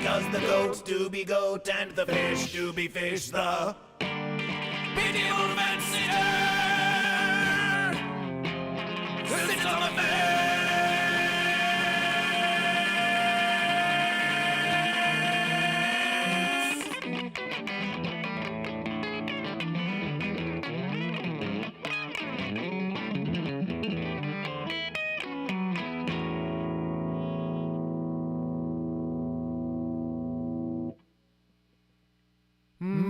because the goat do be goat and the fish do be fish. The medieval man-sitter sits on the fence.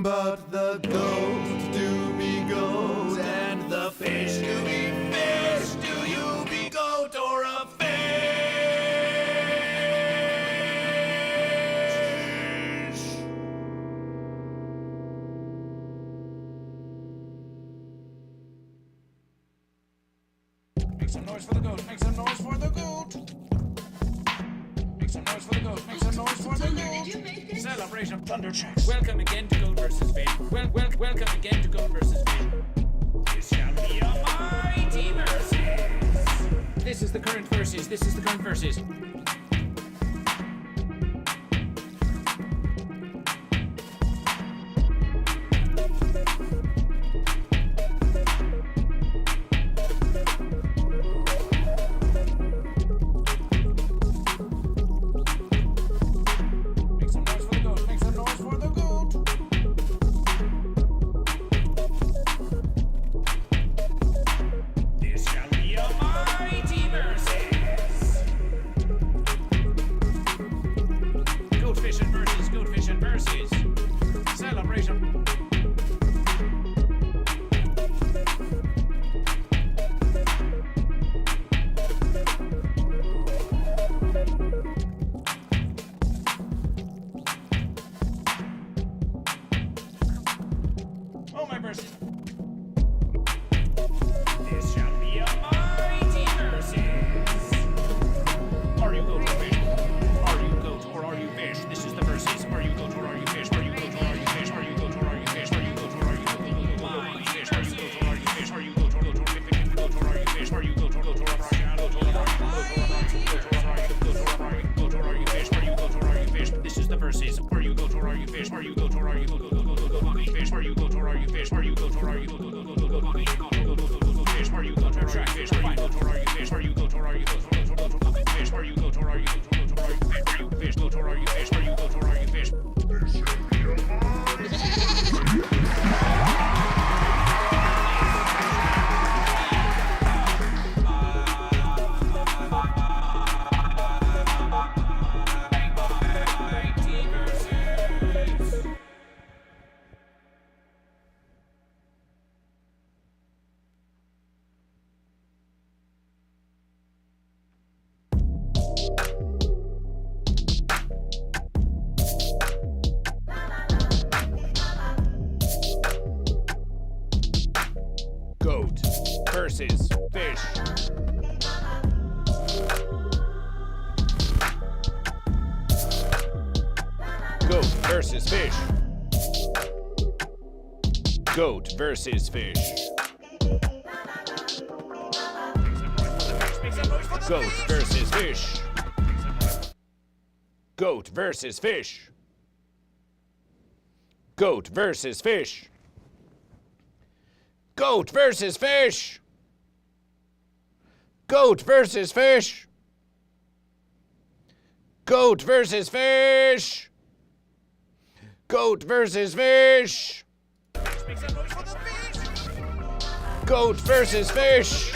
But the goat do be goat and the fish do be fish. Do you be goat or a fish? Make some noise for the goat. Make some noise for the goat. Make some noise for the goat. Make some noise for the goat. Celebration Thunder Tracks. Welcome again to GoatVsFish. Welcome again to GoatVsFish. This shall be a mighty versus. This is the current versus. This is the current versus. Celebration. Oh, my verses. This shall be a mighty versus. Are you goat or fish? Are you goat or are you fish? This is the versus. Are you goat or are you fish? Are you goat or are you fish? Are you goat or are you fish? Are you goat or are you fish? Are you goat or are you fish? Are you goat or are you fish? Are you goat or are you fish? Are you goat or are you fish? Are you goat or are you fish? This is the versus. Are you goat or are you fish? Are you goat or are you fish? Are you goat or are you fish? Are you goat or are you fish? Are you goat or are you fish? Are you goat or are you fish? Are you goat or are you fish? Are you goat or are you fish? Are you goat or are you fish? Goat or are you fish? Are you goat or are you fish? Goat versus fish. Goat versus fish. Goat versus fish. Goat versus fish. Goat versus fish. Goat versus fish. Goat versus fish. Goat versus fish. Goat versus fish. Goat versus fish. Goat versus fish.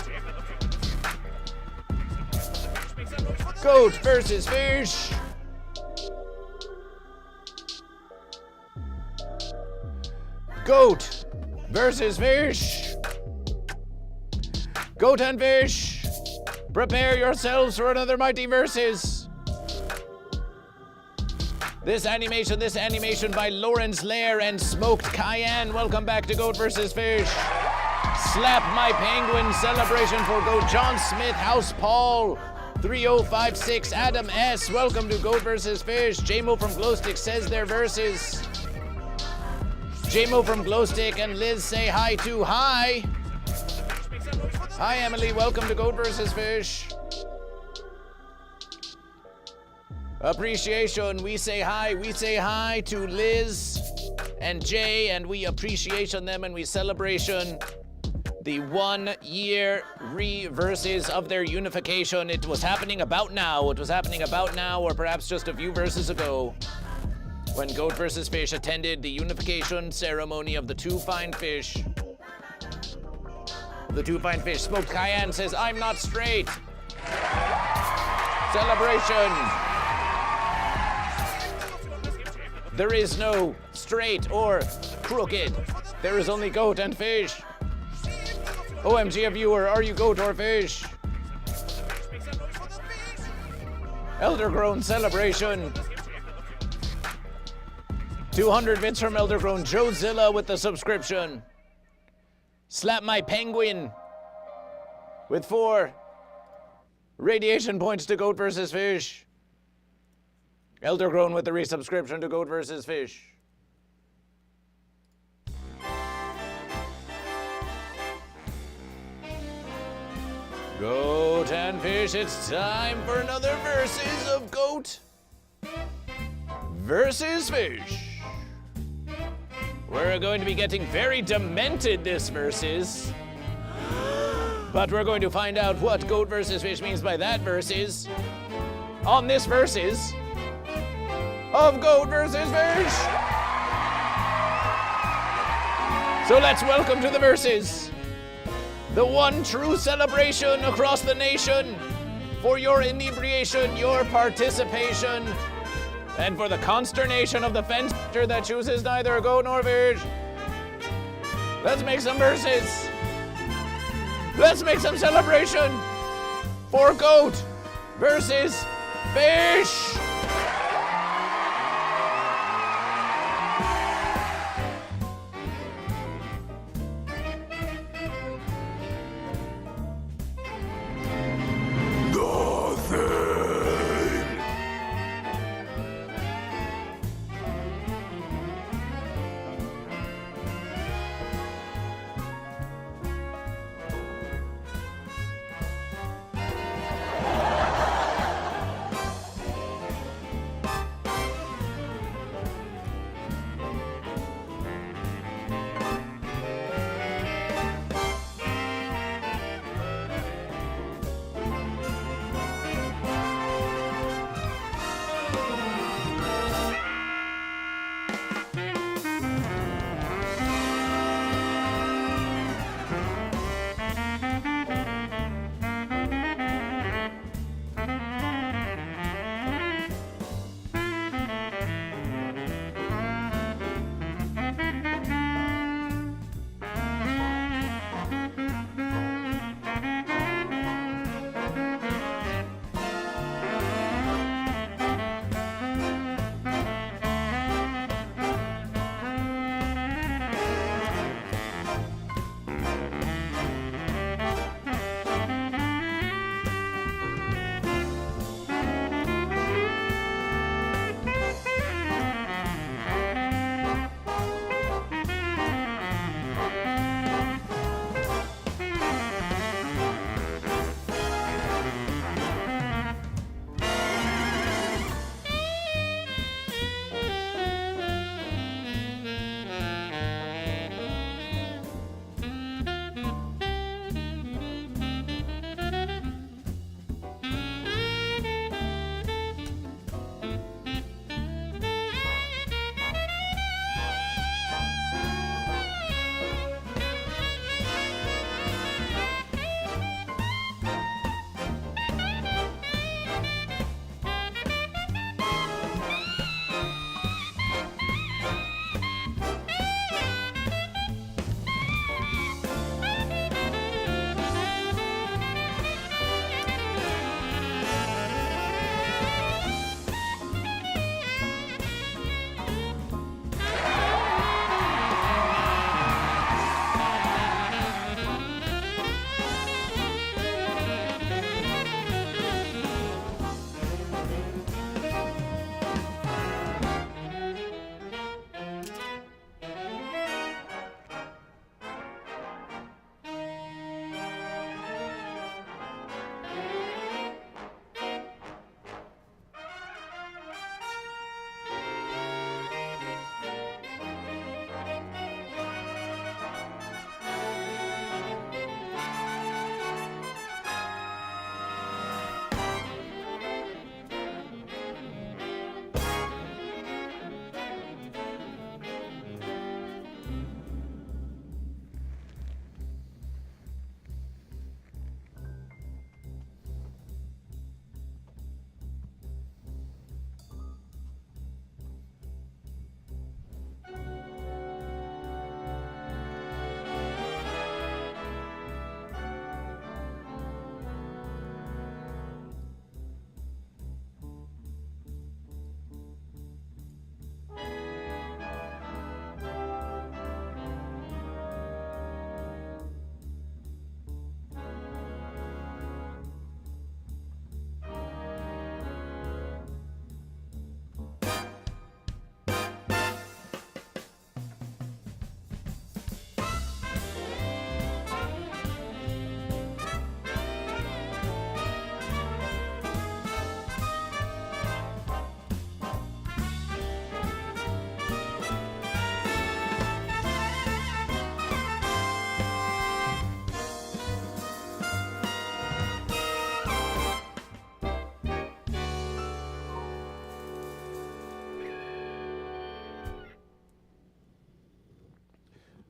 Goat versus fish. Goat versus fish. Goat and fish, prepare yourselves for another mighty versus. This animation by Lawrence Lair and Smoked Cayenne. Welcome back to GoatVsFish. Slap My Penguin celebration for Goat. John Smith, House Paul, 3056, Adam S. Welcome to GoatVsFish. JMO from Glowstick says their verses. JMO from Glowstick and Liz say hi too. Hi. Hi, Emily. Welcome to GoatVsFish. Appreciation. We say hi. We say hi to Liz and Jay, and we appreciation them and we celebration the 1 year verses of their unification. It was happening about now. It was happening about now, or perhaps just a few verses ago, when Goat vs. Fish attended the unification ceremony of the two fine fish. The two fine fish. Smoked Cayenne says, I'm not straight. Celebration. There is no straight or crooked. There is only goat and fish. OMG, a viewer, are you goat or fish? Eldergrown celebration. 200 bits from Eldergrown. Joezilla with the subscription. Slap my penguin with 4 radiation points to Goat vs. Fish. Eldergrown with the resubscription to Goat vs. Fish. Goat and Fish, it's time for another verses of Goat vs. Fish. We're going to be getting very demented this verses. But we're going to find out what Goat vs. Fish means by that verses on this verses of Goat vs. Fish. So let's welcome to the verses the one true celebration across the nation for your inebriation, your participation, and for the consternation of the fencer that chooses neither goat nor fish. Let's make some verses. Let's make some celebration for Goat vs. Fish.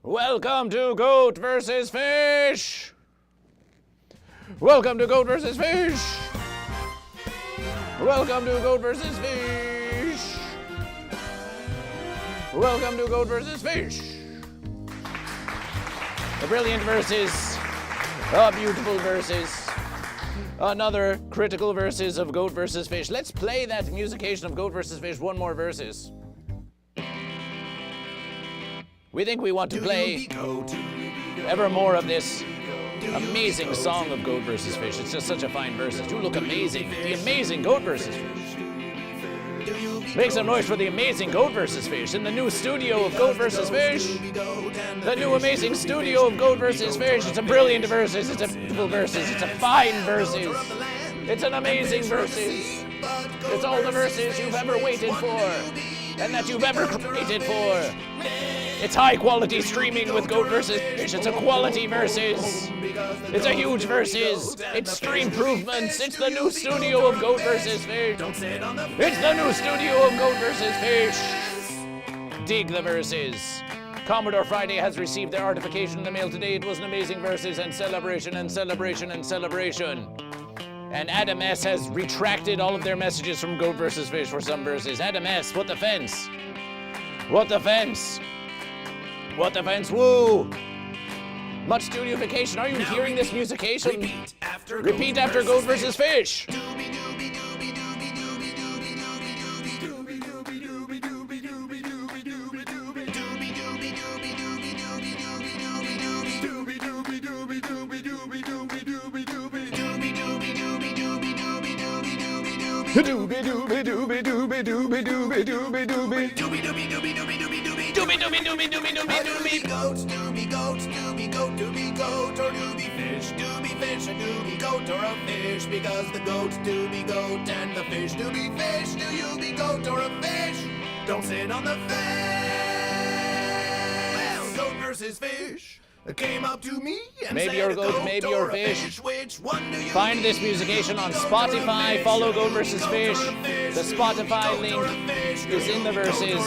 Welcome to Goat vs. Fish! Welcome to Goat vs. Fish! Welcome to Goat vs. Fish! Welcome to Goat vs. Fish! The brilliant verses, beautiful verses, another critical verses of Goat vs. Fish. Let's play that musication of Goat vs. Fish, one more verses. We think we want to play ever more of this amazing song of Goat vs. Fish. It's just such a fine verses. You look amazing. The amazing Goat vs. Fish. Make some noise for the amazing Goat vs. Fish in the new studio of Goat vs. Fish. The new amazing studio of Goat vs. Fish. It's a brilliant verses. It's a beautiful verses. It's a fine verses. It's an amazing verses. It's all the verses you've ever waited for and that you've ever created for. It's high quality streaming with Goat vs. Fish. It's a quality versus. It's a huge versus. It's stream improvements. It's the new studio of Goat vs. Fish. It's the new studio of Goat vs. Fish. Dig the verses. Commodore Friday has received their artification in the mail today. It was an amazing versus and celebration and celebration and celebration. And Adam S. has retracted all of their messages from Goat vs. Fish for some verses. Adam S., what the fence? What the fence? What the fence? Woo! Much studiofication. Are you hearing this musication? Repeat after Goat vs. Fish. Doobie doobie doobie doobie doobie doobie doobie doobie doobie doobie doobie doobie doobie doobie doobie doobie doobie doobie goats, doobie goats, doobie goat, doobie goat, or doobie fish, a doobie goat or a fish, because the goat's doobie goat and the fish doobie fish. Do you be goat or a fish? Don't sit on the fence. Well, goat versus fish. Came up to me and maybe you're goat, maybe you're fish. Which one do you find this musication on Spotify. Follow Goat vs. Fish. The Spotify link is in the verses.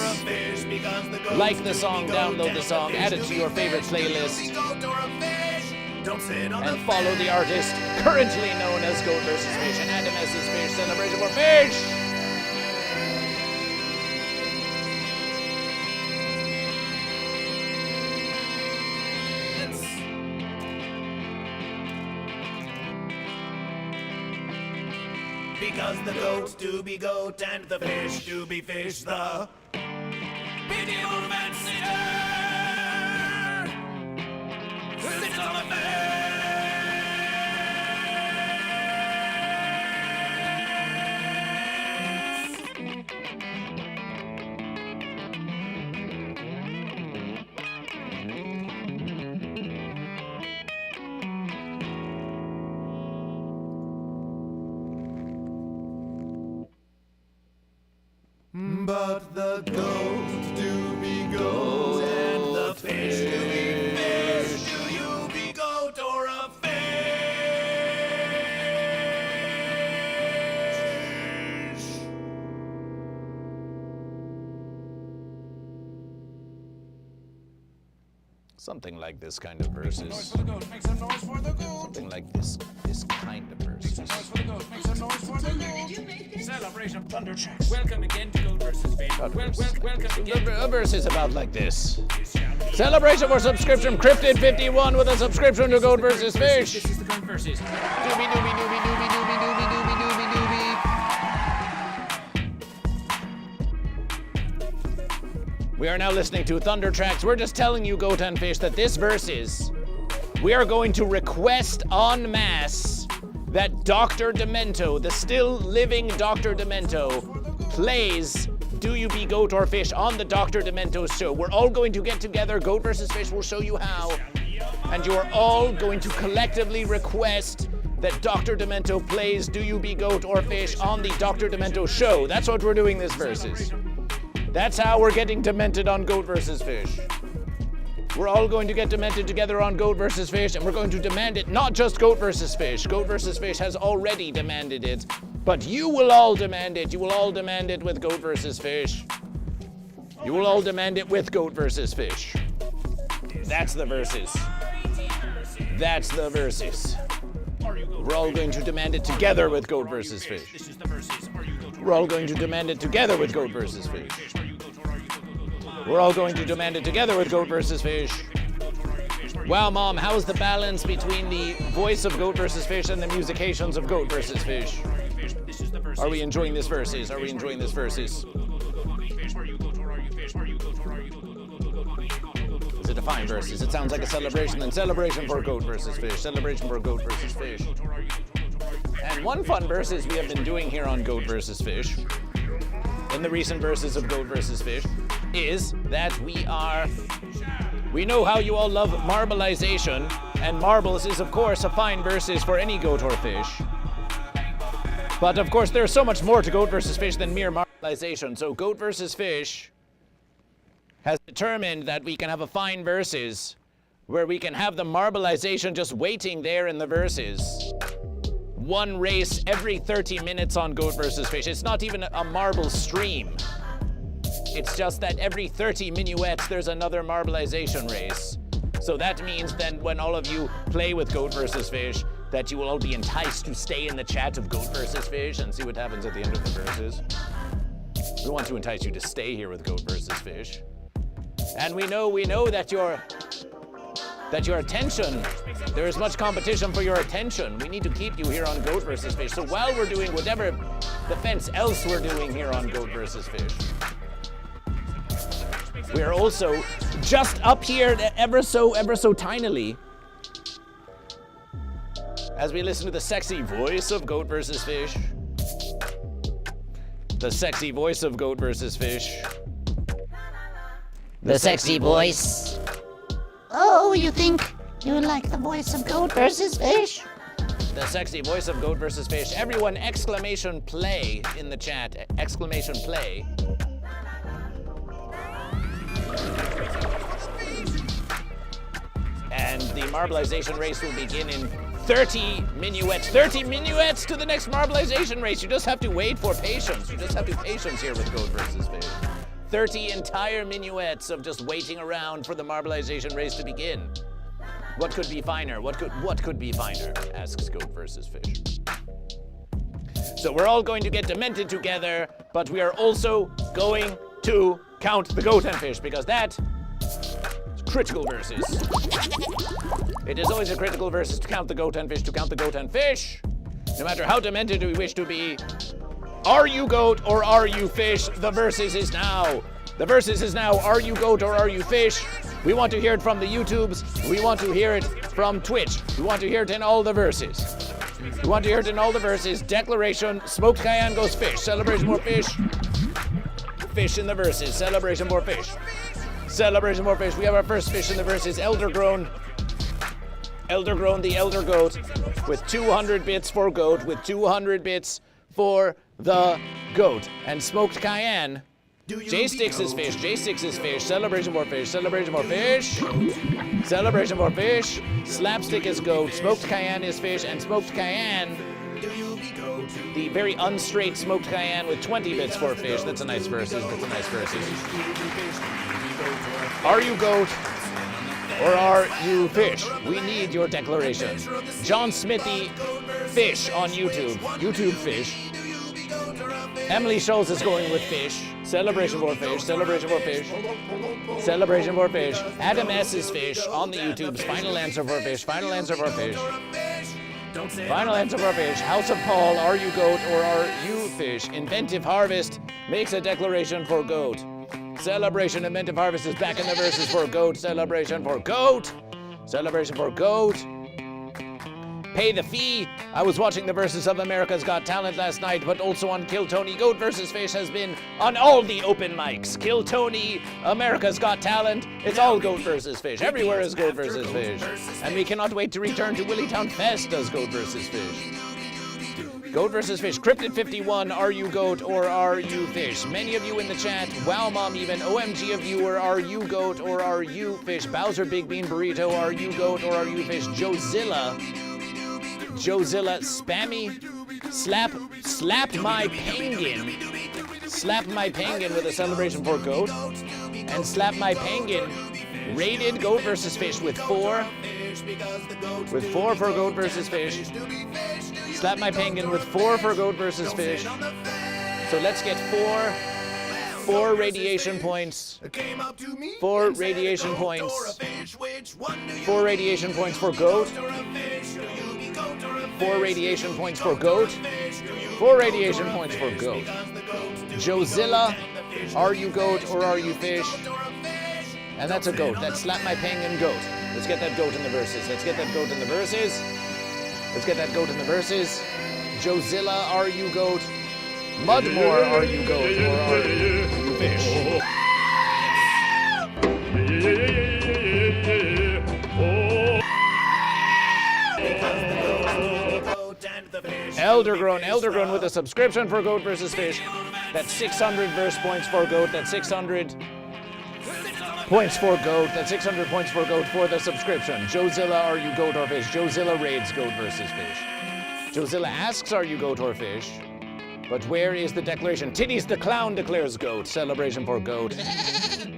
Like the song, download the song, add it to your favorite playlist. And follow the artist currently known as Goat vs. Fish and Adam S.'s Fish Celebration for Fish. Because the goats do be goat and the fish do be fish, the medieval fancier sits on the fence. But the goat do be goat and the fish do be fish. Do you be goat or a fish? Something like this kind of verses. Make some noise for the goat. Something like this kind of verses. Make some noise for the goat. Make some noise for the goat. Celebration Thunder Tracks. Welcome again to Goat vs. Fish. Welcome again. The verse is about like this. Celebration for subscription Cryptid 51 with a subscription to Goat vs. Fish. This is the current verses. Doobie doobie doobie doobie doobie doobie doobie doobie doobie. We are now listening to Thunder Tracks. We're just telling you, Goat and Fish, that this verse is, we are going to request en masse that Dr. Demento, the still living Dr. Demento, plays Do You Be Goat or Fish on the Dr. Demento show. We're all going to get together. Goat vs. Fish will show you how. And you are all going to collectively request that Dr. Demento plays Do You Be Goat or Fish on the Dr. Demento show. That's what we're doing this versus. That's how we're getting demented on Goat vs. Fish. We're all going to get demented together on Goat vs. Fish, and we're going to demand it, not just Goat vs. Fish. Goat vs. Fish has already demanded it, but you will all demand it. You will all demand it with Goat vs. Fish. You will all demand it with Goat vs. Fish. That's the verses. That's the verses. We're all going to demand it together with Goat vs. Fish. We're all going to demand it together with Goat vs. Fish. We're all going to demand it together with Goat vs. Fish. Wow, Mom, how's the balance between the voice of Goat vs. Fish and the musications of Goat vs. Fish? Are we enjoying this verses? Are we enjoying this verses? Is it a fine verses? It sounds like a celebration, then celebration for Goat vs. Fish. Celebration for Goat vs. Fish. And one fun verses we have been doing here on Goat vs. Fish, in the recent verses of Goat vs. Fish, is that we know how you all love marbleization, and marbles is of course a fine verses for any goat or fish. But of course there's so much more to Goat vs. Fish than mere marbleization, so Goat vs. Fish has determined that we can have a fine verses where we can have the marbleization just waiting there in the verses. One race every 30 minutes on Goat vs. Fish. It's not even a marble stream. It's just that every 30 minuets there's another marbleization race. So that means then when all of you play with Goat vs. Fish, that you will all be enticed to stay in the chat of Goat vs. Fish and see what happens at the end of the verses. We want to entice you to stay here with Goat vs. Fish. And we know that your attention, there is much competition for your attention. We need to keep you here on Goat vs. Fish. So while we're doing whatever defense else we're doing here on Goat vs. Fish, we are also just up here ever so tinily as we listen to the sexy voice of Goat vs. Fish. The sexy voice of Goat vs. Fish. The sexy voice. Oh, you think you like the voice of Goat vs. Fish? The sexy voice of Goat vs. Fish. Everyone exclamation play in the chat. Exclamation play. And the marbleization race will begin in 30 minuets. 30 minuets to the next marbleization race. You just have to wait for patience. You just have to patience here with Goat vs. Fish. 30 entire minuets of just waiting around for the marbleization race to begin. What could be finer? What could be finer? Asks Goat vs. Fish. So we're all going to get demented together, but we are also going to count the goat and fish because that is critical versus. It is always a critical versus to count the goat and fish, to count the goat and fish. No matter how demented we wish to be, are you goat or are you fish? The versus is now. The versus is now, are you goat or are you fish? We want to hear it from the YouTubes. We want to hear it from Twitch. We want to hear it in all the verses. We want to hear it in all the verses. Declaration, smoked cayenne goes fish. Celebration more fish. Fish in the verses. Celebration more fish. Celebration more fish. We have our first fish in the verses. Elder grown the elder goat with 200 bits for goat, with 200 bits for the goat. And smoked cayenne, J6 is fish, J6 is fish, celebration more fish, celebration more fish, celebration more fish, slapstick is goat, smoked cayenne is fish, and smoked cayenne, the very unstraight smoked cayenne with 20 bits for fish. That's a nice verses, that's a nice verses. Are you goat or are you fish? We need your declaration. John Smithy, fish on YouTube, YouTube fish. Emily Schultz is going with fish. Celebration for fish, celebration for fish, celebration for fish. Adam S is fish on the YouTubes. Final answer for fish, final answer for fish. Final answer for fish. House of Paul, are you goat or are you fish? Inventive Harvest makes a declaration for goat. Celebration, Inventive Harvest is back in the verses for goat. Celebration for goat. Celebration for goat. Pay the fee. I was watching the verses of America's Got Talent last night, but also on Kill Tony. Goat vs. Fish has been on all the open mics. Kill Tony, America's Got Talent. It's all Goat vs. Fish. Everywhere is Goat vs. Fish. And we cannot wait to return to Willytown Fest as Goat vs. Fish. Goat vs. Fish. Cryptid51, are you goat or are you fish? Many of you in the chat, wow mom even, OMG of you, or are you goat or are you fish? Bowser Big Bean Burrito, are you goat or are you fish? Jozilla, Spammy, slapped my penguin with a celebration for goat, and slap my penguin Rated goat versus fish with 4. With 4 for goat versus fish. Slap my penguin with 4 for goat versus fish. So let's get 4 radiation points. 4 radiation points. 4 radiation points for goat. 4 radiation points for goat. 4 radiation points for goat. Jozilla, are you goat or are you fish? And that's a goat. That's Slap My Penguin goat. Let's get that goat in the verses. Let's get that goat in the verses. Let's get that goat in the verses. Jozilla, are you goat? Mudmore, are you goat or are you fish? Eldergrown with a subscription for goat versus fish. That's 600 verse points for goat. That's 600 points for goat. That's 600 points for goat for the subscription. Jozilla, are you goat or fish? Jozilla raids goat versus fish. Jozilla asks, are you goat or fish? But where is the declaration? Titties the Clown declares goat. Celebration for goat.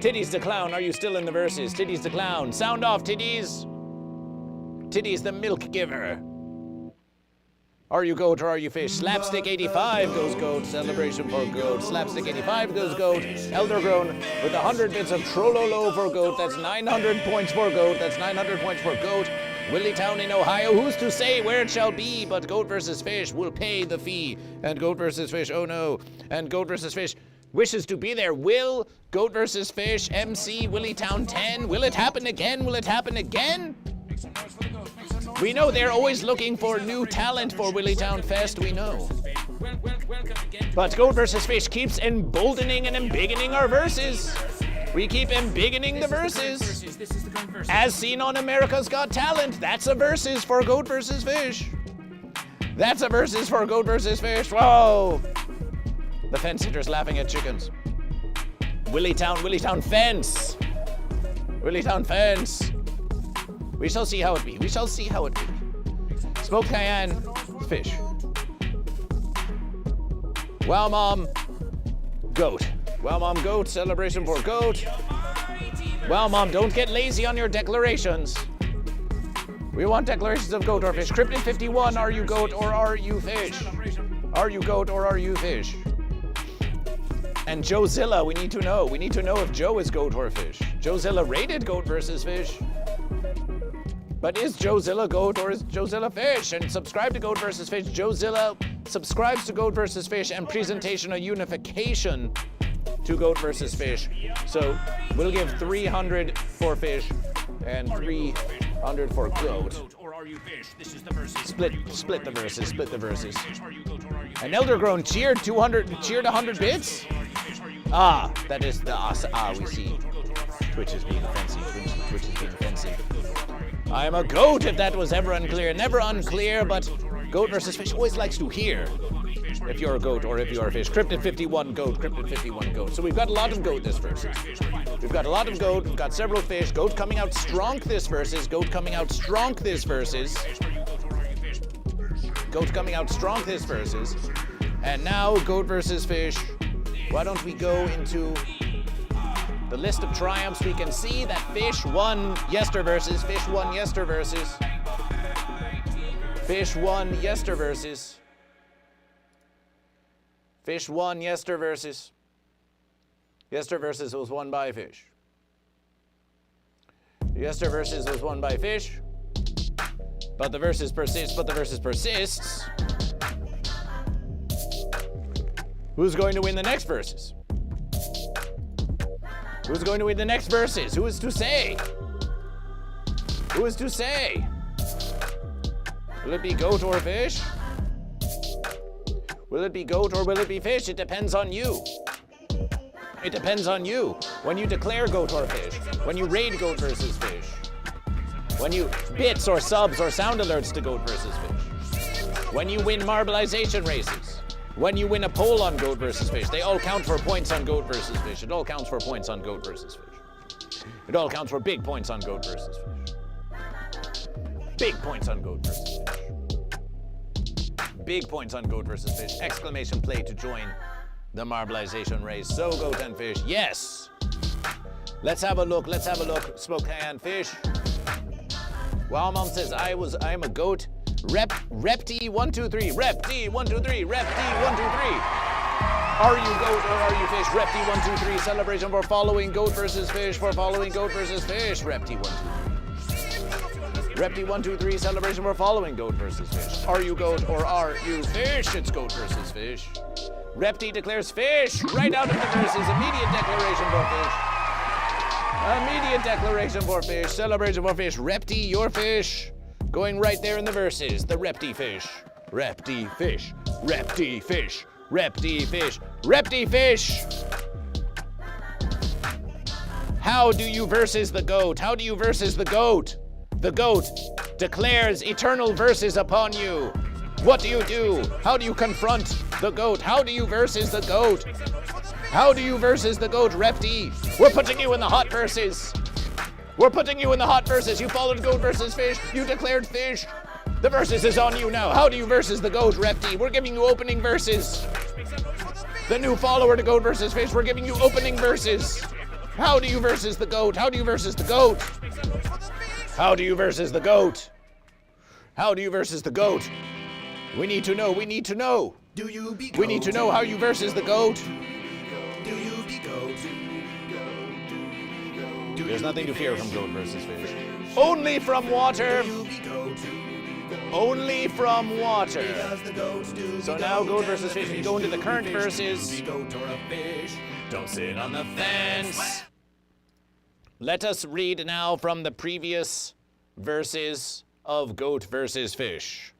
Titties the Clown, are you still in the verses? Titties the Clown. Sound off, Titties. Titties the milk giver. Are you goat or are you fish? Slapstick 85 goes goat. Celebration for goat. Slapstick 85 goes goat. Eldergrown with 100 bits of Trollolo for goat. That's 900 points for goat. That's 900 points for goat. Willitown in Ohio, who's to say where it shall be? But goat versus fish will pay the fee. And goat versus fish, oh no. And goat versus fish wishes to be there. Will goat versus fish MC Willitown 10? Will it happen again? Will it happen again? We know they're always looking for new talent for Willitown Fest, we know. But goat versus fish keeps emboldening and embiggening our verses. We keep embiggening the verses. As seen on America's Got Talent, that's a versus for goat versus fish. That's a versus for goat versus fish. Whoa! The fence sitter's laughing at chickens. Willitown fence. Willitown fence. We shall see how it be. We shall see how it be. Smoked cayenne, fish. Wow, Mom, goat. Wow, Mom, goat. Celebration for goat. Wow, Mom, don't get lazy on your declarations. We want declarations of goat or fish. Cryptid 51, are you goat or are you fish? Are you goat or are you fish? And Jozilla, we need to know. We need to know if Joe is goat or fish. Jozilla rated goat versus fish. But is Jozilla goat or is Jozilla fish? And subscribe to Goat vs. Fish. Jozilla subscribes to Goat vs. Fish and presentation of unification to Goat vs. Fish. So we'll give 300 for fish and 300 for goat. Split the verses. And Eldergrown cheered 100 bits? Ah, that is the we see. Twitch is being fancy. Twitch is being fancy. I am a goat, if that was ever unclear. Never unclear, but Goat versus Fish always likes to hear if you're a goat or if you're a fish. Cryptid 51 goat, Cryptid 51 goat. So we've got a lot of goat this versus. We've got a lot of goat, we've got several fish. Goat coming out strong this versus. Goat coming out strong this versus. Goat coming out strong this versus. And now Goat versus Fish. Why don't we go into the list of triumphs? We can see that Fish won yester versus. Fish won yester versus. Fish won yester versus. Fish won yester versus. Yester versus was won by Fish. Yester versus was won by Fish. But the versus persists. Who's going to win the next versus? Who's going to win the next versus? Who is to say? Who is to say? Will it be goat or fish? Will it be goat or will it be fish? It depends on you. It depends on you. When you declare goat or fish, when you raid goat versus fish, when you bits or subs or sound alerts to goat versus fish, when you win marbleization races, when you win a poll on goat versus fish, they all count for points on goat versus fish. It all counts for points on goat versus fish. It all counts for big points on goat versus fish. Big points on goat versus fish. Big points on goat versus fish. Exclamation play to join the marbleization race. So goat and fish, yes. Let's have a look. Spokane fish. Wow, Mom says I'm a goat. Repty123. Repty123. Repty123. Are you goat or are you fish? Repty123. Celebration for following goat versus fish. Repty123. Repty123. Celebration for following goat versus fish. Are you goat or are you fish? It's goat versus fish. Repty declares fish right out of the verses. Immediate declaration for fish. Immediate declaration for fish. Celebration for fish. Repty, your fish. Going right there in the verses. The Repty fish. Repty fish. Repty fish. Repty fish. Repty fish. How do you versus the goat? How do you versus the goat? The goat declares eternal verses upon you. What do you do? How do you confront the goat? How do you versus the goat? How do you versus the goat, Repty? We're putting you in the hot verses. We're putting you in the hot verses. You followed goat versus fish. You declared fish. The verses is on you now. How do you versus the goat, Repty? We're giving you opening verses. The new follower to goat versus fish. We're giving you opening verses. How do you versus the goat? How do you versus the goat? How do you versus the goat? How do you versus the goat? We need to know. We need to know. Do you be We need to know how you versus the goat. Do you be goat? There's nothing to fear from goat versus fish. Only from water. Only from water. So now goat versus fish. We go into the current verses. Don't sit on the fence. Let us read now from the previous verses of goat versus fish.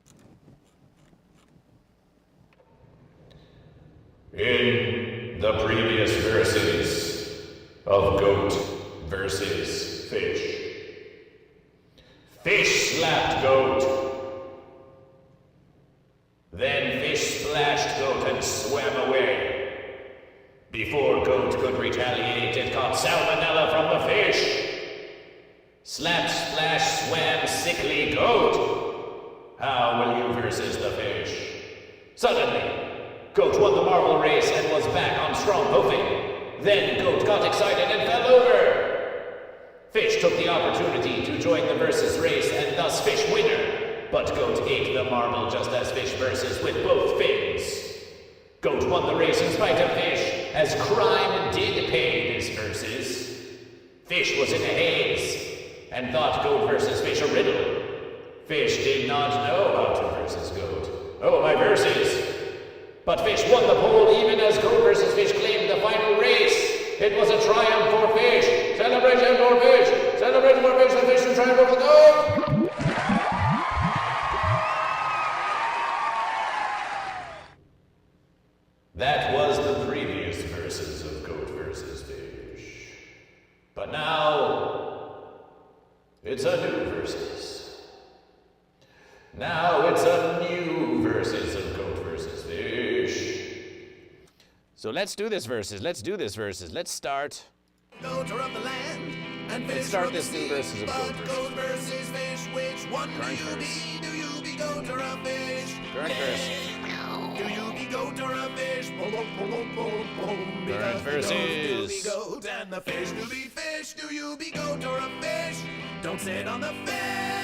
In the previous verses of goat versus fish, fish slapped goat. Then fish splashed goat and swam away. Before goat could retaliate, it caught salmonella from the fish. Slap, splash, swam, sickly goat. How will you versus the fish? Suddenly, goat won the marble race and was back on strong hoofing. Then goat got excited and fell over. Fish took the opportunity to join the versus race and thus fish winner. But goat ate the marble just as fish versus with both fins. Goat won the race in spite of fish, as crime did pay this versus. Fish was in a haze and thought goat versus fish a riddle. Fish did not know how to versus goat. Oh, my verses! But fish won the pole even as goat versus fish claimed the final race. It was a triumph for fish. Celebration for fish. Celebration for fish. The fish to triumph over the goat. That was the previous verses of goat versus fish. But now, it's a new verses. Now it's a new verses of goat versus fish. So let's do this verses. Let's start. Goat are of the land, and Let's fish start are of the this new sea. verses of goat But versus goat versus fish, which one do Current you verse. be? Do you be goat or a fish? Current verse. Do you be goat or a fish? Boom, boom, boom, boom, boom, boom. Because the verses. goat do be goat and the fish do be fish. Do you be goat or a fish? Don't sit on the fence.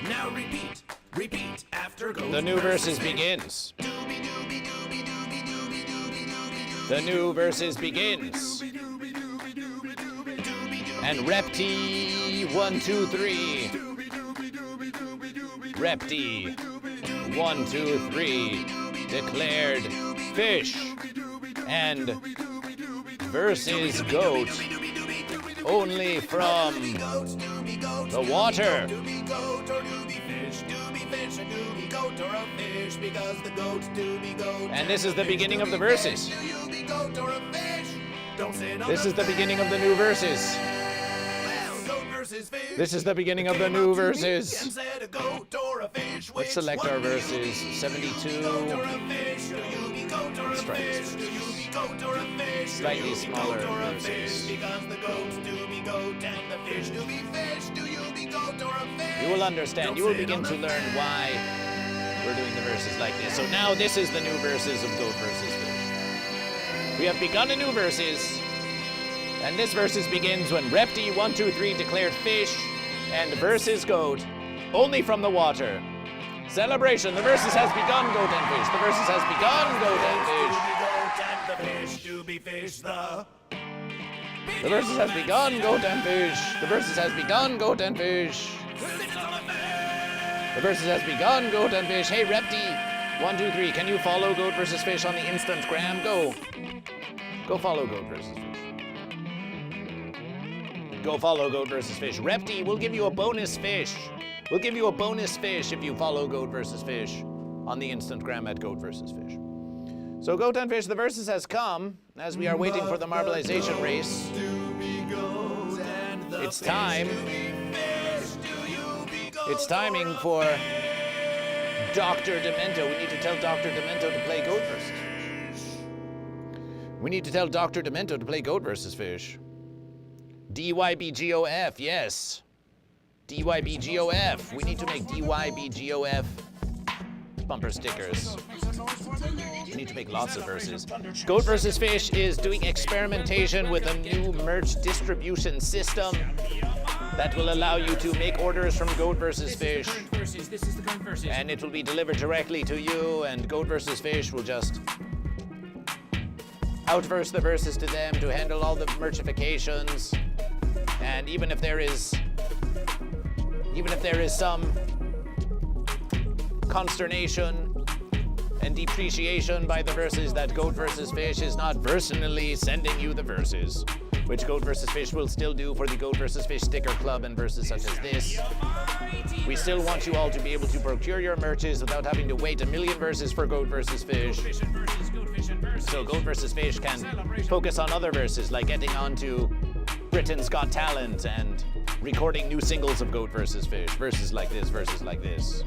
Now repeat after goat. The new verses begins. Doobie doobie doobie doobie doobie doobie doobie doobie. The new verses begins. And Repty 1, 2, 3. Repty 1, 2, 3 declared fish and versus goat only from the water. And this is the beginning of the verses. This is the beginning of the new verses. versus fish. This is the beginning of the Came new up to me verses. and said a goat or a fish. Let's Which select one our do you verses. be? 72. Goat or a fish? Do you be goat or a Let's try this fish? Do you be goat or a fish? Slightly Do you be smaller goat or a verses. fish? Because the goats do be goat and the fish do be fish. Do you be goat or a fish? You will understand. Don't You will sit begin on to the learn fence. why we're doing the verses like this. So now this is the new verses of Goat versus Fish. We have begun a new verses, and this verses begins when Repty 123 declared fish and versus goat only from the water. Celebration. The verses has begun, Goat and Fish. The verses has begun, Goat and Fish. Goat and the fish do be fish. The verses has begun, Goat and Fish. The verses has begun, Goat and Fish. The verses has begun, Goat and Fish. Hey, Repty 123, can you follow Goat versus Fish on the Instagram? Go. Go follow Goat versus Fish. Go follow Goat versus Fish. Repty, we'll give you a bonus fish. We'll give you a bonus fish if you follow Goat versus Fish on the Instagram at Goat versus Fish. So Goat and Fish, the verses has come as we are waiting for the marbleization race. It's time. It's timing for Dr. Demento. We need to tell Dr. Demento to play Goat versus Fish. We need to tell Dr. Demento to play Goat versus Fish. DYBGOF, yes. DYBGOF. We need to make DYBGOF bumper stickers. We need to make lots of verses. Goat versus Fish is doing experimentation with a new merch distribution system that will allow you to make orders from Goat versus Fish. And it will be delivered directly to you, and Goat versus Fish will just outverse the verses to them to handle all the merchifications. And even if there is some consternation and depreciation by the verses that Goat versus Fish is not personally sending you the verses, which Goat versus Fish will still do for the Goat versus Fish sticker club and verses such as this. We still want you all to be able to procure your merches without having to wait a million verses for Goat versus Fish. So Goat versus Fish can focus on other verses like getting onto Britain's Got Talent and recording new singles of Goat versus Fish. Verses like this, verses like this.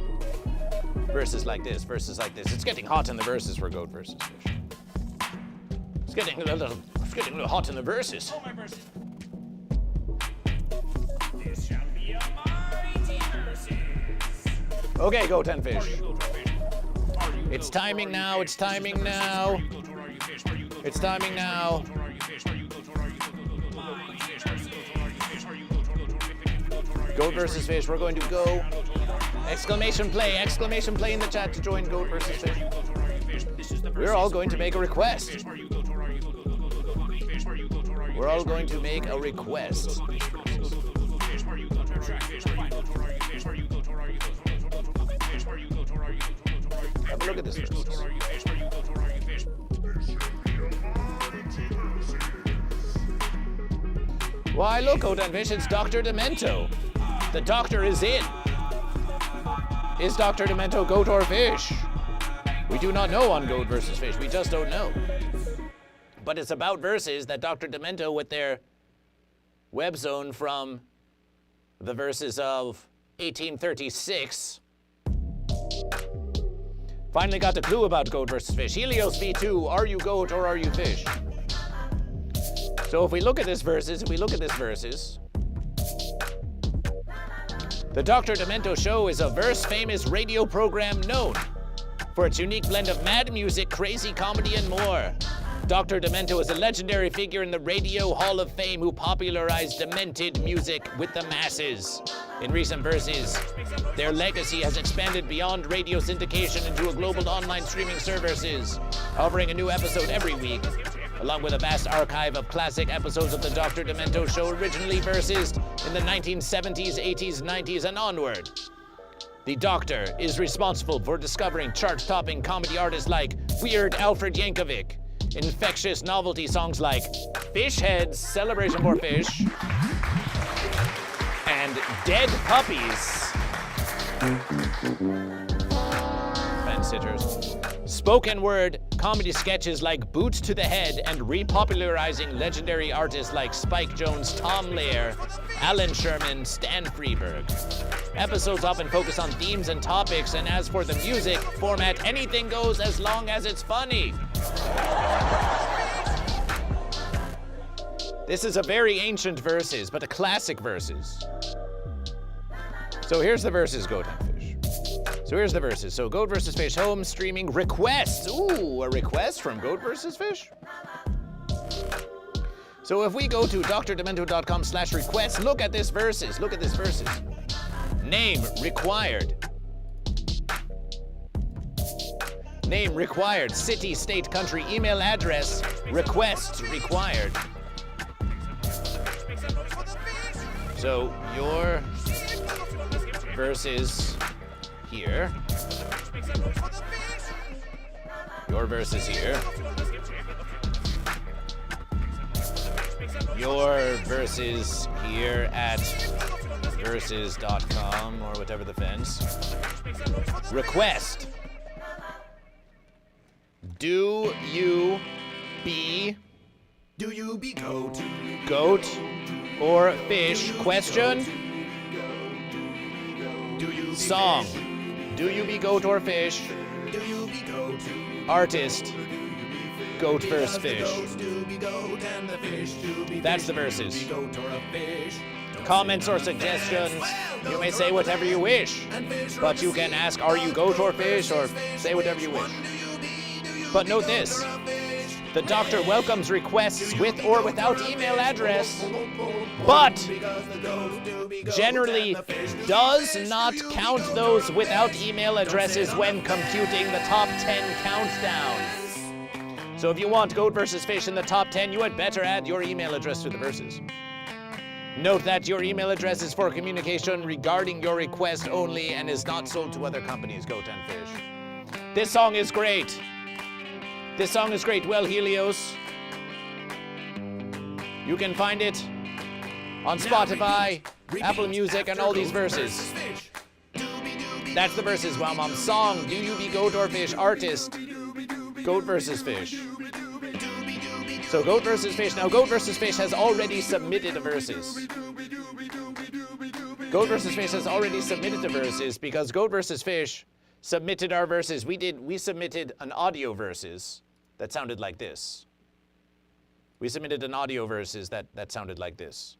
Verses like this, verses like this. It's getting hot in the verses for Goat versus Fish. It's getting a little hot in the verses. All my verses. This shall be a mighty verses. Okay, Goat and Fish. It's timing now, it's timing now. It's timing now. Goat versus Fish, we're going to go. Exclamation play in the chat to join Goat versus Fish. We're all going to make a request. We're all going to make a request. Have a look at this verse. Why, look, Goat and Fish, it's Dr. Demento. The doctor is in. Is Dr. Demento goat or fish? We do not know on Goat versus Fish. We just don't know. But it's about verses that Dr. Demento, with their web zone from the verses of 1836, finally got the clue about Goat versus Fish. Helios V2, are you goat or are you fish? So if we look at this verses, the Dr. Demento Show is a verse-famous radio program known for its unique blend of mad music, crazy comedy, and more. Dr. Demento is a legendary figure in the Radio Hall of Fame who popularized demented music with the masses. In recent verses, their legacy has expanded beyond radio syndication into a global online streaming services, offering a new episode every week, along with a vast archive of classic episodes of the Dr. Demento Show, originally versed in the 1970s, 80s, 90s, and onward. The Doctor is responsible for discovering chart-topping comedy artists like Weird Alfred Yankovic, infectious novelty songs like Fish Heads, Celebration for Fish, and Dead Puppies. Fence sitters. Spoken word comedy sketches like Boots to the Head and repopularizing legendary artists like Spike Jonze, Tom Lehrer, Alan Sherman, Stan Freberg. Episodes often focus on themes and topics, and as for the music format, anything goes as long as it's funny. This is a very ancient verses, but a classic verses. So here's the verses, Goat and Fish. So here's the verses. So Goat vs. Fish home streaming requests. Ooh, a request from Goat vs. Fish? So if we go to drdemento.com/requests, look at this verses. Look at this verses. Name required. Name required. City, state, country, email address. Requests required. So your verses here. Your verses here. Your verses here at verses.com or whatever the fence. Request. Do you be goat or fish? Question. Song. Do you be goat or fish? Artist. Goat vs. Fish. That's the verses. Comments or suggestions, you may say whatever you wish. But you can ask, are you goat or fish? Or say whatever you wish. But note this. The doctor welcomes requests with or without email address, but generally does not count those without email addresses when computing the top 10 countdown. So if you want Goat vs. Fish in the top 10, you had better add your email address to the verses. Note that your email address is for communication regarding your request only and is not sold to other companies, Goat and Fish. This song is great. This song is great. Well, Helios, you can find it on Spotify, Apple Music, and all these verses. That's the verses, Wow Mom. Song, do you be goat or fish? Artist, Goat vs. Fish. So Goat vs. Fish. Now, Goat vs. Fish has already submitted the verses. Goat vs. Fish has already submitted the verses because Goat vs. Fish submitted our verses. We submitted an audio verses that sounded like this. We submitted an audio verses that sounded like this.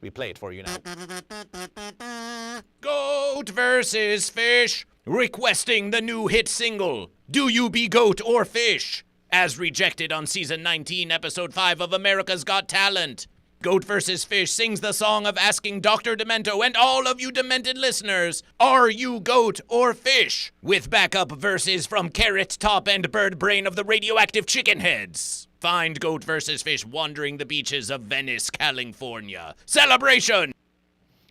We play it for you now. Goat vs. Fish, requesting the new hit single, Do You Be Goat or Fish? As rejected on season 19, episode 5 of America's Got Talent. Goat vs. Fish sings the song of asking Dr. Demento and all of you demented listeners, are you goat or fish? With backup verses from Carrot Top and Bird Brain of the Radioactive Chicken Heads. Find Goat vs. Fish wandering the beaches of Venice, California. Celebration!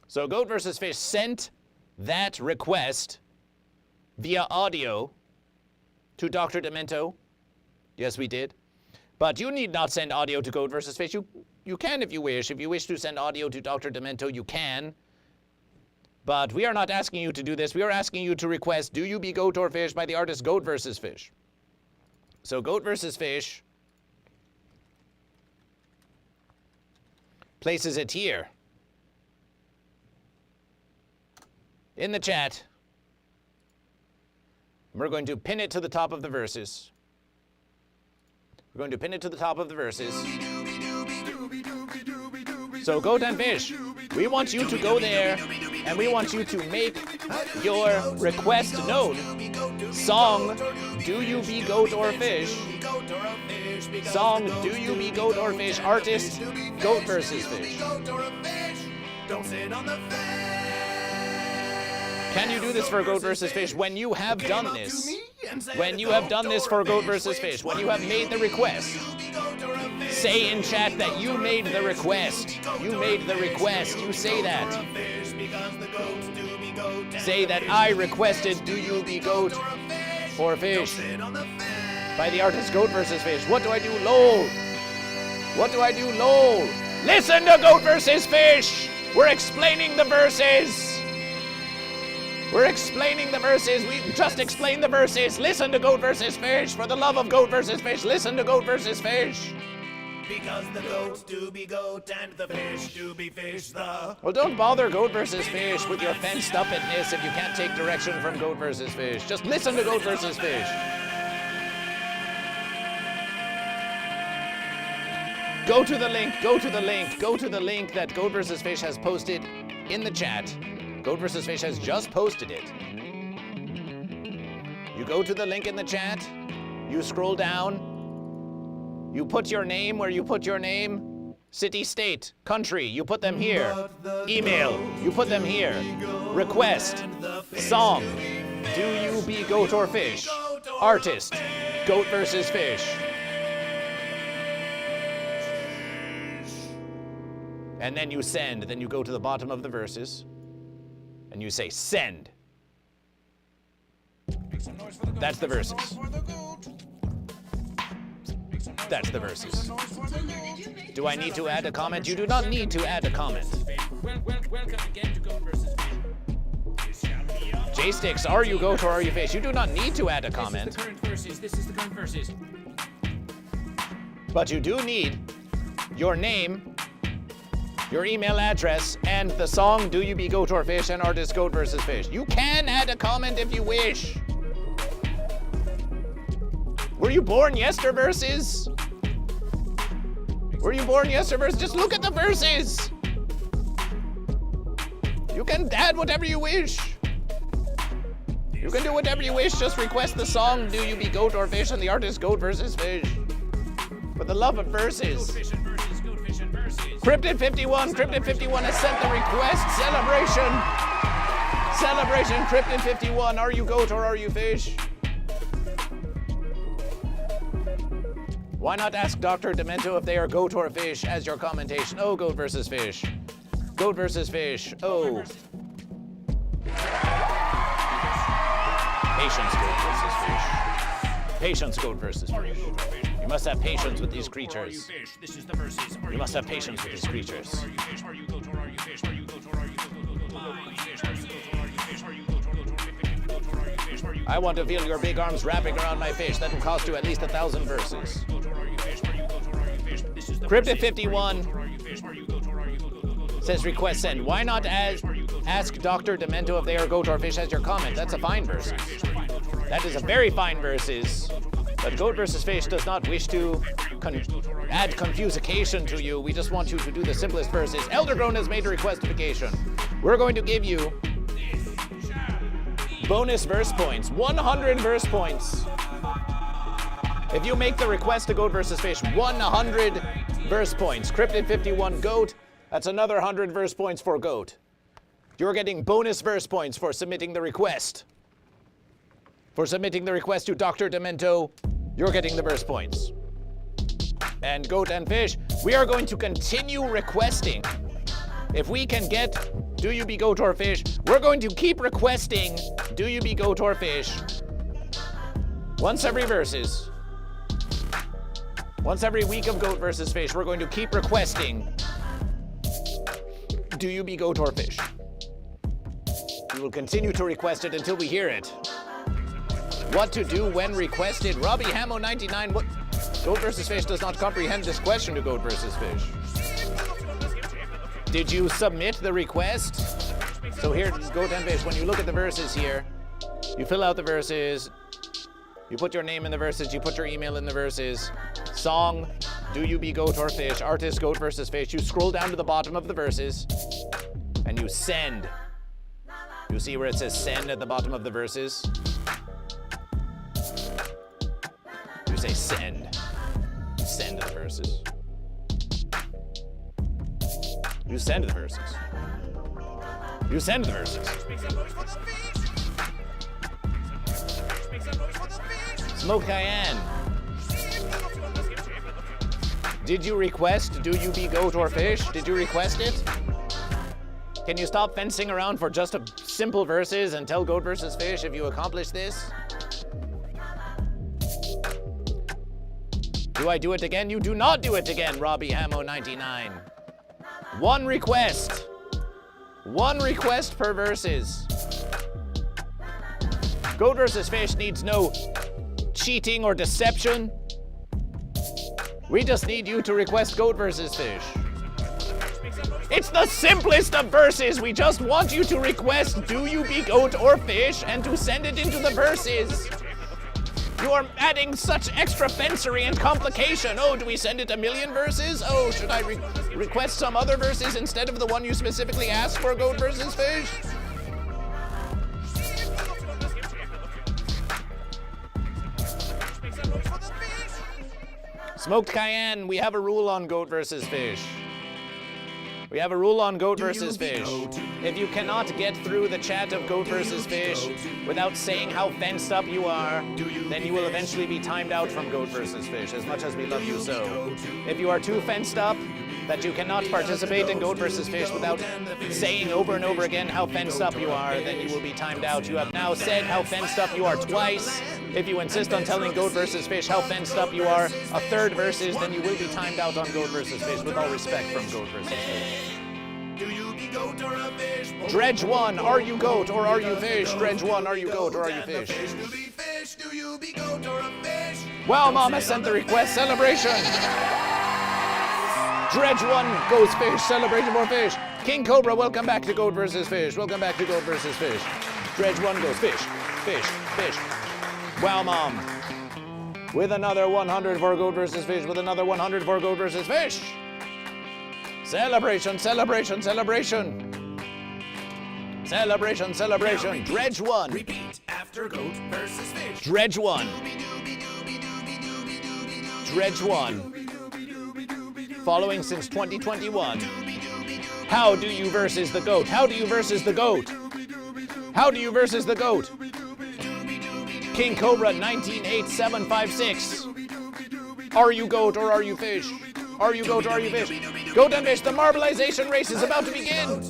So Goat vs. Fish sent that request via audio to Dr. Demento. Yes, we did. But you need not send audio to Goat vs. Fish. You can if you wish. If you wish to send audio to Dr. Demento, you can. But we are not asking you to do this. We are asking you to request Do You Be Goat or Fish by the artist Goat vs. Fish. So Goat vs. Fish places it here in the chat. We're going to pin it to the top of the verses. We're going to pin it to the top of the verses. So Goat and Fish, we want you to go there and we want you to make your request known. Song, Do You Be Goat or Fish? Song, Do You Be Goat or Fish? Artist, Goat vs. Fish. Can you do this for Goat vs. Fish? When you have done this, when you have done this for Goat vs. Fish, when you have made the request, say in chat that you made the request. You made the request. You say that. Say that I requested Do You Be Goat or Fish by the artist Goat vs. Fish. What do I do? LOL. What do I do? LOL. Listen to Goat vs. Fish. We're explaining the verses. We're explaining the verses. We just explained the verses. Listen to Goat vs. Fish. For the love of Goat vs. Fish, listen to Goat vs. Fish. Because the goat do be goat and the fish do be fish. The Well, don't bother Goat vs. Fish with your fenced upness if you can't take direction from Goat vs. Fish. Just listen to Goat vs. Fish. Go to the link, go to the link, go to the link that Goat vs. Fish has posted in the chat. Goat vs. Fish has just posted it. You go to the link in the chat, you scroll down, you put your name where you put your name, city, state, country, you put them here. Email, you put them here. Request, song, do you be goat or fish? Artist, Goat vs. Fish. And then you send, then you go to the bottom of the verses, and you say send. That's the verses. That's the verses. Do I need to add a comment? You do not need to add a comment. Welcome again to Goat vs. Fish. J-Sticks, are you goat or are you fish? You do not need to add a comment. This is the current verses. This is the current verses. But you do need your name, your email address, and the song Do You Be Goat or Fish and artist Goat vs. Fish. You can add a comment if you wish. Were you born yesterday verses? Were you born yesterday verses? Just look at the verses. You can add whatever you wish. You can do whatever you wish. Just request the song Do You Be Goat or Fish and the artist Goat vs. Fish. For the love of verses. Goat fish and verses. Goat fish and verses. Cryptid51 has sent the request. Celebration. Cryptid51, are you goat or are you fish? Why not ask Dr. Demento if they are goat or fish as your commentation? Oh, Goat vs. Fish. Goat vs. Fish. Oh. Patience, Goat vs. Fish. Patience, Goat vs. Fish. You must have patience with these creatures. This is the verses. You must have patience with these creatures. Are you fish? Are you goat or are you fish? Are you goat or are you goat? Are you fish? Are you goat or are you fish? Are you goat or are you fish? Are you I want to feel your big arms wrapping around my fish. That will cost you at least 1,000 verses. Cryptid51 says request send. Why not ask Dr. Demento if they are goat or fish as your comment? That's a fine verses. That is a very fine verses. But Goat vs. Fish does not wish to add confusication to you. We just want you to do the simplest verses. Eldergrown has made a requestification. We're going to give you bonus verse points, 100 verse points. If you make the request to Goat vs. Fish, 100 verse points. Cryptid51 Goat, that's another 100 verse points for Goat. You're getting bonus verse points for submitting the request. For submitting the request to Dr. Demento, you're getting the verse points. And Goat and Fish, we are going to continue requesting. If we can get Do You Be Goat or Fish, we're going to keep requesting Do You Be Goat or Fish once every verses. Once every week of Goat vs. Fish, we're going to keep requesting Do You Be Goat or Fish. We will continue to request it until we hear it. What to do when requested? Robbie Hamo 99. What? Goat vs. Fish does not comprehend this question to Goat vs. Fish. Did you submit the request? So here, Goat and Fish, when you look at the verses here, you fill out the verses, you put your name in the verses, you put your email in the verses, song, Do You Be Goat or Fish, artist Goat vs. Fish. You scroll down to the bottom of the verses, and you send. You see where it says send at the bottom of the verses? You say send. Send the verses. You send the verses. You send the verses. Smoke Cayenne. Did you request Do You Be Goat or Fish? Did you request it? Can you stop fencing around for just a simple verses and tell Goat vs. Fish if you accomplish this? Do I do it again? You do not do it again, Robbie Hamo 99. One request. One request per verses. Goat versus Fish needs no cheating or deception. We just need you to request Goat versus Fish. It's the simplest of verses. We just want you to request do you be goat or fish and to send it into the verses. You are adding such extra fencery and complication. Oh, do we send it a million verses? Oh, should I request some other verses instead of the one you specifically asked for, Goat versus Fish? Smoked Cayenne, we have a rule on Goat versus Fish. We have a rule on Goat versus Fish. If you cannot get through the chat of Goat versus Fish without saying how fenced up you are, then you will eventually be timed out from Goat versus Fish, as much as we love you so. If you are too fenced up that you cannot participate in Goat versus Fish without saying over and over again how fenced up you are, then you will be timed out. You have now said how fenced up you are twice. If you insist on telling Goat versus Fish how fenced up you are a third versus, then you will be timed out on Goat versus Fish, with all respect from Goat versus Fish. Do you be goat or a fish? Dredge 1, are you goat or are you fish? Dredge 1, are you goat or are you fish? Do you be goat or a fish? Well, Mama sent the request. Celebration. Dredge 1 goes fish. Celebration for fish. King Cobra, welcome back to Goat versus Fish. Welcome back to Goat versus Fish. Dredge 1 goes fish. Fish. Fish. Wow, Mom. With another 100 for Goat versus Fish. With another 100 for Goat versus Fish. Celebration, celebration, celebration. Celebration, celebration. Dredge 1. Repeat after goat versus fish. Dredge 1. Dredge 1. Following since 2021. How do you versus the goat? How do you versus the goat? How do you versus the goat? King Cobra 198756. Are you goat or are you fish? Are you goat or are you fish? Goat and fish, the marbleization race is about to begin.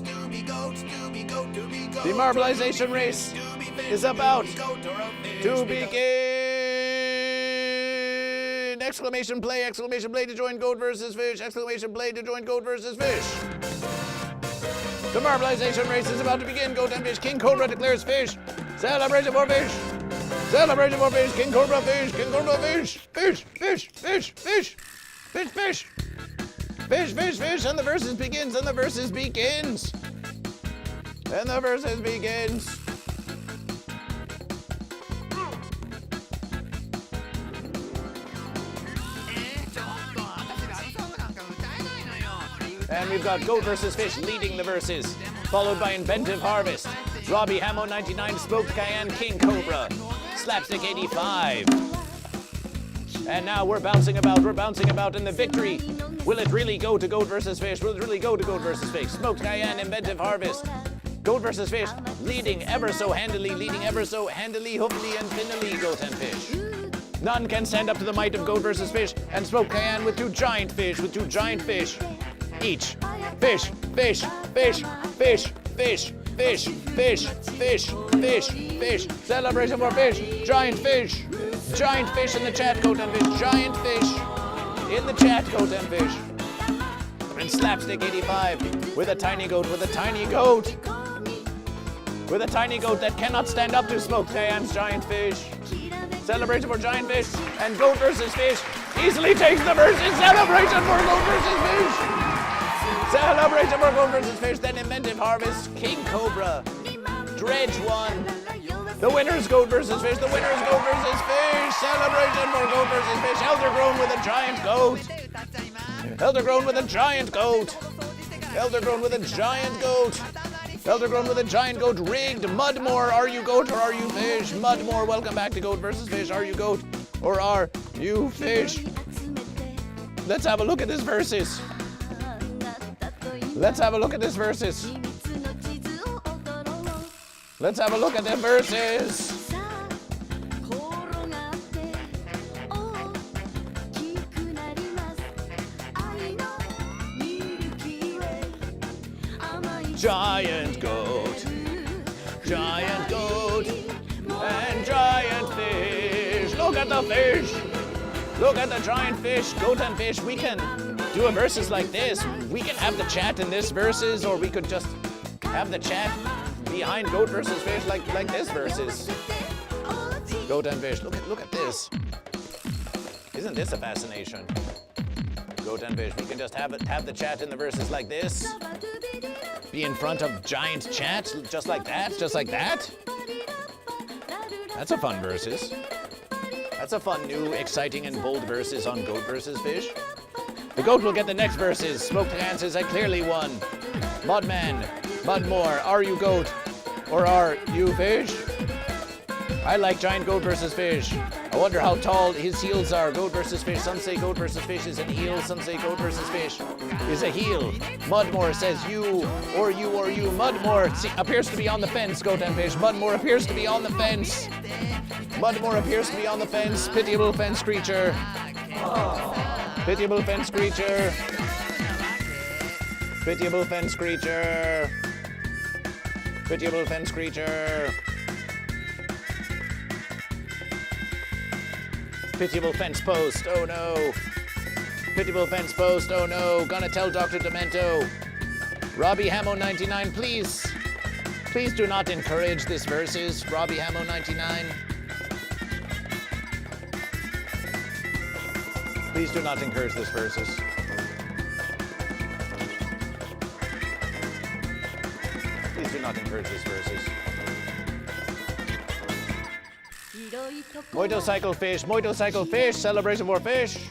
The marbleization race is about to begin. Exclamation play to join Goat versus Fish. Exclamation play to join Goat versus Fish. The marbleization race is about to begin. Goat and fish. King Cobra declares fish. Celebration for fish. Celebration for fish. King Cobra fish. King Cobra fish. Fish, fish, fish, fish. Fish, fish. Fish, fish, fish. And the verses begins. And the verses begins. And the verses begins. And we've got Goat versus Fish leading the verses, followed by Inventive Harvest, Robbie Hamo 99, Smoked Cayenne, King Cobra, Slapstick 85. And now we're bouncing about, and the victory. Will it really go to Goat versus Fish? Will it really go to Goat versus Fish? Smoked Cayenne, Inventive Harvest, Goat versus Fish, leading ever so handily, hopefully and thinnily, Goat and Fish. None can stand up to the might of Goat versus Fish, and Smoked Cayenne with two giant fish each. Fish, fish, fish, fish, fish, fish, fish, fish, fish, fish. Celebration for fish. Giant fish. Giant fish in the chat, Goat and Fish. Giant fish in the chat, Goat and Fish. And Slapstick 85 with a tiny goat, with a tiny goat. With a tiny goat that cannot stand up to Smoked Cayenne's giant fish. Celebration for giant fish. And Goat versus Fish easily takes the versus. Celebration for Goat versus Fish. Celebration for Goat versus Fish, then Inventive Harvest, King Cobra, Dredge 1. The winner's Goat versus Fish, the winner's Goat versus Fish. Celebration for Goat versus Fish. Eldergrown with a giant goat. Eldergrown with a giant goat. Eldergrown with a giant goat. Eldergrown with a giant goat rigged. Mudmore, are you goat or are you fish? Mudmore, welcome back to Goat versus Fish. Are you goat or are you fish? Let's have a look at this versus. Let's have a look at this verses. Let's have a look at the verses. Giant goat, and giant fish. Look at the fish. Look at the giant fish, Goat and Fish. We can do a versus like this. We can have the chat in this versus, or we could just have the chat behind Goat versus Fish like this versus. Goat and fish. Look at this. Isn't this a fascination? Goat and fish. We can just have the chat in the verses like this. Be in front of giant chat, just like that, just like that. That's a fun verses. That's a fun, new, exciting, and bold verses on Goat versus Fish. The goat will get the next verses. Smoked Hands I clearly won. Mudman, Mudmore, are you goat or are you fish? I like giant goat versus fish. I wonder how tall his heels are. Goat versus fish. Some say goat versus fish is an eel. Some say goat versus fish is a heel. Mudmore says you or you or you. Mudmore appears to be on the fence, goat and fish. Mudmore appears to be on the fence. Mudmore appears to be on the fence. Pitiable fence creature. Pitiable fence creature. Pitiable fence creature. Pitiable fence creature. Pitiable fence post, oh no. Pitiable fence post, oh no. Gonna tell Dr. Demento. Robbie Hamo 99, please do not encourage this verses. Robbie Hamo 99. Please do not encourage this verses. Please do not encourage this verses. Motorcycle fish, celebration for fish.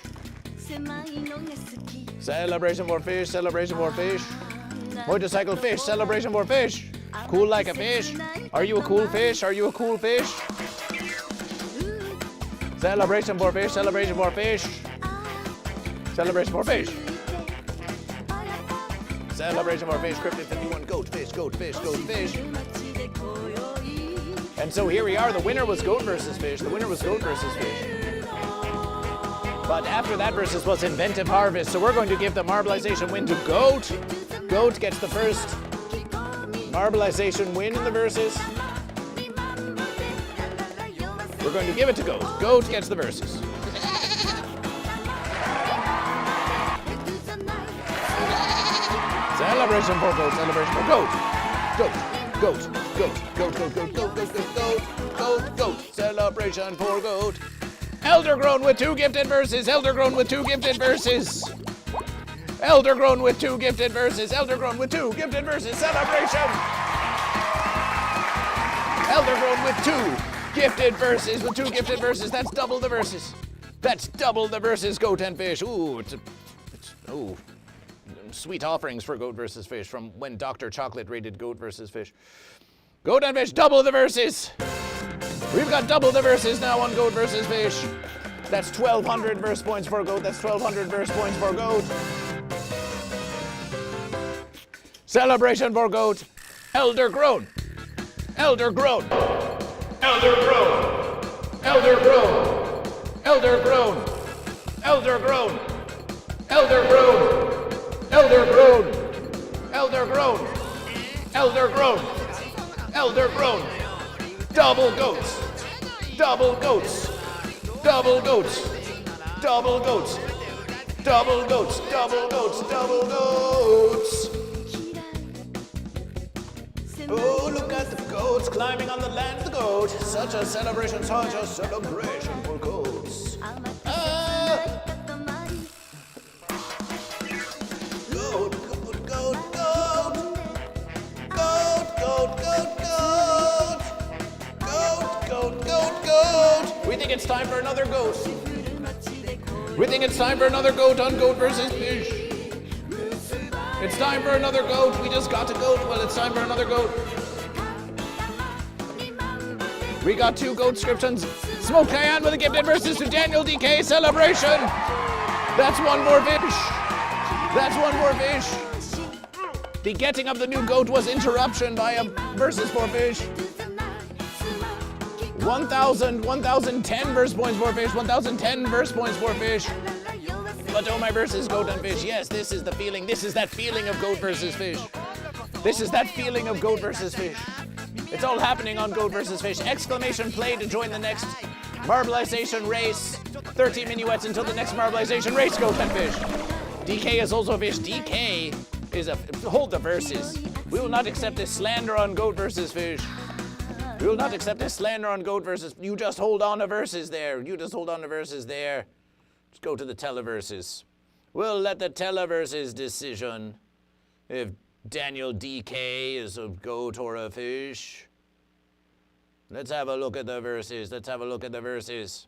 Celebration for fish, celebration for fish. Motorcycle fish, celebration for fish. Cool like a fish. Are you a cool fish? Are you a cool fish? Celebration for fish, celebration for fish. Celebration for fish. Celebration for fish, Cryptid 51, goat fish, goat fish, goat fish. And so here we are, the winner was goat versus fish. The winner was goat versus fish. But after that versus was inventive harvest, so we're going to give the marbleization win to goat. Goat gets the first marbleization win in the verses. We're going to give it to goat. Goat gets the verses. Celebration for goat, celebration for goat. Goat, goat, goat, goat, goat, goat, goat, goat, goat, goat, goat, celebration for goat. Eldergrown with 2 gifted verses, Eldergrown with 2 gifted verses. Eldergrown with 2 gifted verses, Eldergrown with 2 gifted verses, celebration. Eldergrown with 2 gifted verses, with 2 gifted verses, that's double the verses. That's double the verses, goat and fish. Ooh, ooh. Sweet offerings for Goat versus Fish from when Dr. Chocolate rated Goat versus Fish. Goat and Fish, double the verses. We've got double the verses now on Goat versus Fish. That's 1,200 verse points for Goat. That's 1,200 verse points for Goat. Celebration for Goat. Eldergrown. Eldergrown. Eldergrown. Eldergrown. Eldergrown. Eldergrown. Eldergrown. Eldergrown, eldergrown, eldergrown, eldergrown, double goats, double goats, double goats, double goats, double goats, double goats, double goats. Oh, look at the goats climbing on the land of the goat. Such a celebration for goats. We think it's time for another goat. We think it's time for another goat on Goat versus Fish. It's time for another goat. We just got a goat. Well, it's time for another goat. We got 2 goat descriptions. Smoke Cayenne with a gifted versus to Daniel DK celebration. That's 1 more fish. That's 1 more fish. The getting of the new goat was interruption by a versus for fish. 1,010 verse points for fish, 1,010 verse points for fish. But oh my versus goat and fish. Yes, this is the feeling. This is that feeling of Goat versus Fish. This is that feeling of Goat versus Fish. It's all happening on Goat versus Fish. Exclamation play to join the next marbleization race. 30 minuets until the next marbleization race, Goat and Fish. DK is also fish. DK is hold the verses. We will not accept this slander on Goat versus Fish. We will not accept this slander on Goat versus. You just hold on to verses there. You just hold on to verses there. Let's go to the televerses. We'll let the televerses decision if Daniel DK is a goat or a fish. Let's have a look at the verses. Let's have a look at the verses.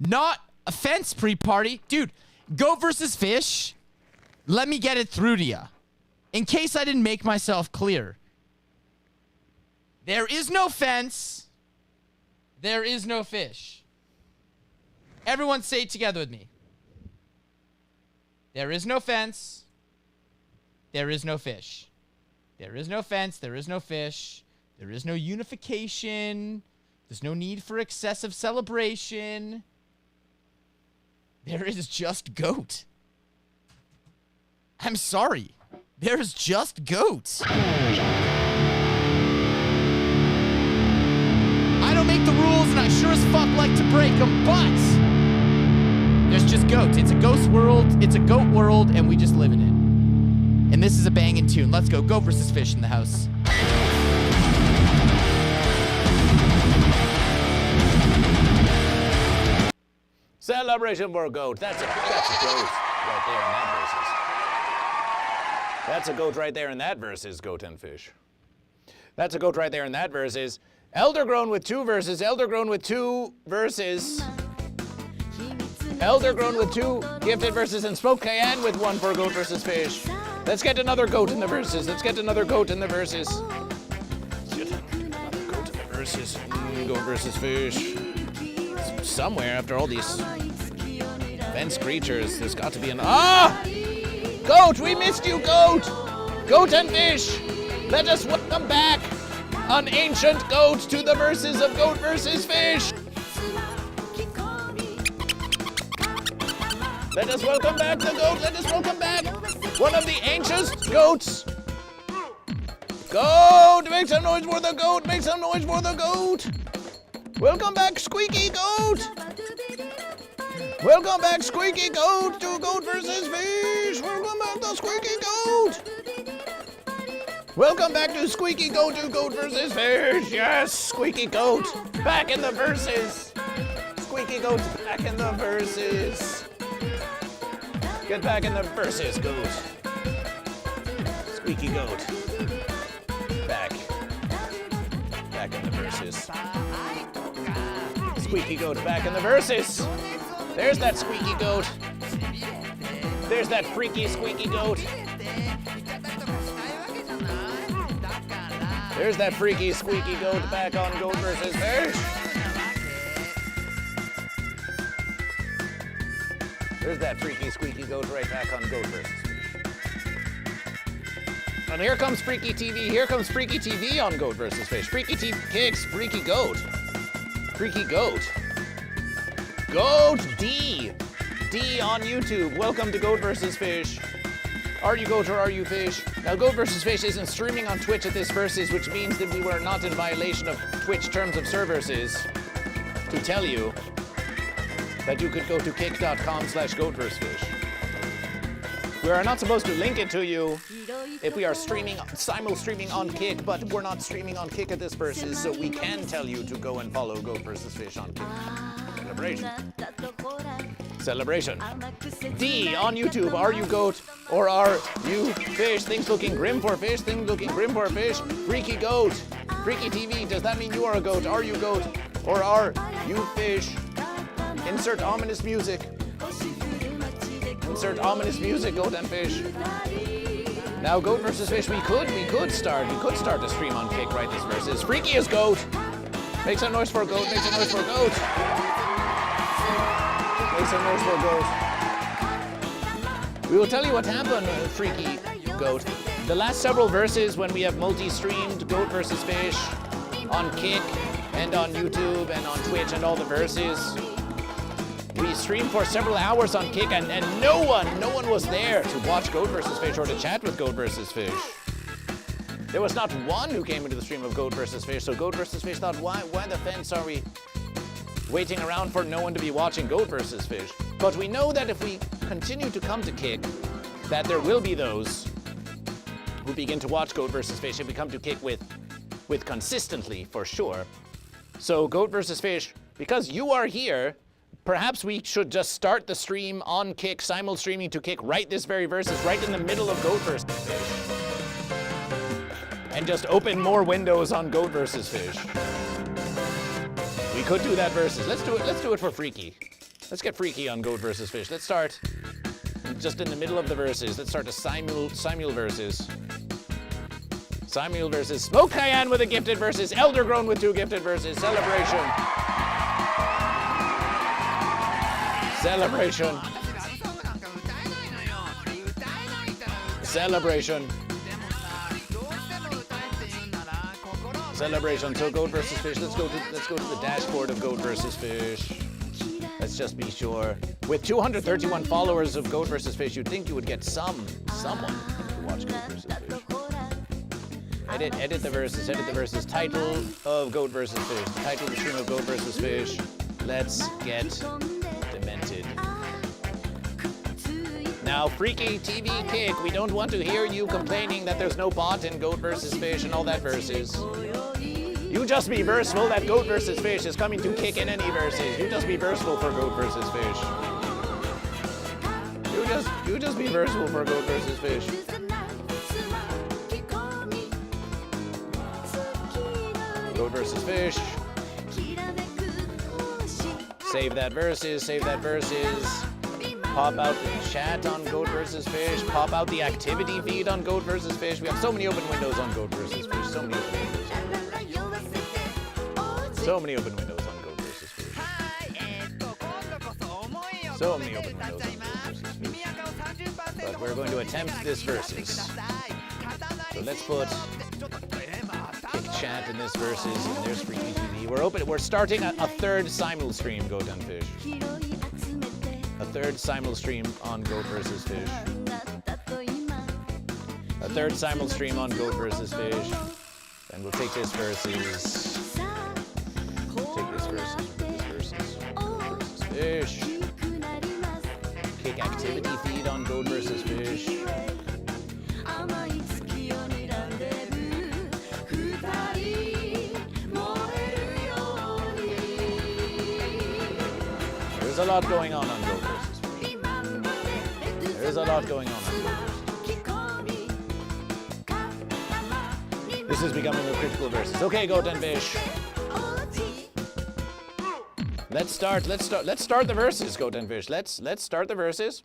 Not a fence pre-party. Dude, Goat versus Fish. Let me get it through to you. In case I didn't make myself clear. There is no fence. There is no fish. Everyone say it together with me. There is no fence. There is no fish. There is no fence. There is no fish. There is no unification. There's no need for excessive celebration. There is just goat. I'm sorry. There's just goat. I don't make the rules and I sure as fuck like to break them, but there's just goats. It's a ghost world. It's a goat world and we just live in it. And this is a banging tune. Let's go. Goat versus Fish in the house. Celebration for goat. That's a goat right there in that verses. That's a goat right there in that verses, goat and fish. That's a goat right there in that verses. Elder grown with 2 verses. Elder grown with 2 verses. Elder grown with 2 gifted verses and Smoke Cayenne with 1 for goat versus fish. Let's get another goat in the verses. Let's get another goat in the verses. Let's get another goat in the verses. Goat versus fish. Somewhere after all these fence creatures, there's got to be an goat! We missed you, goat! Goat and fish! Let us welcome back an ancient goat to the verses of Goat versus Fish! Let us welcome back the goat! Let us welcome back one of the ancient goats! Goat! Make some noise for the goat! Make some noise for the goat! Welcome back, Squeaky Goat! Welcome back, Squeaky Goat, to Goat versus Fish! Welcome back to Squeaky Goat! Welcome back to Squeaky Goat to Goat versus Fish! Yes, Squeaky Goat, back in the verses! Squeaky Goat's back in the verses! Get back in the verses, Goat. Squeaky Goat. Back in the verses. Squeaky Goat back in the verses. There's that Squeaky Goat. There's that freaky Squeaky Goat. There's that freaky Squeaky Goat back on Goat versus Fish. There's that freaky Squeaky Goat right back on Goat versus Fish. And here comes Freaky TV. Here comes Freaky TV on Goat versus Fish. Freaky TV kicks Freaky Goat. Freaky Goat. Goat D. D on YouTube. Welcome to Goat versus Fish. Are you goat or are you fish? Now, Goat versus Fish isn't streaming on Twitch at this versus, which means that we were not in violation of Twitch terms of services to tell you that you could go to kick.com/goatversefish. We are not supposed to link it to you if we are simul-streaming on Kick, but we're not streaming on Kick at this versus, so we can tell you to go and follow Goat versus Fish on Kick. Celebration. D on YouTube. Are you goat or are you fish? Things looking grim for fish. Things looking grim for fish. Freaky Goat. Freaky TV. Does that mean you are a goat? Are you goat or are you fish? Insert ominous music. Insert ominous music, Goat and Fish. Now, Goat versus Fish, we could start a stream on Kick right this versus. Freaky is Goat. Make some noise for Goat. Make some noise for Goat. Make some noise for Goat. We will tell you what happened, Freaky Goat. The last several verses when we have multi-streamed Goat versus Fish on Kick and on YouTube and on Twitch and all the verses. We streamed for several hours on Kick and no one was there to watch Goat versus Fish or to chat with Goat versus Fish. There was not one who came into the stream of Goat versus Fish, so Goat versus Fish thought, why the fence are we waiting around for no one to be watching Goat versus Fish? But we know that if we continue to come to Kick, that there will be those who begin to watch Goat versus Fish if we come to Kick with with consistently, for sure. So Goat versus Fish, because you are here, perhaps we should just start the stream on Kick, simul-streaming to Kick right this very versus, right in the middle of Goat versus Fish. And just open more windows on Goat versus Fish. We could do that versus. Let's do it for Freaky. Let's get freaky on Goat versus Fish. Let's start just in the middle of the verses. Let's start a simul versus. Simul versus Smoke Cayenne with a gifted versus. Eldergrown with 2 gifted versus. Celebration. Celebration. Celebration. Celebration. So Goat versus Fish. Let's go to the dashboard of Goat versus Fish. Let's just be sure. With 231 followers of Goat versus Fish, you'd think you would get someone to watch Goat versus Fish. Edit the verses. Title of Goat versus Fish. The title of the stream of Goat versus Fish. Let's get demented. Now, Freaky TV Kick, we don't want to hear you complaining that there's no bot in Goat versus Fish and all that verses. You just be verseful that Goat versus Fish is coming to Kick in any verses. You just be verseful for Goat versus Fish. You just be verseful for Goat versus Fish. Goat versus Fish. Save that verses. Pop out the chat on Goat versus Fish. Pop out the activity feed on Goat versus Fish. We have so many open windows on Goat versus Fish. So many open windows. So many open windows on Goat versus Fish. So many open windows on Goat versus Fish. But we're going to attempt this versus. So let's put Kick chat in this versus, and there's Freaky TV. We're starting a third simul stream, Goat and Fish. A third simul stream on Goat versus Fish. A third simul stream on Goat versus Fish. And we'll take this versus. Take this versus. Fish. Kick activity feed on Goat versus Fish. There's a lot going on Goat versus Fish. There's a lot going on Goat versus Fish. This is becoming a critical versus. Okay, Goat and Fish. Let's start the verses, Goat and Fish. Let's start the verses.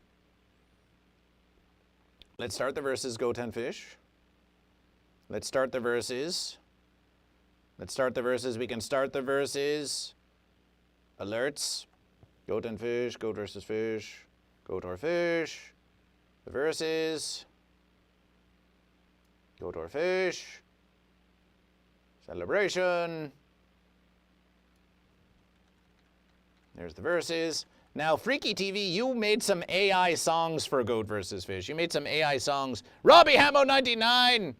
Let's start the verses, Goat and Fish. Let's start the verses. Let's start the verses. We can start the verses. Alerts. Goat and Fish, Goat versus Fish, Goat or Fish. The verses. Goat or Fish. Celebration. There's the verses. Now, Freaky TV, you made some AI songs for Goat versus Fish. You made some AI songs. Robbie Hamo 99.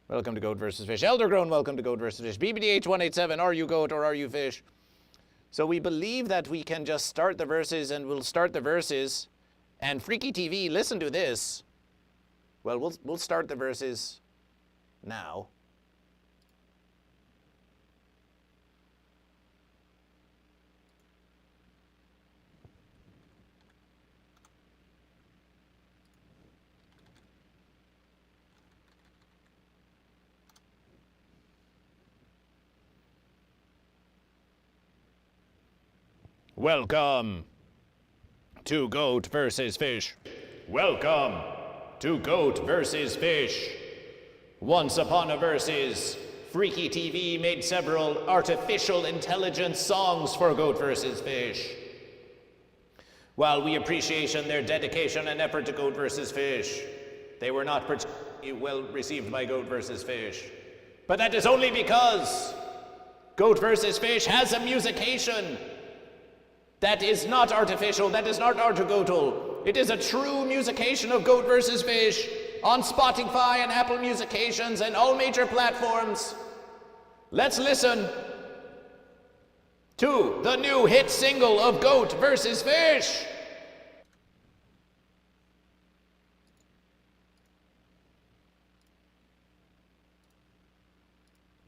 Welcome to Goat versus Fish. Eldergrown, welcome to Goat versus Fish. BBDH 187. Are you Goat or are you Fish? So we believe that we can just start the verses, and we'll start the verses. And Freaky TV, listen to this. Well, we'll start the verses now. Welcome to Goat versus Fish. Welcome to Goat versus Fish. Once upon a versus, Freaky TV made several artificial intelligence songs for Goat versus Fish. While we appreciate their dedication and effort to Goat versus Fish, they were not particularly well received by Goat versus Fish. But that is only because Goat versus Fish has a musication that is not artificial, that is not artigotal. It is a true musication of Goat versus Fish on Spotify and Apple Musications and all major platforms. Let's listen to the new hit single of Goat versus Fish.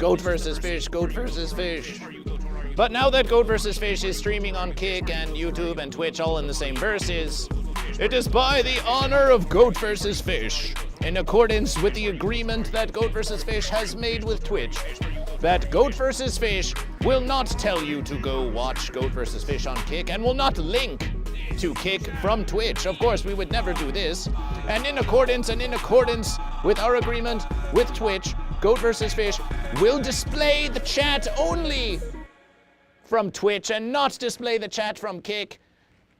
Goat versus Fish, Goat versus Fish. But now that Goat vs. Fish is streaming on Kick and YouTube and Twitch all in the same verses, it is by the honor of Goat vs. Fish, in accordance with the agreement that Goat vs. Fish has made with Twitch, that Goat vs. Fish will not tell you to go watch Goat vs. Fish on Kick and will not link to Kick from Twitch. Of course, we would never do this. And in accordance with our agreement with Twitch, Goat vs. Fish will display the chat only from Twitch and not display the chat from Kick,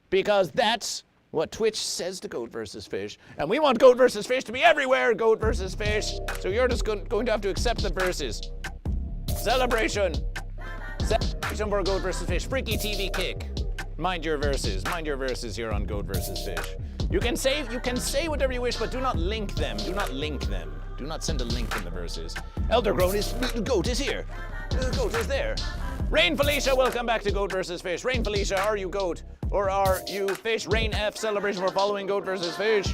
because that's what Twitch says to Goat vs. Fish. And we want Goat vs. Fish to be everywhere, Goat vs. Fish. So you're just going to have to accept the verses. Celebration. Celebration for Goat vs. Fish. Freaky TV Kick. Mind your verses here on Goat vs. Fish. You can say whatever you wish, but do not link them. Do not link them. Do not send a link in the verses. Eldergrown is Goat is here. Goat is there. Rain Felicia, welcome back to Goat vs. Fish. Rain Felicia, are you Goat or are you Fish? Rain F, celebration for following Goat vs. Fish.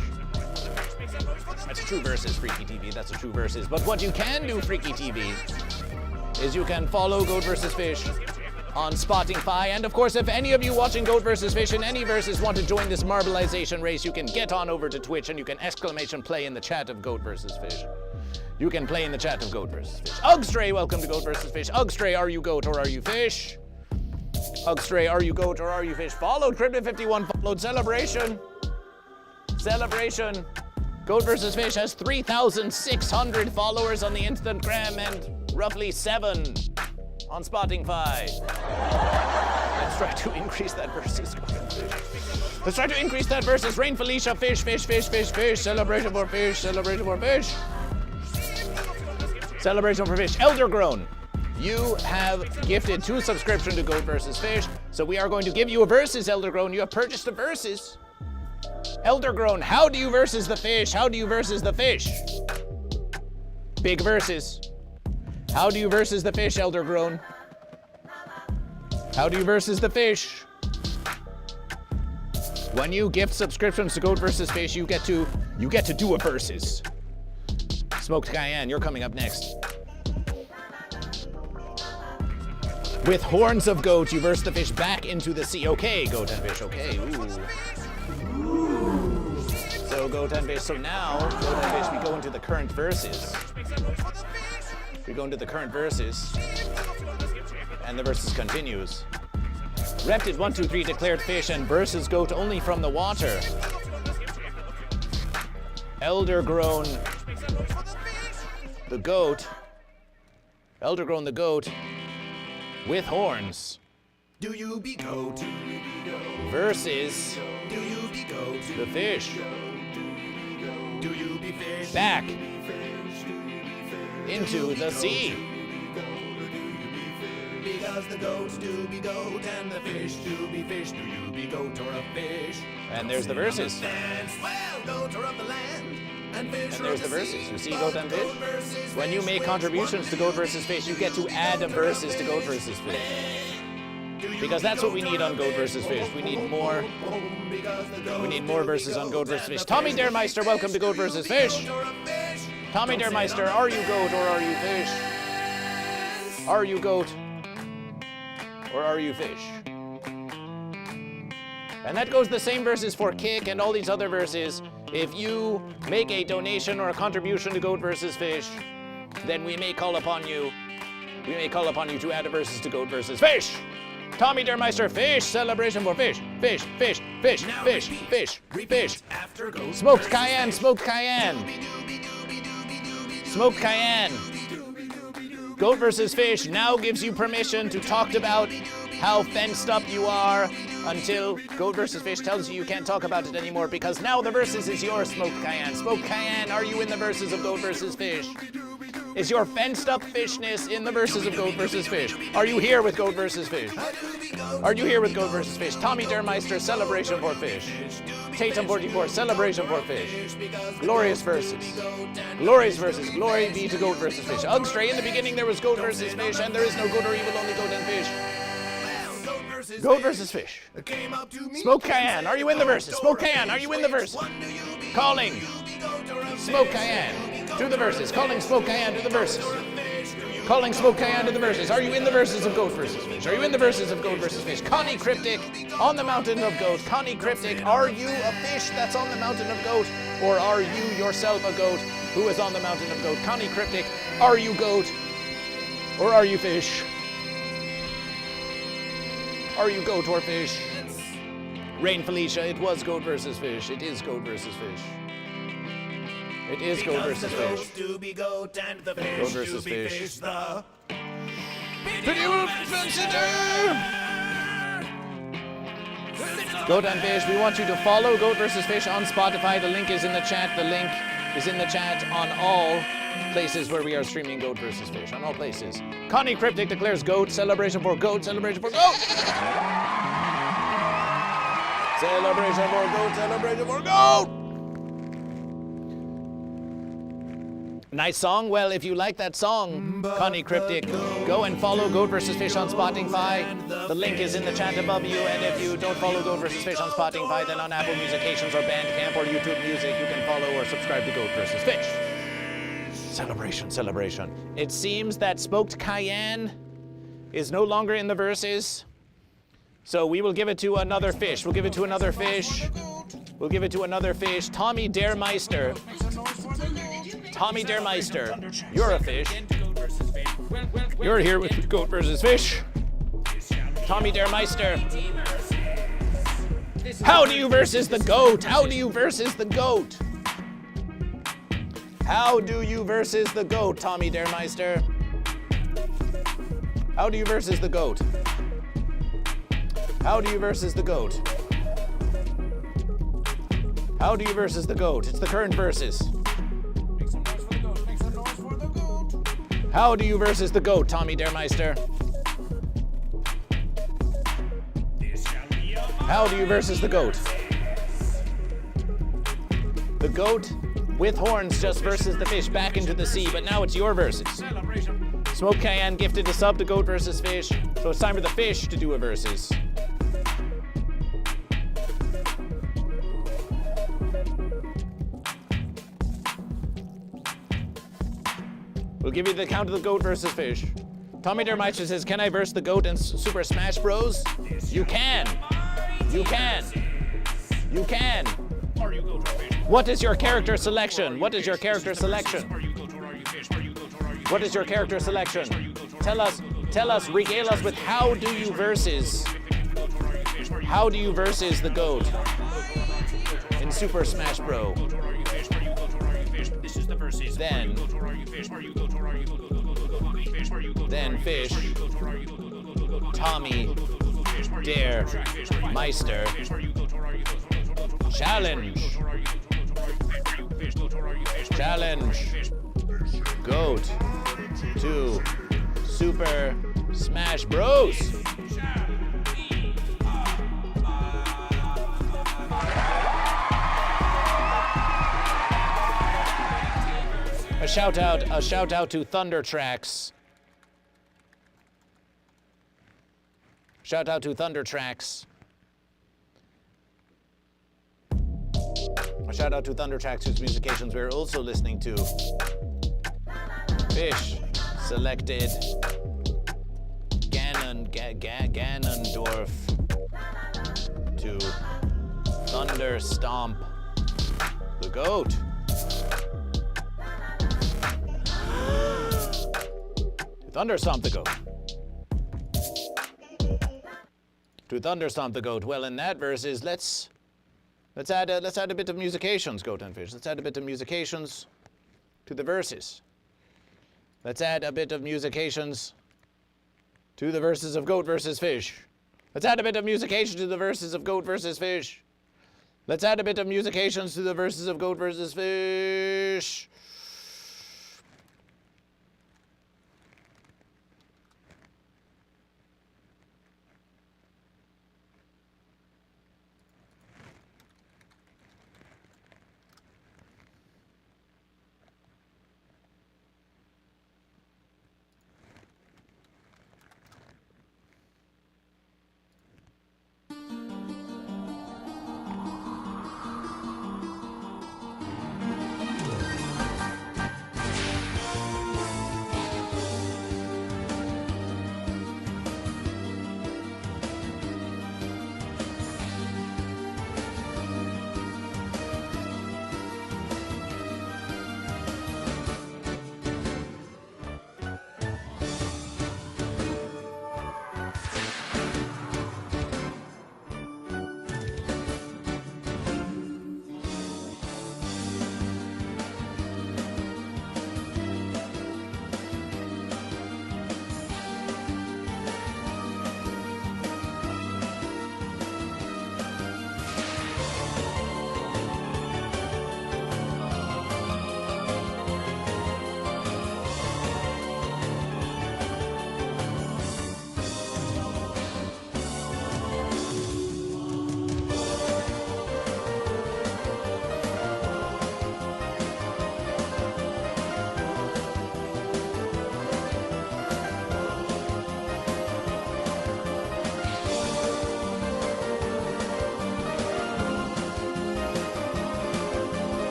That's true verses, Freaky TV. That's a true verses. But what you can do, Freaky TV, is you can follow Goat vs. Fish on Spotify. And of course, if any of you watching Goat vs. Fish in any verses want to join this marbleization race, you can get on over to Twitch and you can exclamation play in the chat of Goat vs. Fish. You can play in the chat of Goat vs. Fish. Ugstray, welcome to Goat vs. Fish. Ugstray, are you Goat or are you Fish? Ugstray, are you Goat or are you Fish? Followed Cryptid51, followed Celebration. Celebration. Goat vs. Fish has 3,600 followers on the Instagram and roughly 7 on Spotify. Let's try to increase that versus Goat and Fish. Let's try to increase that versus Rain Felicia, Fish, Fish, Fish, Fish, Fish. Celebration for Fish, celebration for Fish. Celebration for Fish. Eldergrown, you have gifted 2 subscriptions to Goat vs. Fish, so we are going to give you a versus, Eldergrown. You have purchased a versus. Eldergrown, how do you versus the fish? How do you versus the fish? Big versus. How do you versus the fish, Eldergrown? How do you versus the fish? When you gift subscriptions to Goat vs. Fish, you get to do a versus. Smoked Cayenne, you're coming up next. With horns of goat, you verse the fish back into the sea. Okay, Goat and Fish, okay. Ooh. So Goat and Fish, so now, Goat and Fish, we go into the current verses. We go into the current verses. And the verses continues. Reptid 123 declared fish and versus Goat only from the water. Eldergrown the Goat. Eldergrown the Goat with horns. Do you be Goat? Versus Do you be Goat? the fish. Do you be Fish? Back into the sea. Because the goats do be goat and the fish do be fish. Do you be Goat or a fish? And there's the verses. Dance well, goat or of the land. And there's the verses. You see Goat and Fish? When you make contributions to Goat vs. Fish, you get to add a verses to Goat vs. Fish. Because that's what we need on Goat vs. Fish. We need more verses on Goat vs. Fish. Tommy Dermeister, welcome to Goat vs. Fish. Tommy Dermeister, are you Goat or are you Fish? Are you Goat or are you Fish? And that goes the same verses for Kick and all these other verses. If you make a donation or a contribution to Goat vs. Fish, then we may call upon you. We may call upon you to add a verses to Goat vs. Fish. Tommy Dermeister, fish, celebration for fish, fish, fish, fish, fish, fish, fish. Smoked Cayenne, smoked Cayenne. Smoked Cayenne. Goat vs. Fish now gives you permission to talk about how fenced up you are until Goat vs. Fish tells you can't talk about it anymore, because now the verses is yours, Smoked Cayenne. Smoked Cayenne, are you in the verses of Goat vs. Fish? Is your fenced up fishness in the verses of Goat vs. Fish? Are you here with Goat vs. Fish? Are you here with Goat vs. Fish? Tommy Dermeister, celebration for fish. Tatum 44, celebration for fish. Glorious verses. Glorious verses. Glory be to Goat vs. Fish. Ugstray, in the beginning there was Goat vs. Fish, and there is no good or evil, only Goat and Fish. Goat vs. Fish. Smoke Cayenne, are you in the verses? Smoke Cayenne, are you in the verses? Calling Smoke Cayenne to the verses. Calling Smoke Cayenne to the verses. Calling Smoke Cayenne to the verses. Are you in the verses of Goat versus Fish? Are you in the verses of Goat versus Fish? Connie Cryptic on the mountain of Goat. Connie Cryptic, are you a fish that's on the mountain of Goat? Or are you yourself a goat who is on the mountain of Goat? Connie Cryptic, are you goat? Or are you fish? Are you goat or fish? Rain Felicia, it was Goat versus Fish. It is Goat versus Fish. It is Goat versus Fish. To be goat and the fish Goat versus to be fish. The Goat and Fish, we want you to follow Goat versus Fish on Spotify. The link is in the chat. The link is in the chat on all places where we are streaming Goat versus Fish. On all places. Connie Cryptic declares Goat. Celebration for Goat. Celebration for Goat. Celebration for Goat. Celebration for Goat. Nice song. Well, if you like that song, Connie Cryptic, go and follow Goat vs. Fish on Spotify. The link is in the chat above you. And if you don't follow Goat vs. Fish on Spotify, then on Apple Musications or Bandcamp or YouTube Music, you can follow or subscribe to Goat vs. Fish. Celebration, celebration. It seems that Smoked Cayenne is no longer in the verses. So we will give it to another fish. We'll give it to another fish. We'll give it to another fish. Tommy Dermeister. Tommy Dermeister, you're a fish. You're here with Goat versus Fish. Tommy Dermeister. How do you versus the goat? How do you versus the goat? How do you versus the goat, Tommy Dermeister? How do you versus the goat? How do you versus the goat? How do you versus the goat? It's the current versus. How do you versus the goat, Tommy Dermeister? How do you versus the goat? The goat with horns just versus the fish back into the sea, but now it's your versus. Smoke Cayenne gifted a sub to Goat versus Fish, so it's time for the fish to do a versus. We'll give you the count of the Goat versus Fish. Tommy Dermeister says, can I verse the goat in Super Smash Bros? You can. You can. You can. What is your character selection? What is your character selection? What is your character selection? Tell us, regale us with how do you versus? How do you versus the goat in Super Smash Bros? Then Fish, Tommy, Dare, Meister, Challenge, Goat to Super Smash Bros. A shout out to Thunder Tracks. Shout out to Thunder Tracks. A shout out to Thunder Tracks, whose musications we're also listening to. Fish selected Ganondorf to Thunder Stomp the goat. Thunder Stomp the goat. To Thunder Stomp the goat. Well, in that verses, let's add a bit of musications, Goat and Fish. Let's add a bit of musications to the verses. Let's add a bit of musications to the verses of Goat versus Fish. Let's add a bit of musication to the verses of Goat versus Fish. Let's add a bit of musications to the verses of Goat versus Fish.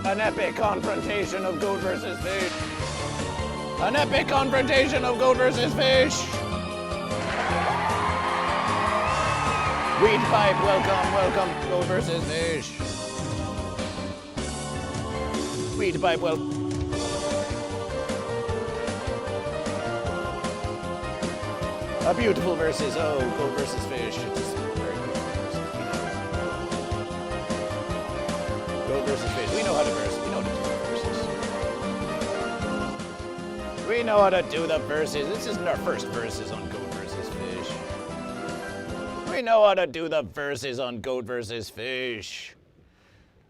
An epic confrontation of goat versus fish. An epic confrontation of goat versus fish. Weed pipe, welcome, goat versus fish. Weed pipe, a beautiful versus, oh, goat versus fish. It's very beautiful versus. Goat versus fish. We know how to verse. We know how to do the verses. We know how to do the verses. This isn't our first verses on goat versus fish. We know how to do the verses on goat versus fish.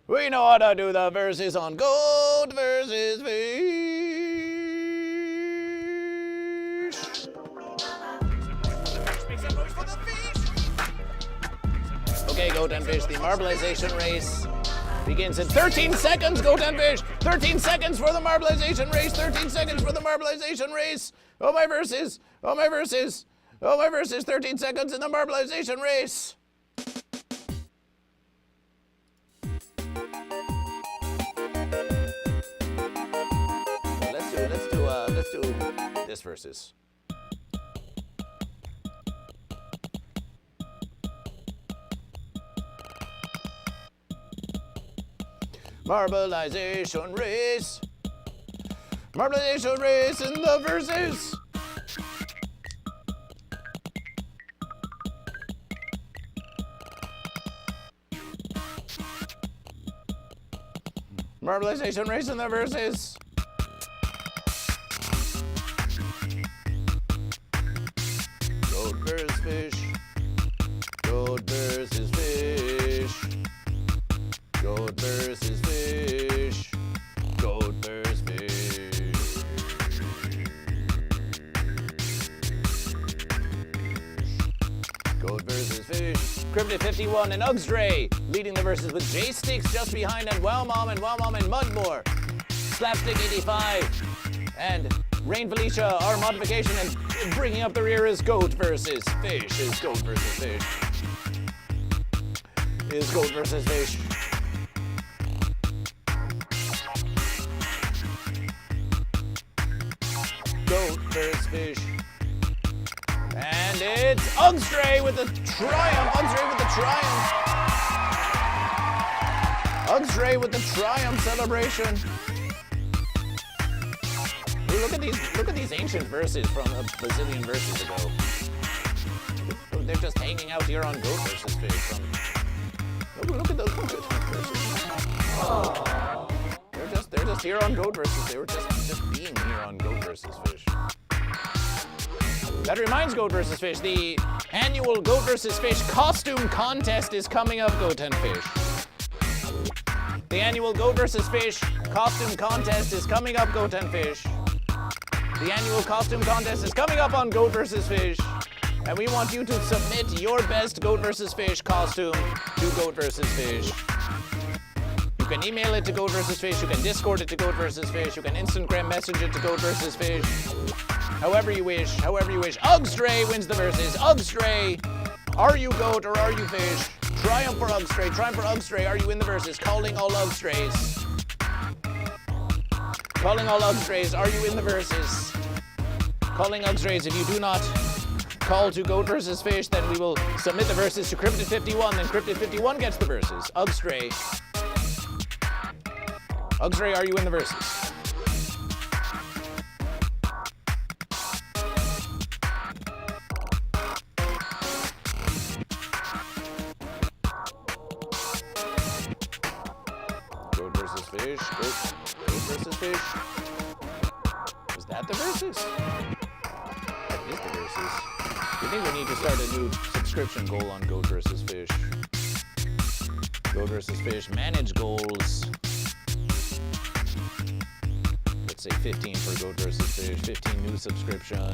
We know how to do the verses on goat versus fish. Okay, goat and fish, the marbleization race begins in 13 seconds, goat and fish. 13 seconds for the marbleization race. 13 seconds for the marbleization race. Oh, my verses. Oh, my verses. Oh, my verses. 13 seconds in the marbleization race. Let's do this versus. Marbleization race. Marbleization race in the verses. Marbleization race in the verses. Goat versus fish. Goat versus fish. Goat versus fish. Goat versus fish. Goat versus fish. Cryptid 51 and Ugsdray leading the verses with J Sticks just behind and Wellmom and Mudmore. Slapstick 85 and Rain Felicia, our modification, and bringing up the rear is Goat versus Fish. Is Goat versus Fish. Is Goat versus Fish. Goat versus Fish. And it's Ugsdray with the triumph. Ugsdray with the triumph. Ugsdray with the triumph celebration. Ooh, look at these ancient verses from a bazillion verses ago. They're just hanging out here on Goat versus Fish. Look at those verses. They're just here on Goat versus. They were just being here on Goat versus Fish. That reminds Goat vs. Fish, the annual Goat vs. Fish costume contest is coming up, Goat and Fish. The annual Goat vs. Fish costume contest is coming up, Goat and Fish. The annual costume contest is coming up on Goat vs. Fish. And we want you to submit your best Goat vs. Fish costume to Goat vs. Fish. You can email it to Goat vs. Fish, you can Discord it to Goat vs. Fish, you can Instagram message it to Goat vs. Fish. However you wish. Ugsdray wins the verses. Ugsdray, are you goat or are you fish? Triumph for Ugsdray. Triumph for Ugsdray. Are you in the verses? Calling all Ugstrays. Calling all Ugstrays. Are you in the verses? Calling Ugstrays. If you do not call to Goat versus Fish, then we will submit the verses to Cryptid 51. Then Cryptid 51 gets the verses. Ugsdray. Ugsdray, are you in the verses? Goat versus Fish. Goat. Fish. Is that the versus? That is the versus. Do you think we need to start a new subscription goal on Goat vs. Fish? Goat vs. Fish, manage goals. Let's say 15 for Goat vs. Fish, 15 new subscription.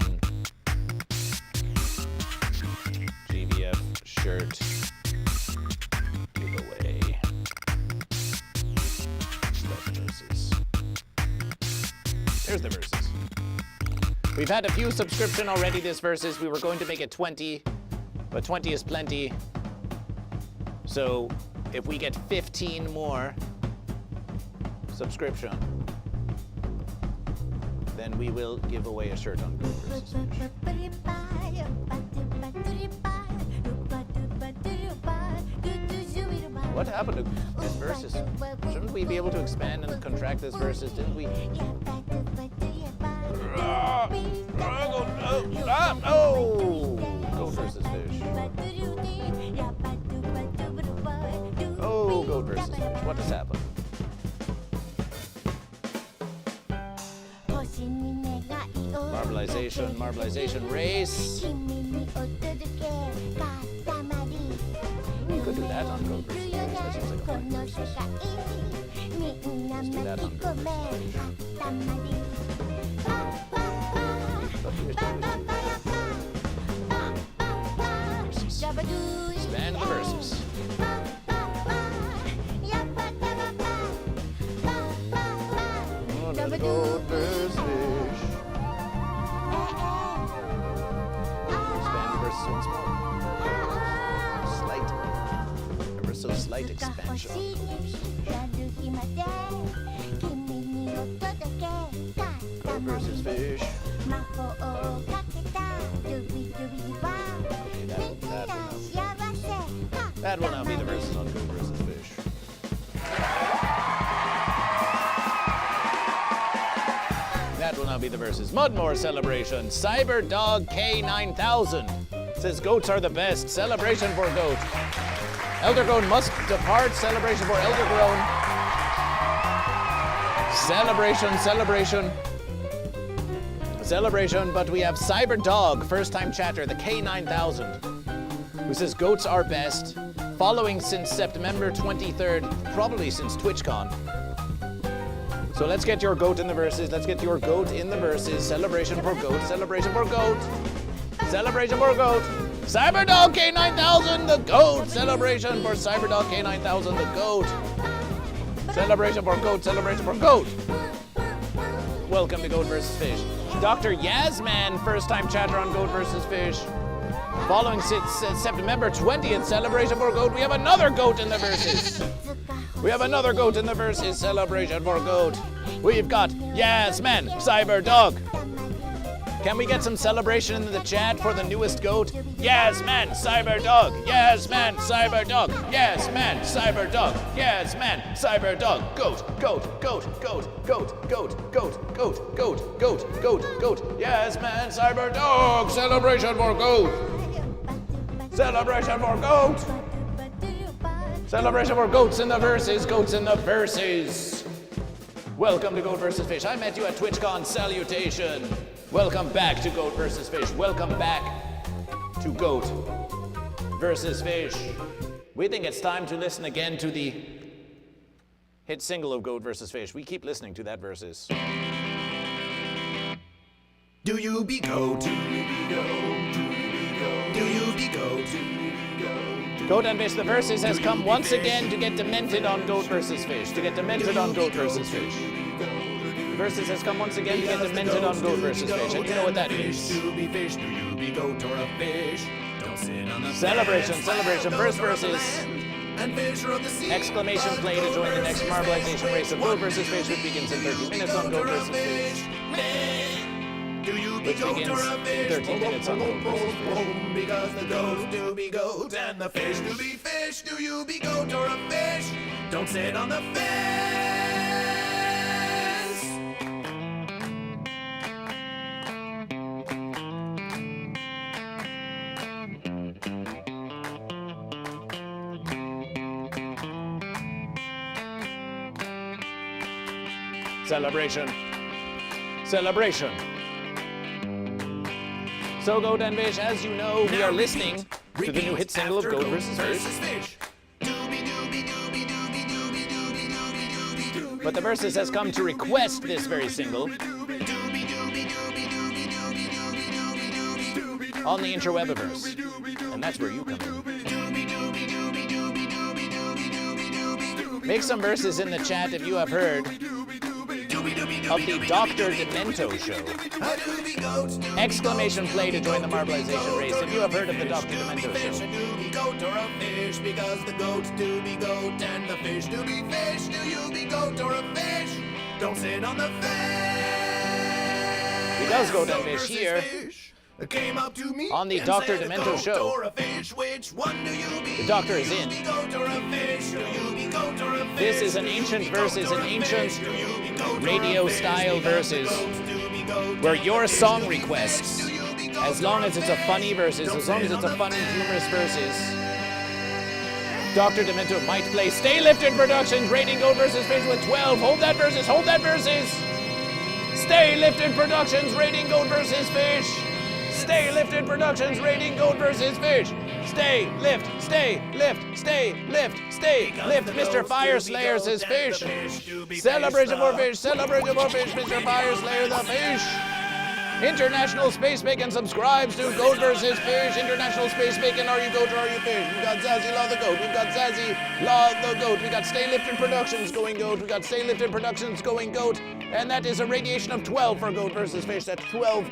GVF shirt giveaway. That's the versus. There's the versus. We've had a few subscription already this versus. We were going to make it 20, but 20 is plenty. So if we get 15 more subscription, then we will give away a shirt on Goat vs. Fish. What happened to this versus? Shouldn't we be able to expand and contract this versus? Didn't we? Oh! Goat vs. Fish. Oh, Goat vs. Fish. What has happened? Marbleization race. We could do that on Goat vs. Fish. That seems like a fun versus. Let's do that on Goat vs. Fish. Expand the versus. Goat vs. Fish. Expand the versus once more. Slight, ever so slight expansion. Goat vs. Fish. That will now be the versus on Goat vs. Fish. That will now be the versus. Mudmore celebration. Cyberdog K9000 says goats are the best. Celebration for goat. Eldergrown must depart. Celebration for Eldergrown. Celebration, but we have Cyberdog, first time chatter, the K9000, who says goats are best, following since September 23rd, probably since TwitchCon. So let's get your goat in the verses. Let's get your goat in the verses. Celebration for goat. Celebration for goat. Celebration for goat. Cyberdog K9000, the goat. Celebration for Cyberdog K9000, the goat. Celebration for goat. Celebration for goat. Welcome to Goat vs. Fish. Dr. Yasman, first time chatter on Goat vs. Fish. Following September 20th, celebration for goat. We have another goat in the verses. We have another goat in the verses. Celebration for goat. We've got Yasman, Cyberdog. Can we get some celebration in the chat for the newest goat? Yasman, Cyberdog. Yasman, Cyberdog. Yasman, Cyberdog. Yasman, Cyberdog. Goat, goat, goat, goat, goat, goat, goat, goat, goat, goat, goat, goat. Yasman, Cyberdog. Celebration for goat. Celebration for goat. Celebration for goats in the verses. Goats in the verses. Welcome to Goat vs. Fish. I met you at TwitchCon. Salutation. Welcome back to Goat vs. Fish. Welcome back to Goat vs. Fish. We think it's time to listen again to the hit single of Goat vs. Fish. We keep listening to that versus. Do you be goat? Do you be goat? Do you be goat? Do you be goat? Do you be goat? Goat and Fish, the versus has come once again to get demented on Goat vs. Fish. To get demented on Goat vs. Fish. The versus has come once again to get demented on Goat vs. Fish. And you know what that means. Do you be fish? Do you be goat or a fish? Don't sit on the Celebration, celebration, first versus. and fish are on the sea. Exclamation play to join the next marbleization race of Goat vs. Fish, which begins in 30 minutes on Goat vs. Fish. Do you be Which goat begins or a in fish? 13 minutes on Goat vs. Fish. Because the goats do be goat and the fish do be fish. Do you be goat or a fish? Don't sit on the fence. Celebration. Celebration. So Goat and Fish, as you know, we are listening to the new hit single of Goat vs. Fish. But the Versus has come to request this very single on the interwebiverse. And that's where you come in. Make some verses in the chat if you have heard of the Dr. Demento show. Exclamation play to join the marbleization race if you have heard of the Dr. Demento show. Do be goat or a fish? Because the goat do be goat and the fish do be fish. Do you be goat or a fish? Don't sit on the fence. He does Goat and Fish here Came up to me on the and Dr. said, Demento goat show. Or a fish, which one do you be? The doctor is in. Do you be goat or a fish? Do you be goat or a fish? This is an ancient versus, an ancient radio style versus where your song requests, as long as it's a funny versus, as long as it's a funny, humorous versus, Dr. Demento might play. Stay Lifted Productions, rating Goat vs. Fish with 12. Hold that versus, hold that versus. Stay Lifted Productions, rating Goat vs. Fish. Stay Lifted Productions, rating Goat vs. Fish. Stay, lift, stay, lift, stay, lift, stay, lift. Mr. Fire Slayer says fish. Celebration for fish, celebration for fish, Mr. Fire Slayer the fish. International Space Bacon subscribes to Goat vs. Fish. International Space Bacon, are you goat or are you fish? We've got Zazzy Law the Goat. We've got Zazzy Law the Goat. We got Stay Lifted Productions going goat. We got Stay Lifted Productions going goat. And that is a radiation of 12 for Goat vs. Fish. That's 12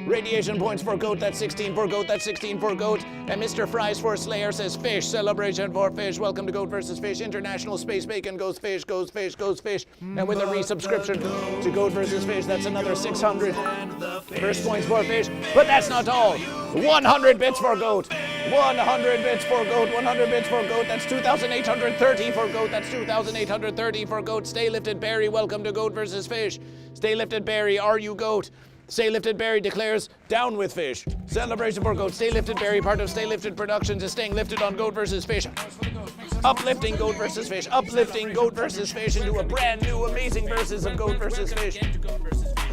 radiation points for Goat. That's 16 for Goat. That's 16 for Goat. And Mr. Fries for Slayer says fish. Celebration for fish. Welcome to Goat vs. Fish. International Space Bacon goes fish, goes fish, goes fish. And with a resubscription to Goat vs. Fish, that's another 600 first points for fish. But that's not all. 100 bits for Goat. 100 bits for Goat. 100 bits for Goat. That's 2,830 for Goat. That's 2,830 for Goat. Stay Lifted Barry. Welcome to Goat vs. Fish. Stay Lifted Barry. Are you Goat? Stay Lifted Barry declares down with fish. Celebration for Goat. Stay Lifted Barry, part of Stay Lifted Productions, is staying lifted on Goat vs. Fish. Uplifting Goat vs. Fish. Uplifting Goat vs. Fish into a brand new amazing versus of Goat vs. Fish.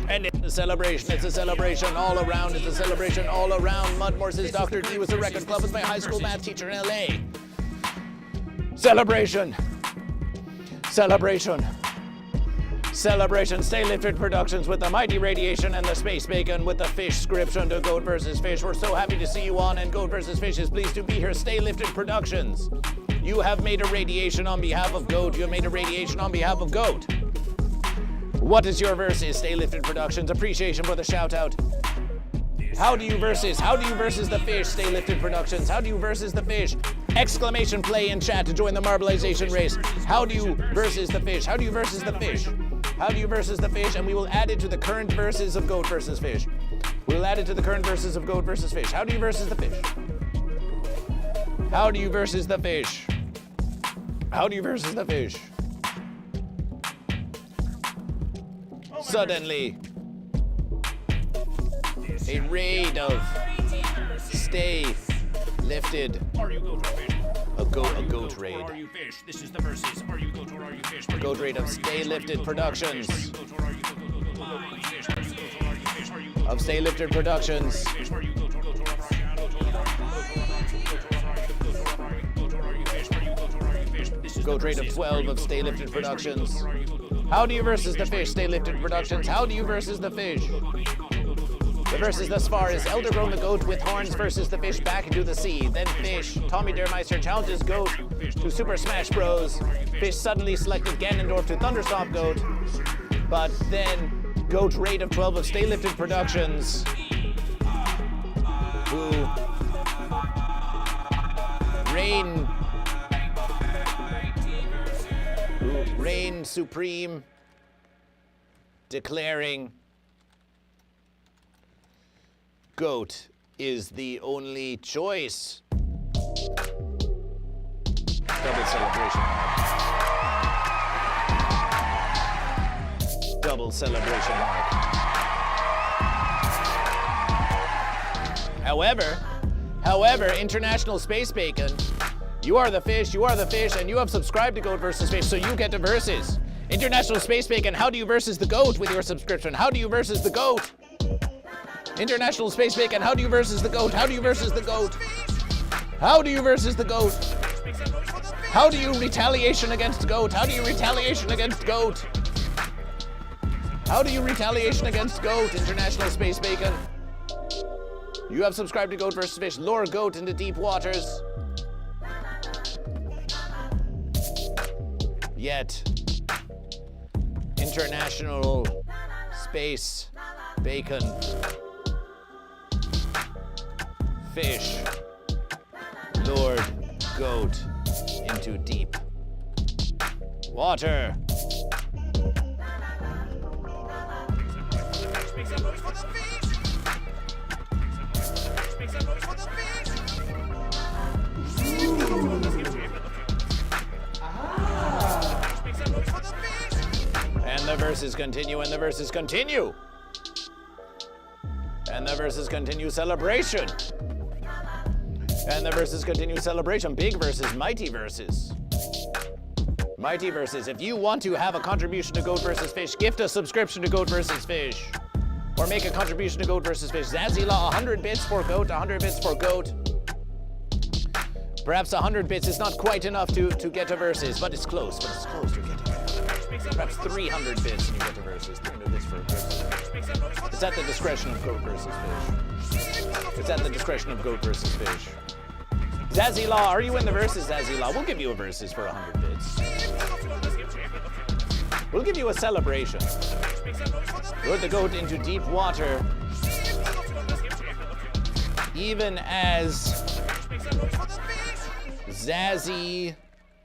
And it's a celebration. It's a celebration all around. It's a celebration all around. Mudmore says Dr. D was a record club with my high school math teacher in LA. Celebration. Celebration. Celebration. Stay Lifted Productions with the mighty radiation and the space bacon with the fish scription to Goat vs. Fish. We're so happy to see you on, and Goat vs. Fish is pleased to be here. Stay Lifted Productions. You have made a radiation on behalf of Goat. You have made a radiation on behalf of Goat. What is your versus? Stay Lifted Productions. Appreciation for the shout out. How do you versus? How do you versus the fish? Stay Lifted Productions. How do you versus the fish? Exclamation play in chat to join the marbleization race. How do you versus the fish? How do you versus the fish? How do you versus the fish? And we will add it to the current verses of Goat vs. Fish. We'll add it to the current verses of Goat vs. Fish. How do you versus the fish? How do you versus the fish? How do you versus the fish? Suddenly, a raid of Stay Lifted. Are you goat or fish? A goat raid. Or are you fish? This is the versus. Are you goat or are you fish? A goat raid of Stay Lifted Productions. Of Stay Lifted Productions. Goat raid of 12 of Stay Lifted Productions. How do you versus the fish? Stay Lifted Productions. How do you versus the fish? The versus thus far is Eldergrown the Goat with horns versus the fish back into the sea. Then Fish. Tommy Dermeister challenges Goat to Super Smash Bros. Fish suddenly selected Ganondorf to Thunderstomp Goat. But then Goat raid of 12 of Stay Lifted Productions, who reign supreme, declaring Goat is the only choice. Double celebration mark. Double celebration mark. However, International Space Bacon, you are the fish, and you have subscribed to Goat vs. Fish, so you get to versus. International Space Bacon, how do you versus the goat with your subscription? How do you versus the goat? International Space Bacon, how do you versus the goat? How do you versus the goat? How do you versus the goat? How do you retaliation against goat? How do you retaliation against goat? How do you retaliation against goat? International Space Bacon. You have subscribed to Goat vs. Fish. Lure goat into deep waters. Yet, International Space Bacon Fish lured goat into deep water. And the verses continue, and the verses continue. And the verses continue celebration. And the verses continue celebration. Big verses, mighty verses. Mighty verses. If you want to have a contribution to Goat vs. Fish, gift a subscription to Goat vs. Fish. Or make a contribution to Goat vs. Fish. Zazila, 100 bits for goat, 100 bits for goat. Perhaps 100 bits is not quite enough to get to verses, but it's close. But it's close to getting it. Perhaps 300 bits and you get to verses. 300 bits for verses. It's at the discretion of Goat vs. Fish. It's at the discretion of Goat vs. Fish. Zazila, are you in the verses, Zazila? We'll give you a verses for 100 bits. We'll give you a celebration. Lure the goat into deep water, even as Zazzy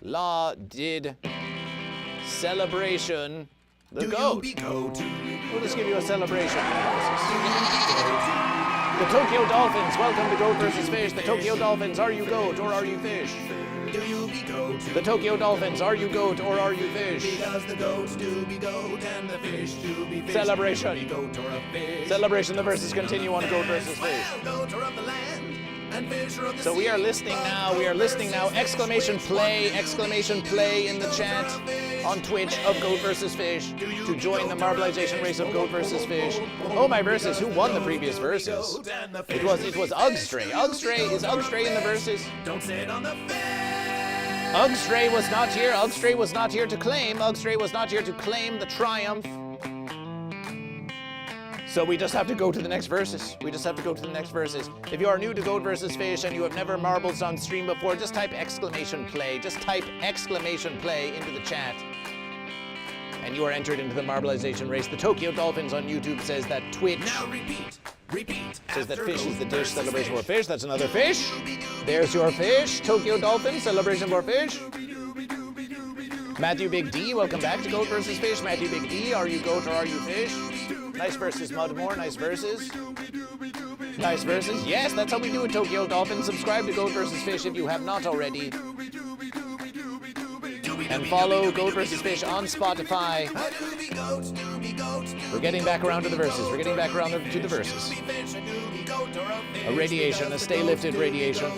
Law did celebration the goat. We'll just give you a celebration. The Tokyo Dolphins, welcome to Goat vs. Fish. The Tokyo Dolphins, are you goat or are you fish? Do you be goat? The Tokyo Dolphins, are you goat or are you fish? Because the goats do be goat and the fish do be fish. Celebration. Do be goat or a fish. Celebration, the verses continue on Goat vs. Fish. Well, goats are of the land and fish are of the So we sea. are listening now, exclamation play in the chat on Twitch of Goat vs. Fish to join the marbleization race of Goat vs. Fish. Oh, my verses, who won the previous verses? It was Ugstray. Is Ugstray in the verses? Don't sit on the fence. Ugstray was not here. Ugstray was not here to claim. Ugstray was not here to claim the triumph. So we just have to go to the next verses. If you are new to Goat vs. Fish and you have never marbles on stream before, just type exclamation play. Just type exclamation play into the chat. And you are entered into the marbleization race. The Tokyo Dolphins on YouTube says that Twitch Now repeat. says that fish is the dish, celebration for fish. That's another fish. There's your fish. Tokyo Dolphins, celebration for fish. Matthew Big D, welcome back to Goat vs. Fish. Matthew Big D, are you goat or are you fish? Nice verses, Mudmore, nice verses. Nice verses. Yes, that's how we do it, Tokyo Dolphins. Subscribe to Goat vs. Fish if you have not already. And follow Goat vs. Fish on Spotify. We're getting back around to the verses. A radiation, a stay lifted radiation.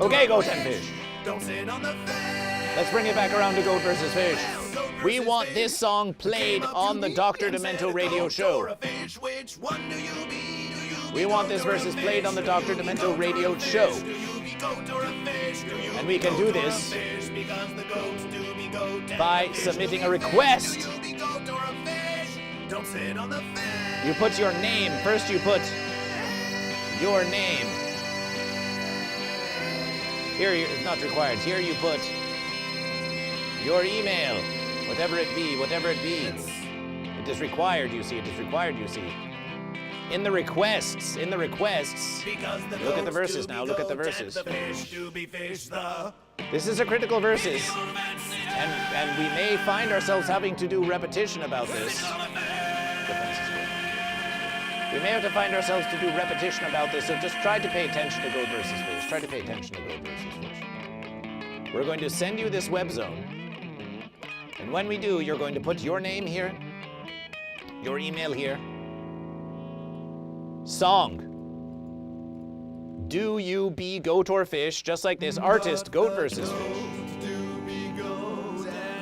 Okay, Goat and Fish. Don't sit on the fence. Let's bring it back around to Goat vs. Fish. We want this song played on the Dr. Demento radio show. Which one do you be? Do you We want this versus played on the Dr. Demento radio show. be goat or a fish? Do you And we can do this fish? Because the goats do be goat and by the fish submitting a request. do be goat or a fish? Don't sit on the fence. You put your name. First you put your name. Here, it's not required. Here you put your email. Whatever it be. It is required, you see. In the requests. Because the Look at the goats verses do now, be look at the goat verses. And the fish do be fish. The This is a critical verses. And we may find ourselves having to do repetition about this. Defense is good. We may have to find ourselves to do repetition about this, so just try to pay attention to Goat vs. Fish. We're going to send you this web zone. And when we do, you're going to put your name here, your email here. Song. Do you be goat or fish? Just like this artist, Goat vs. Fish.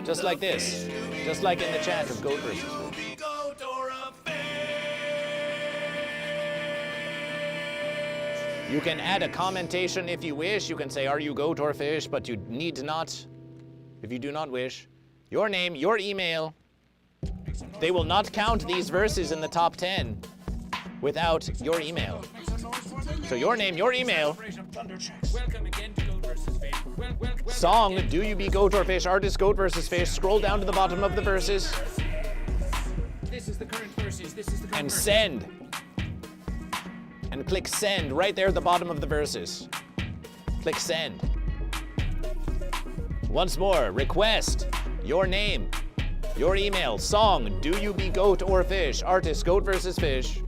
Just like this. Just like in the chat of Goat versus Fish. You can add a commentation if you wish. You can say, are you goat or fish? But you need not, if you do not wish, your name, your email. They will not count these verses in the top 10 without your email. So your name, your email. Welcome again to Goat versus Fish. Song, do you be goat or fish? Artist, Goat versus Fish. Scroll down to the bottom of the verses. This is the current verses. This is the current And verses. send. And click send right there at the bottom of the verses. Click send. Once more, request, your name, your email, song, do you be goat or fish? Artist, Goat versus Fish.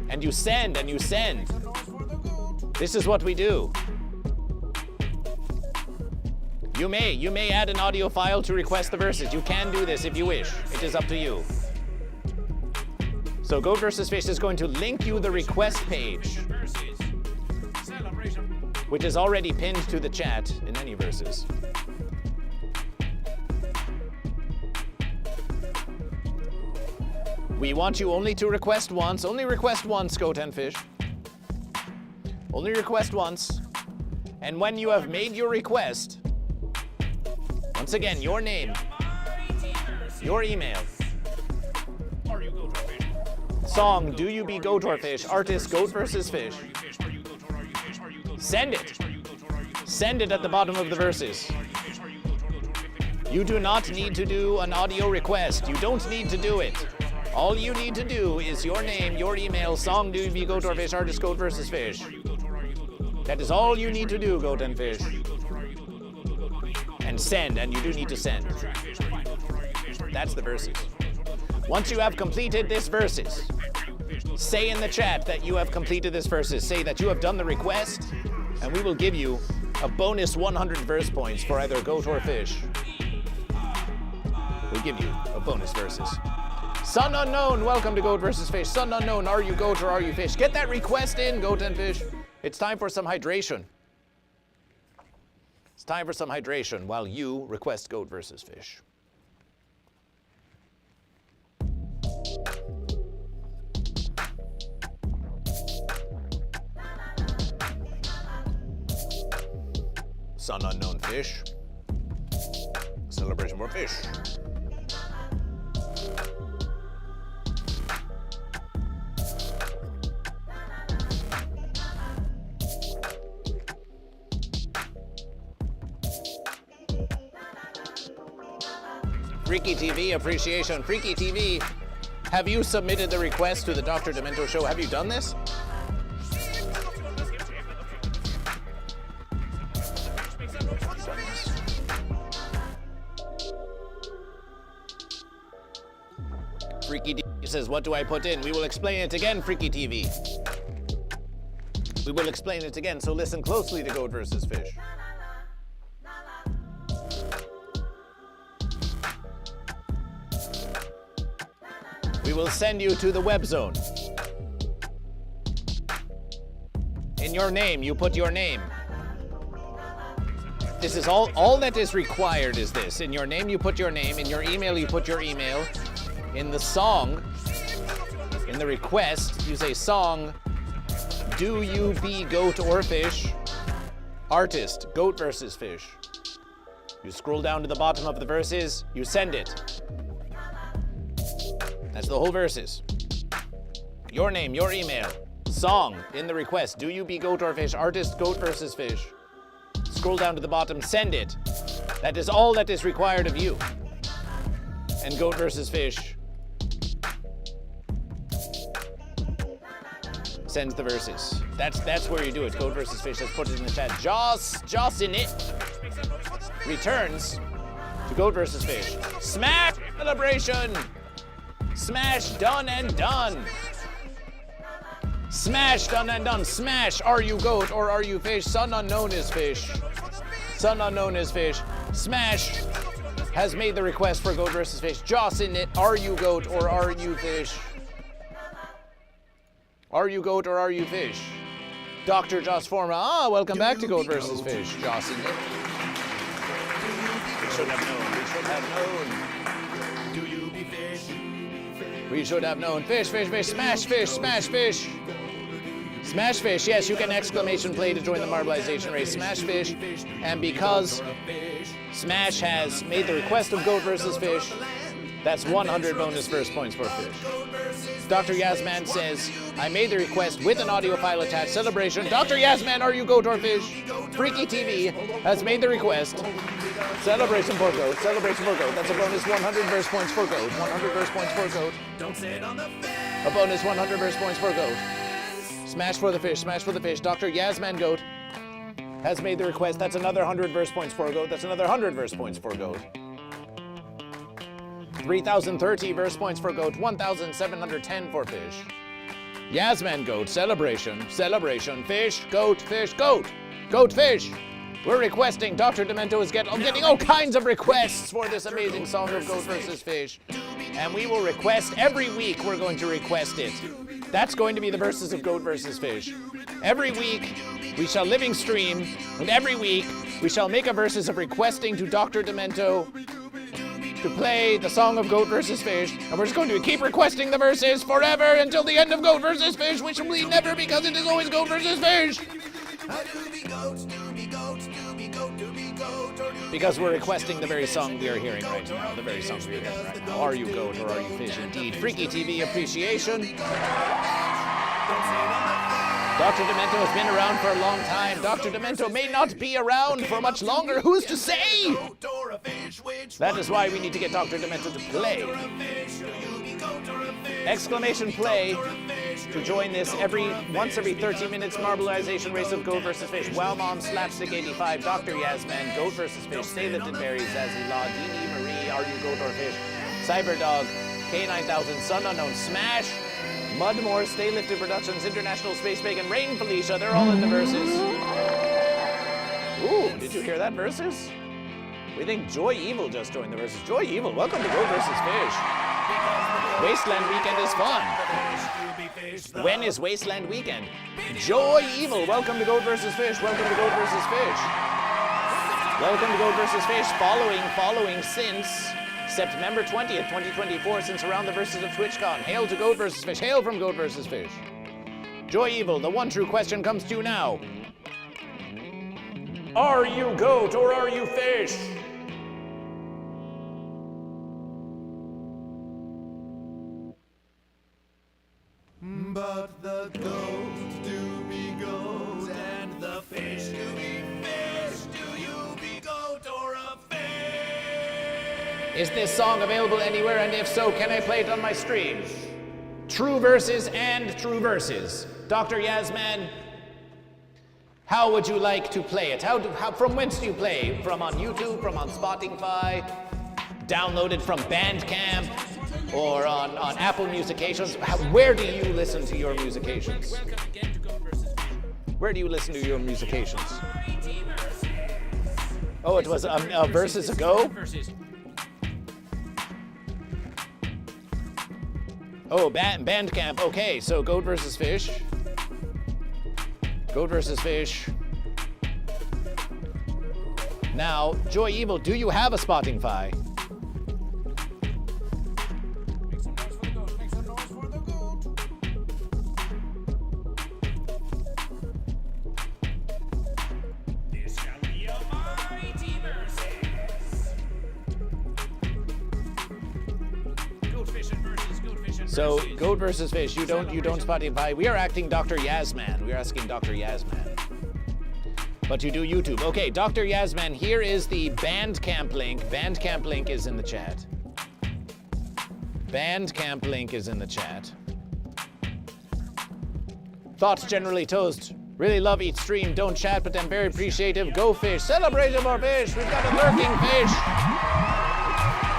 And you send, and you send. This is what we do. You may add an audio file to request the verses. You can do this if you wish. It is up to you. So Goat versus Fish is going to link you the request page, which is already pinned to the chat in any verses. We want you only to request once. Only request once, Goat and Fish. Only request once. And when you have made your request, once again, your name, your email, song, do you be goat or fish? Artist, Goat versus Fish. Send it. Send it at the bottom of the verses. You do not need to do an audio request. You don't need to do it. All you need to do is your name, your email, song, do you be goat or fish? Artist, Goat versus Fish. That is all you need to do, Goat and Fish. And send, and you do need to send. That's the verses. Once you have completed this verses, say in the chat that you have completed this verses. Say that you have done the request, and we will give you a bonus 100 verse points for either goat or fish. We'll give you a bonus verses. Sun Unknown, welcome to Goat versus Fish. Sun Unknown, are you goat or are you fish? Get that request in, Goat and Fish. It's time for some hydration. It's time for some hydration while you request Goat versus Fish. Sun Unknown Fish. Celebration for fish. Freaky TV appreciation. Freaky TV, have you submitted the request to the Dr. Demento show? Have you done this? Freaky TV says, what do I put in? We will explain it again, Freaky TV. We will explain it again, so listen closely to Goat versus Fish. We will send you to the web zone. In your name, you put your name. This is all that is required is this. In your name, you put your name. In your email, you put your email. In the song, in the request, you say song, do you be goat or fish? Artist, Goat versus Fish. You scroll down to the bottom of the verses, you send it. That's the whole verses. Your name, your email, song in the request, do you be goat or fish? Artist, Goat versus Fish. Scroll down to the bottom, send it. That is all that is required of you. And Goat versus Fish sends the verses. That's where you do it. Goat versus Fish. Let's put it in the chat. Joss in it returns to Goat versus Fish. Smash celebration. Smash done and done. Smash done and done. Smash. Are you goat or are you fish? Sun Unknown is fish. Sun Unknown is fish. Smash has made the request for Goat versus Fish. Joss in it. Are you goat or are you fish? Are you goat or are you fish? Dr. Joss Forma. Welcome back to Goat versus Fish. Joss in it. should have known. We should have known. Do you be fish? We should have known. Fish, fish, fish, smash fish, smash fish. Smash fish, yes, you can exclamation play to join the marbleization race. Smash fish, and because Smash has made the request of Goat versus Fish, that's 100 bonus first points for Fish. Dr. Yasman says, I made the request with an audio file attached. Celebration. Dr. Yasman, are you Goat or Fish? Freaky TV has made the request. Celebration for Goat. Celebration for Goat. That's a bonus 100 verse points for Goat. 100 verse points for Goat. A bonus 100 verse points for Goat. Smash for the Fish. Smash for the Fish. Dr. Yasman Goat has made the request. That's another 100 verse points for Goat. That's another 100 verse points for Goat. 3,030 verse points for Goat. 1,710 for Fish. Yasman Goat. Celebration. Celebration. Fish. Goat. Fish. Goat. Goat. Fish. We're requesting. Dr. Demento is getting all kinds of requests for this amazing song of Goat versus Fish. And we will request every week. We're going to request it. That's going to be the verses of Goat versus Fish. Every week, we shall living stream, and every week, we shall make a verses of requesting to Dr. Demento to play the song of Goat versus Fish, and we're just going to keep requesting the verses forever until the end of Goat versus Fish, which will be never, because it is always Goat versus Fish. Because we're requesting the very song we are hearing right now. The very song we are hearing right now. Are you Goat or are you Fish? Indeed. Freaky TV appreciation. Dr. Demento has been around for a long time. Dr. Demento may not be around for much longer. Who's to say? That is why we need to get Dr. Demento to play. Exclamation play to join this once every 30 minutes marbleization race of Goat versus Fish. Wow Mom, Slapstick 85, Dr. Yasman, Goat versus Fish, Stay Lifted Berries, Zazie Law, Dini Marie, Are You Goat or Fish, Cyberdog, K9000, Sun Unknown, Smash, Mudmore, Stay Lifted Productions, International Space Bacon, Rain Felicia, they're all in the verses. Ooh, did you hear that verses? We think Joy Evil just joined the verses. Joy Evil, welcome to Goat versus Fish. Wasteland Weekend is fun. When is Wasteland Weekend? Joy Evil, welcome to Goat versus Fish. Welcome to Goat versus Fish. Welcome to Goat versus Fish. Following since September 20th, 2024, since around the verses of TwitchCon. Hail to Goat versus Fish. Hail from Goat versus Fish. Joy Evil, the one true question comes to you now. Are you Goat or are you Fish? But the goat do be goat, and the fish do be fish. Do you be goat or a fish? Is this song available anywhere, and if so, can I play it on my stream? True verses and true verses. Dr. Yasman, how would you like to play it? From whence do you play? From on YouTube, from on Spotify, downloaded from Bandcamp, or on Apple Musications? Where do you listen to your musications? Where do you listen to your musications? Oh, it was verses ago? Oh, Bandcamp. Okay, so Goat versus Fish. Goat versus Fish. Now, Joy Evil, do you have a Spotify? So, Goat versus Fish, you don't Spotify. We are asking Dr. Yasman. We are asking Dr. Yasman. But you do YouTube. Okay, Dr. Yasman, here is the Bandcamp link. Bandcamp link is in the chat. Bandcamp link is in the chat. Thoughts generally toast. Really love each stream. Don't chat, but I'm very appreciative. Go Fish. Celebration for Fish. We've got a lurking fish.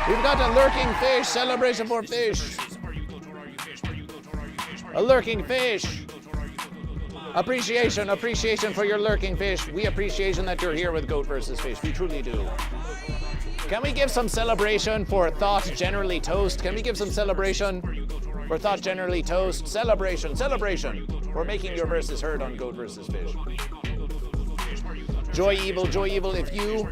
We've got a lurking fish. Celebration for Fish. A lurking fish. Appreciation for your lurking fish. We appreciation that you're here with Goat versus Fish. We truly do. Can we give some celebration for Thought Generally Toast? Can we give some celebration for Thought Generally Toast? Celebration. We're making your verses heard on Goat versus Fish. Joy Evil, if you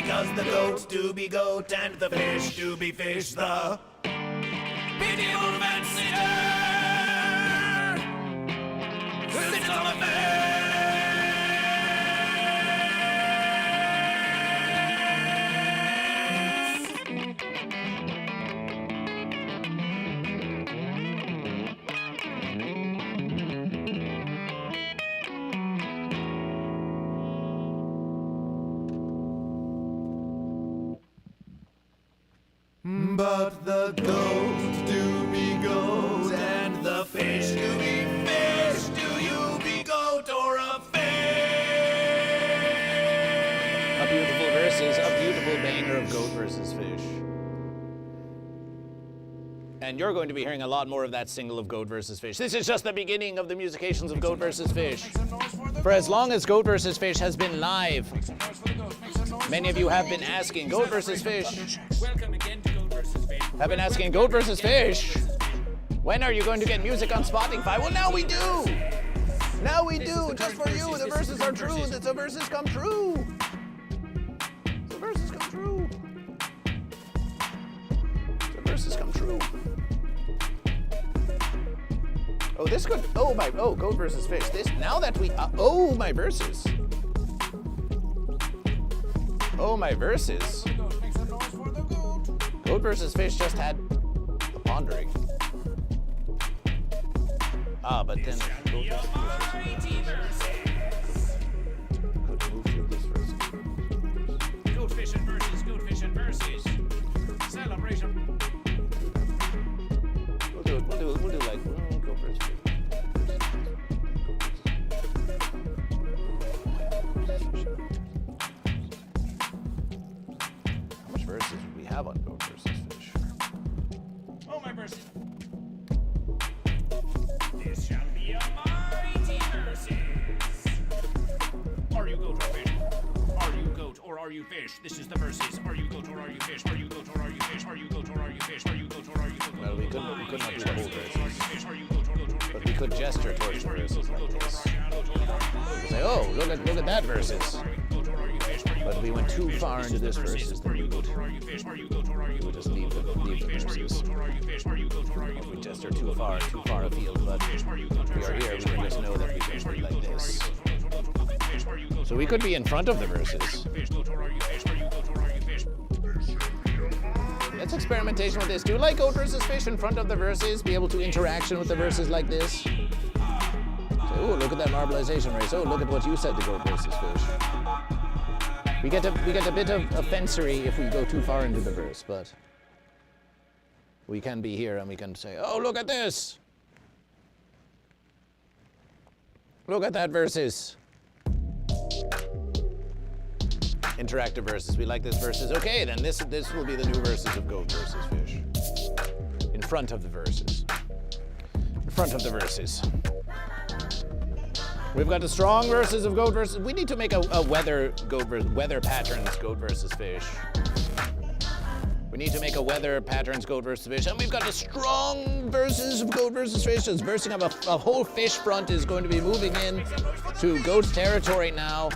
because the goat do be goat and the fish do be fish. The medieval fancier sits on the fence. But the goat do be goat and the fish do be fish. Do you be goat or a fish? A beautiful verses, a beautiful banger of Goat versus Fish. And you're going to be hearing a lot more of that single of Goat versus Fish. This is just the beginning of the musications of Goat versus Fish. For as long as Goat versus Fish has been live, many of you have been asking, Goat versus Fish. Welcome again to Goat versus Fish. Have been asking, Goat versus Fish, when are you going to get music on Spotify? Well, now we do. Now we do. Just for you, the verses are true. The verses come true. The verses come true. The verses come true. Oh, this could. Oh my. Oh, Goat versus Fish. This now that we. Oh my verses. Oh my verses. Goat versus Fish just had a pondering. Ah, but then. Goat fishing versus goat fishing versus celebration. We'll do like Goat versus Fish. How much verses would we have on Goat versus Fish? Oh my verses. This shall be a mighty verses. Are you goat or fish? Are you goat or are you fish? This is the verses. Are you goat or are you fish? Are you goat or are you fish? Are you goat or are you fish? Are you goat or are you fish? Well, we could not do the whole verses, but we could gesture towards the verses like this. Say, oh, look at that verses. But we went too far into this verses, then we would just leave the verses. If we gesture too far afield, but we are here, we can just know that we can be like this. So we could be in front of the verses. Let's experimentation with this. Do you like Goat versus Fish in front of the verses? Be able to interaction with the verses like this? Say, oh, look at that marbleization race. Oh, look at what you said to Goat versus Fish. We get a bit of offensory if we go too far into the verse, but we can be here and we can say, oh, look at this. Look at that verses. Interactive verses. We like this verses. Okay, then this will be the new verses of Goat versus Fish. In front of the verses. In front of the verses. We've got the strong verses of Goat versus. We need to make a weather patterns Goat versus Fish. We need to make a weather patterns Goat versus Fish, and we've got the strong verses of Goat versus Fish. It's bursting up a whole fish front is going to be moving in to Goat's territory now.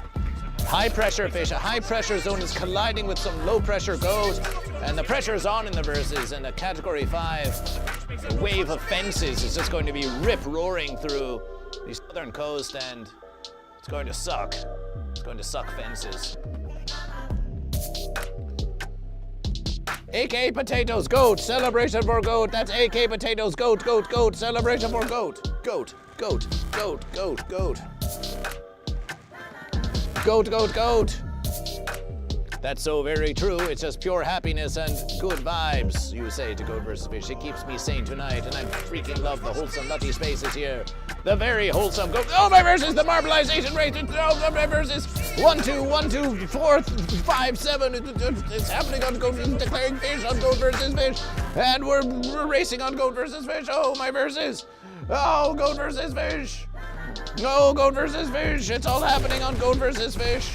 High pressure fish, a high pressure zone is colliding with some low pressure goat, and the pressure is on in the verses, and a category 5 a wave of fences is just going to be rip-roaring through the southern coast, and it's going to suck. It's going to suck fences. AK potatoes, goat, celebration for goat. That's AK potatoes, goat, goat, goat, celebration for goat. Goat, goat, goat, goat, goat. Goat, goat, goat. That's so very true. It's just pure happiness and good vibes, you say to Goat versus Fish. It keeps me sane tonight, and I freaking love the wholesome nutty spaces here. The very wholesome goat. Oh, my versus the marbleization rate. Oh, my versus 1, 2, 1, 2, 4, 5, 7. It's happening on Goat, declaring fish on Goat versus Fish. And we're racing on Goat versus Fish. Oh, my versus. Oh, Goat versus Fish. No, Goat versus Fish. It's all happening on Goat versus Fish.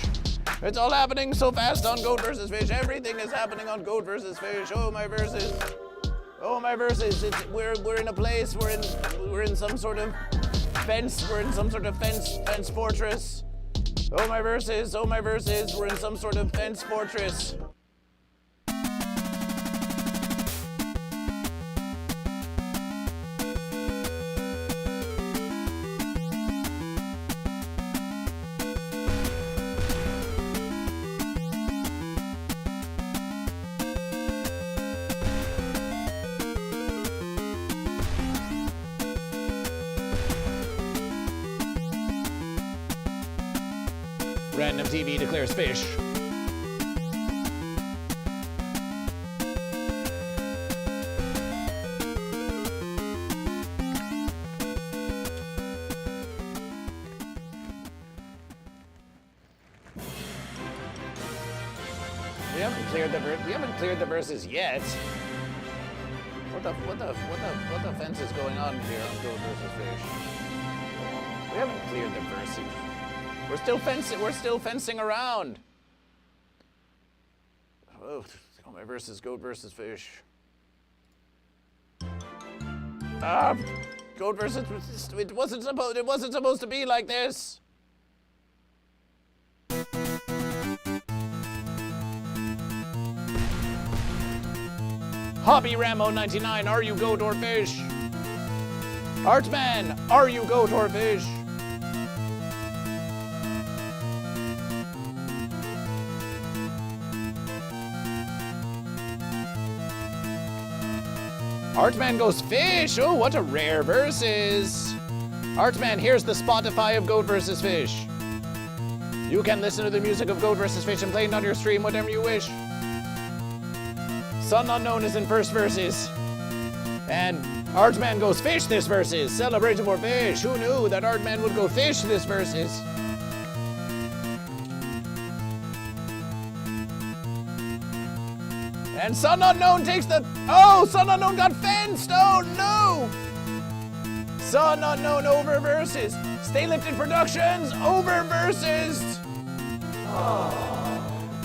It's all happening so fast on Goat versus Fish. Everything is happening on Goat versus Fish. Oh, my verses. Oh, my verses. We're in a place. We're in some sort of fence. We're in some sort of fence fortress. Oh my verses, oh my verses. We're in some sort of fence fortress. Random TV declares fish. We haven't cleared the verses yet. What the fence is going on here on Goat versus Fish? We haven't cleared the verses. We're still fencing around. Oh, my versus Goat versus Fish. Goat versus it wasn't supposed to be like this. Hobby Ramo 99, are you goat or fish? Artman, are you goat or fish? Artman goes fish. Oh, what a rare versus. Artman, here's the Spotify of Goat vs. Fish. You can listen to the music of Goat vs. Fish and play it on your stream whenever you wish. Sun Unknown is in first verses. And Artman goes fish this versus. Celebration for fish. Who knew that Artman would go fish this versus? And Sun Unknown takes the... Oh, Sun Unknown got fenced! Oh, no! Sun Unknown over versus. Stay Lifted Productions over versus. Oh.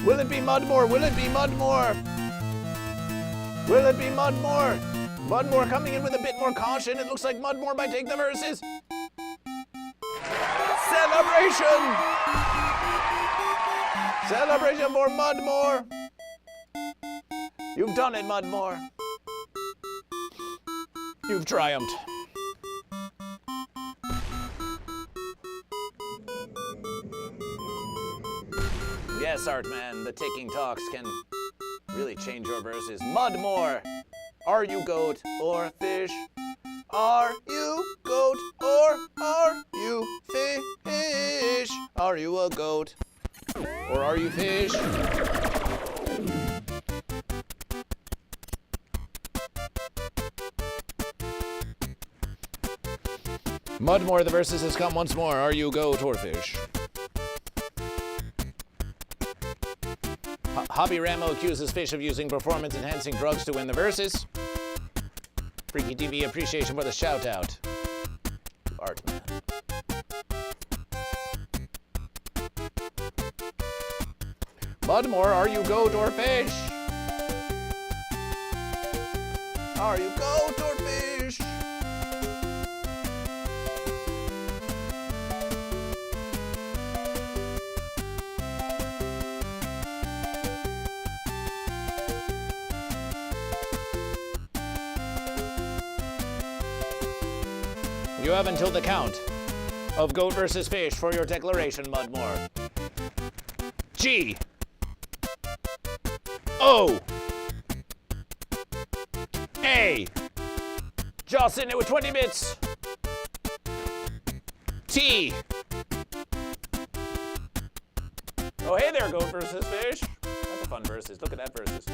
Will it be Mudmore? Will it be Mudmore? Will it be Mudmore? Mudmore coming in with a bit more caution. It looks like Mudmore might take the verses. Celebration! Celebration for Mudmore. You've done it, Mudmore. You've triumphed. Yes, Artman, the ticking talks can really change your verses. Mudmore, are you goat or fish? Are you goat or are you fish? Are you a goat or are you fish? Mudmore, the verses has come once more. Are you goat or fish? Hobby Ramo accuses Fish of using performance-enhancing drugs to win the verses. Freaky TV appreciation for the shout-out. Artman. Mudmore, are you goat or fish? Are you goat or fish? You have until the count of Goat versus Fish for your declaration, Mudmore. G. O. A. Joss in it with 20 bits. T. Oh, hey there, Goat versus Fish. That's a fun versus. Look at that versus.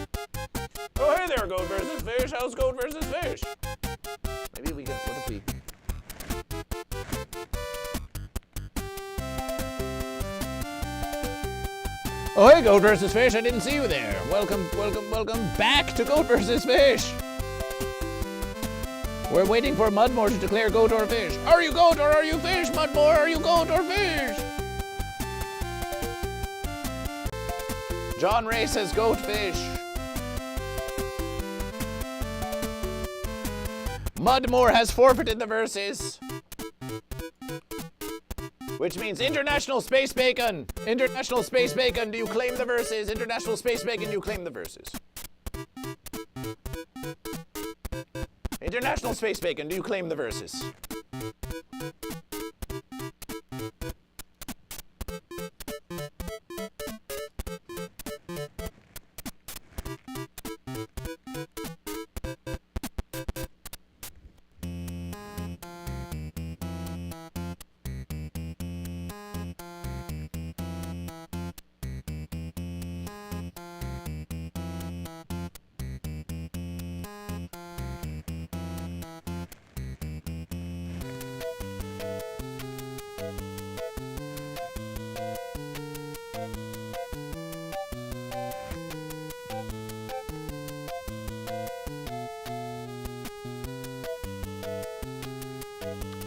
Oh, hey there, Goat versus Fish. How's Goat versus Fish? Maybe we can, what if we... Oh, hey, Goat vs. Fish, I didn't see you there. Welcome back to Goat vs. Fish. We're waiting for Mudmore to declare goat or fish. Are you goat or are you fish, Mudmore? Are you goat or fish? John Ray says goat fish. Mudmore has forfeited the verses. Which means International Space Bacon! International Space Bacon, do you claim the verses? International Space Bacon, do you claim the verses? International Space Bacon, do you claim the verses?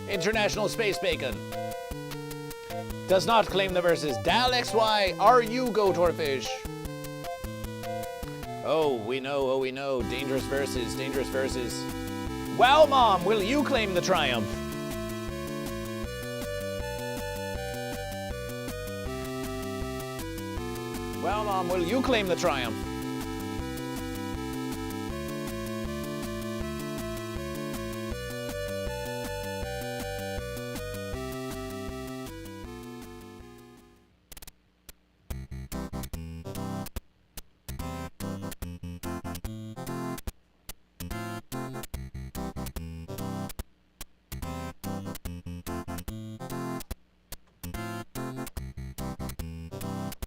International Space Bacon does not claim the verses. Dal XY, are you goat or fish? Oh, we know. Dangerous verses, dangerous verses. Wow, Mom, will you claim the triumph? Well, Mom, will you claim the triumph?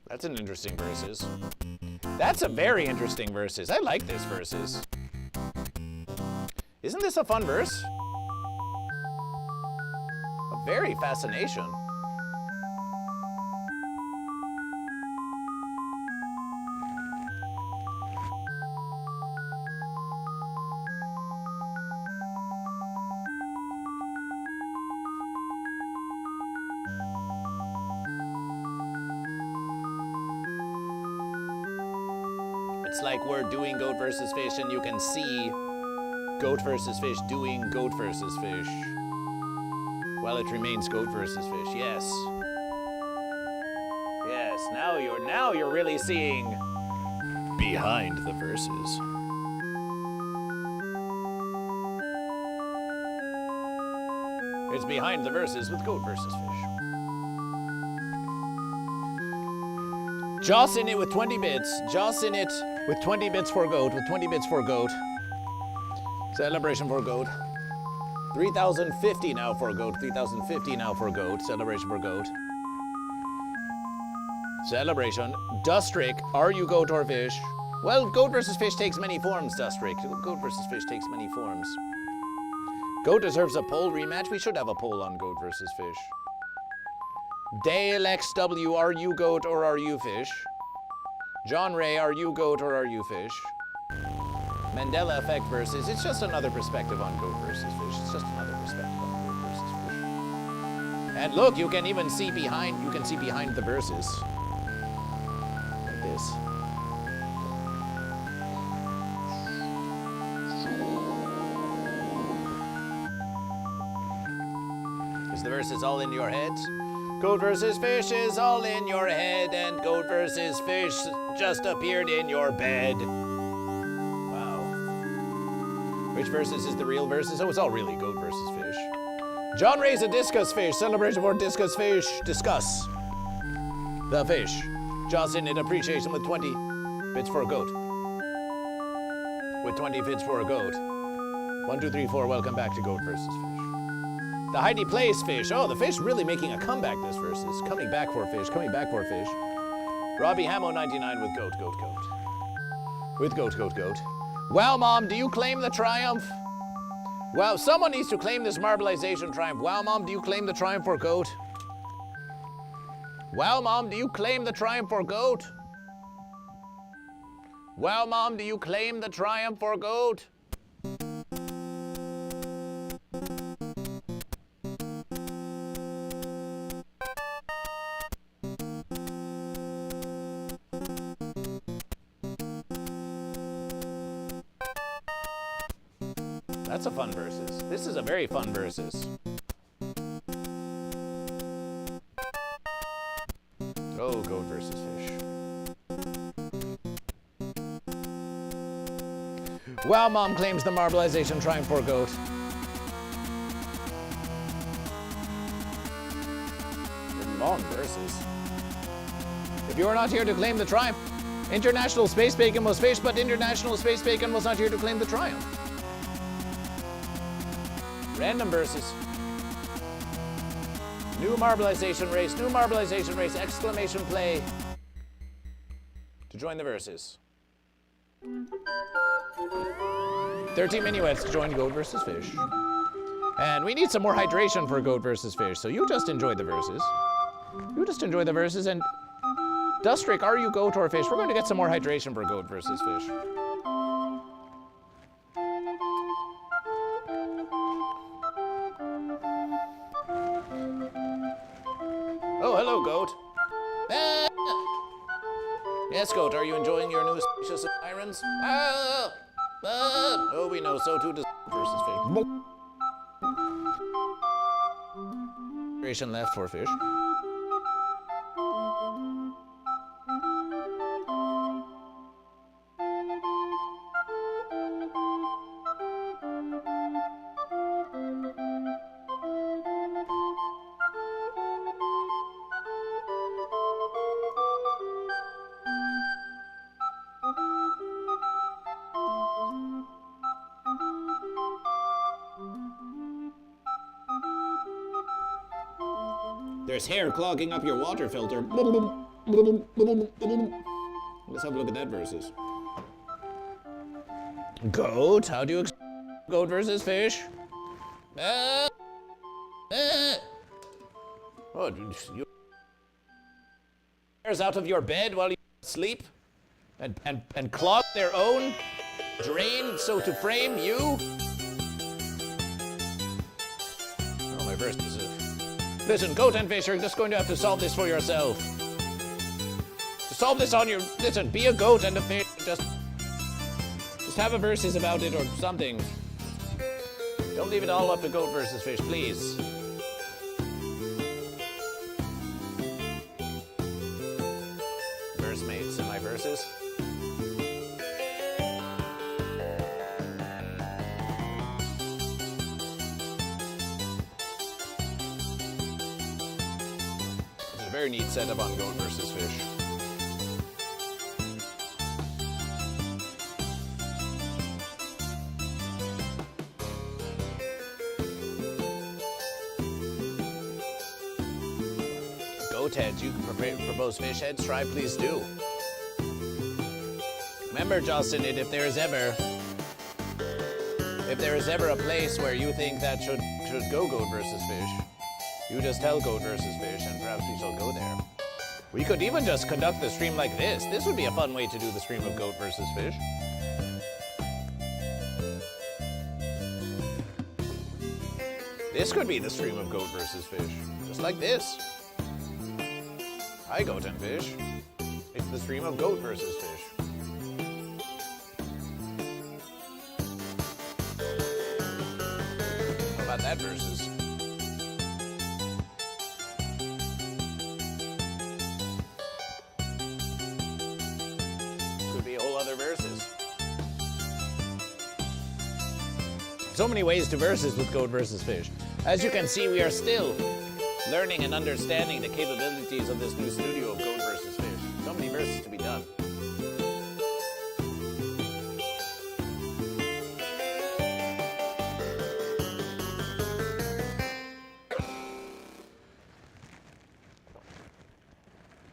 That's an interesting verses. That's a very interesting verses. I like this verses. Isn't this a fun verse? A very fascination. It's like we're doing goat versus fish and you can see goat versus fish doing goat versus fish while it remains goat versus fish. Yes. Yes, now you're really seeing behind the verses. It's behind the verses with goat versus fish. Joss in it with 20 bits. Joss in it with 20 bits for goat. With 20 bits for goat. Celebration for goat. 3,050 now for goat. 3,050 now for goat. Celebration for goat. Celebration. Dustrick, are you goat or fish? Well, goat versus fish takes many forms, Dustrick. Goat versus fish takes many forms. Goat deserves a poll rematch. We should have a poll on goat versus fish. Dale XW, are you goat or are you fish? John Ray, are you goat or are you fish? Mandela effect versus, it's just another perspective on goat versus fish. It's just another perspective on goat versus fish. And look, you can even see behind, the verses. Like this. Is the verses all in your head? Goat versus fish is all in your head, and goat versus fish just appeared in your bed. Wow. Which versus is the real versus? Oh, it's all really goat versus fish. John Ray's a discus fish. Celebration for discus fish. Discuss. The fish. Joss in it appreciation with 20 bits for a goat. With 20 bits for a goat. 1, 2, 3, 4. Welcome back to goat versus fish. The Heidi plays fish. Oh, the fish really making a comeback this versus. Coming back for fish. Coming back for fish. Robbie Hamo 99 with goat. With goat. Wow, Mom, do you claim the triumph? Wow, someone needs to claim this marbleization triumph. Wow, Mom, do you claim the triumph for goat? Wow, Mom, do you claim the triumph for goat? Wow, Mom, do you claim the triumph for goat? That's a fun versus. This is a very fun versus. Wow, Mom claims the marbleization triumph for Goat. Long verses. If you are not here to claim the triumph, International Space Bacon was fished, but International Space Bacon was not here to claim the triumph. Random verses. New marbleization race, exclamation play. To join the verses. 13 minuets to join Goat versus Fish. And we need some more hydration for Goat versus Fish, so you just enjoy the verses. You just enjoy the verses, and Dustrick, are you Goat or Fish? We're going to get some more hydration for Goat versus Fish. Oh, hello, Goat. Ah! Yes, Goat, are you enjoying your new species of sirens? Oh, we know, so too does versus Fish. Hydration left for Fish. There's hair clogging up your water filter. Let's have a look at that versus. Goat, how do you Goat versus Fish? Oh, you hairs out of your bed while you sleep and clog their own drain so to frame you? Oh, my verse is Listen, Goat and Fish are just going to have to solve this for yourself. To solve this on your... Listen, be a goat and a fish. Just have a verses about it or something. Don't leave it all up to Goat versus Fish, please. Verse mates in my verses. Very neat setup on Goat versus Fish. Goat heads, you can propose fish heads, try please do. Remember, Justin, if there is ever a place where you think that should go Goat versus Fish, you just tell Goat versus Fish, and perhaps we shall go there. We could even just conduct the stream like this. This would be a fun way to do the stream of Goat versus Fish. This could be the stream of Goat versus Fish. Just like this. Hi, Goat and Fish. It's the stream of Goat versus Fish. How about that versus? Verses. So many ways to verses with Goat versus Fish. As you can see, we are still learning and understanding the capabilities of this new studio of Goat versus Fish. So many verses to be done.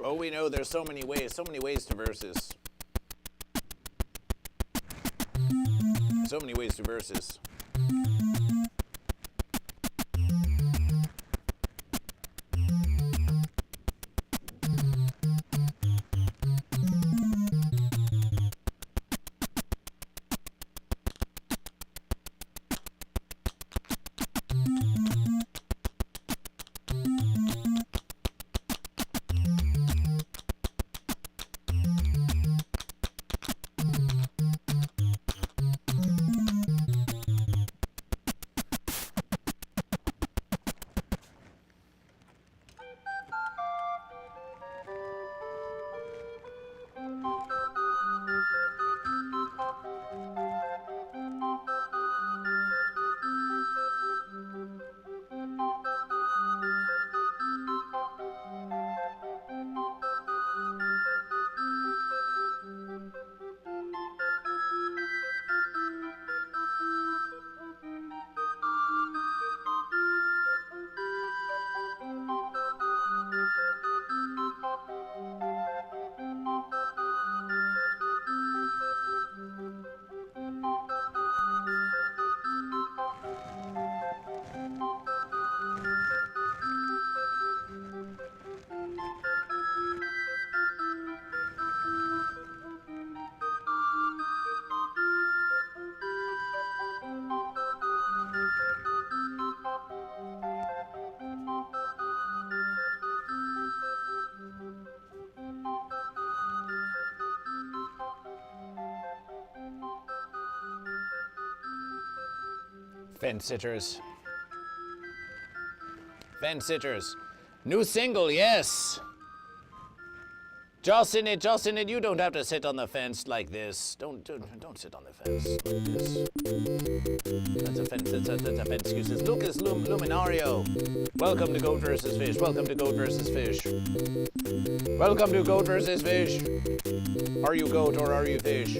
Oh, we know there's so many ways to verses. So many ways to verses. Fence sitters. Fence sitters. New single, yes. Justin, you don't have to sit on the fence like this. Don't sit on the fence like this. That's a fence. That's a fence. Excuses. Lucas Luminario. Welcome to Goat vs. Fish. Welcome to Goat vs. Fish. Welcome to Goat vs. Fish. Are you goat or are you fish?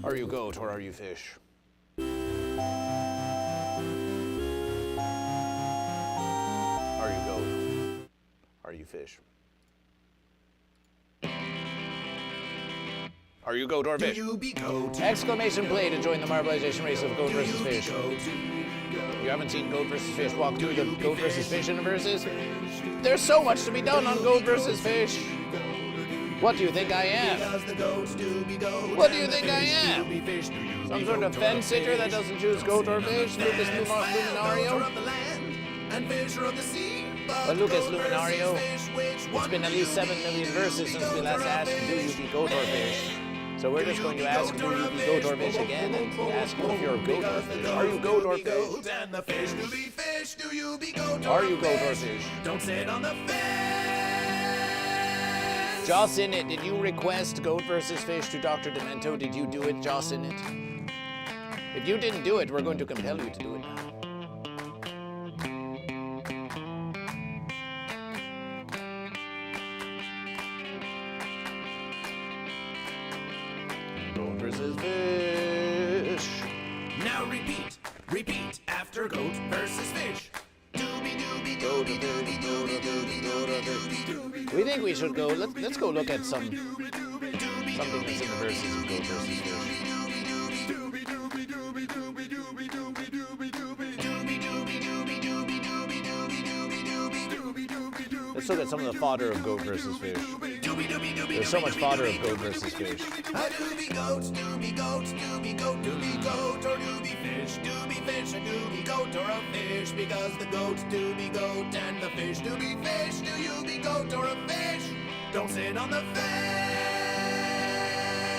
Are you goat or are you fish? Are you goat? Are you fish? Are you goat or fish? Do you be goat? Exclamation play to join the marbleization race of Goat vs. Fish. You haven't seen Goat vs. Fish walk through the Goat vs. Fish universes? There's so much to be done on Goat vs. Fish. What do you think I am? What do you think I am? Some sort of fence sitter that doesn't choose goat or fish? Lucas Luminario? Well, Lucas Luminario, it's been at least 7 million verses since we last asked, do you be goat or fish? So we're just going to ask, do you be goat or fish again, and ask you if you're goat or fish. Are you goat or fish? Are you goat or fish? Don't sit on the fence. Joss in it, did you request Goat vs. Fish to Dr. Demento? Did you do it, Joss in it? If you didn't do it, we're going to compel you to do it now. Goat vs. Fish. Now repeat after goat versus fish. We think we should go. Let's go look at something that's in the verses of Goat vs. Fish. Let's look at some of the fodder of Goat vs. Fish. There's so much fodder of Goat vs. Fish. A doobie goat, doobie goat, doobie goat, doobie goat, or doobie fish, a doobie goat, or a fish, because the goat doobie goat and the fish doobie fish. Do you be goat or a fish? Don't sit on the fence.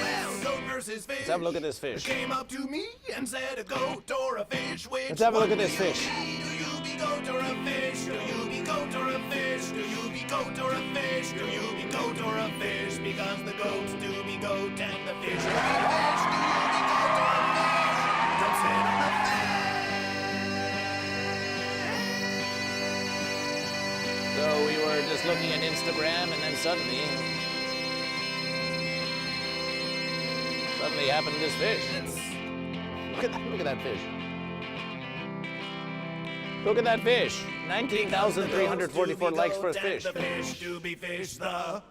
Well, goat versus fish. Let's have a look at this fish. Came up to me and said a goat or a fish. Which Let's have a look at this one fish. do you be goat or a fish? Do you be goat or a fish? Do you be goat or a fish? Do you be goat or a fish? Because the goat do be goat and the fish do be fish. Do you be goat or a fish? Don't sit on the fence. So we were just looking at Instagram, and then suddenly happened this fish. Look at that fish. Look at that fish. 19,344 likes for a fish. The fish do be fish, the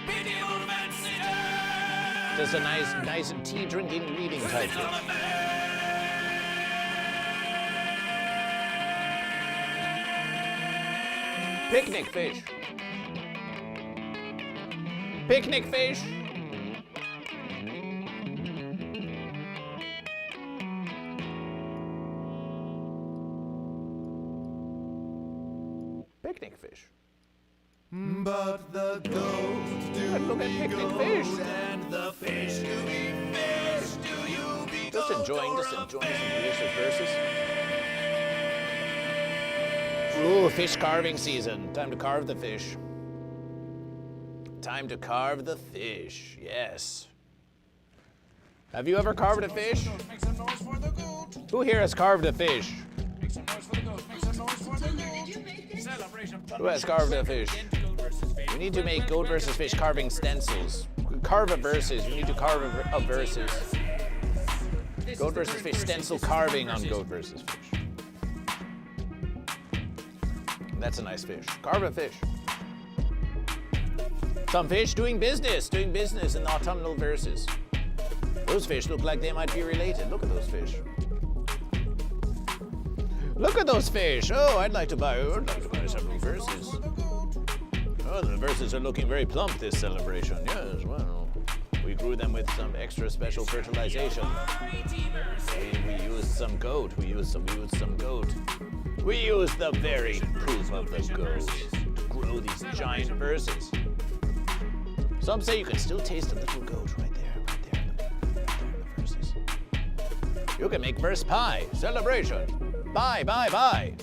video fancy. Just a nice tea drinking reading type fish. Picnic fish. Picnic fish. Picnic fish. But the goat do Look at be picnic goat fish. and the fish do be fish. Do you be Just goat enjoying or some a delicious verses. Ooh, fish carving season. Time to carve the fish. Time to carve the fish. Yes. Have you ever carved a fish? Make some noise for the goat. Who here has carved a fish? Make some noise for the goat. Make some noise for the goat. Celebration. Who has carved a fish? Goat versus fish. We need to make Goat vs. Fish carving stencils. Carve a verses. We need to carve a verses. Goat vs. Fish stencil carving on Goat vs. Fish. That's a nice fish. Carve a fish. Some fish doing business in the autumnal verses. Those fish look like they might be related. Look at those fish. Look at those fish. Oh, I'd like to buy several verses. Oh, the verses are looking very plump this celebration. Yes, well, we grew them with some extra special fertilization. We used some goat. We used some goat. We used the very poop of the goat to grow these giant verses. Some say you can still taste a little goat right there in the verses. You can make verse pie. Celebration. Bye, bye, bye.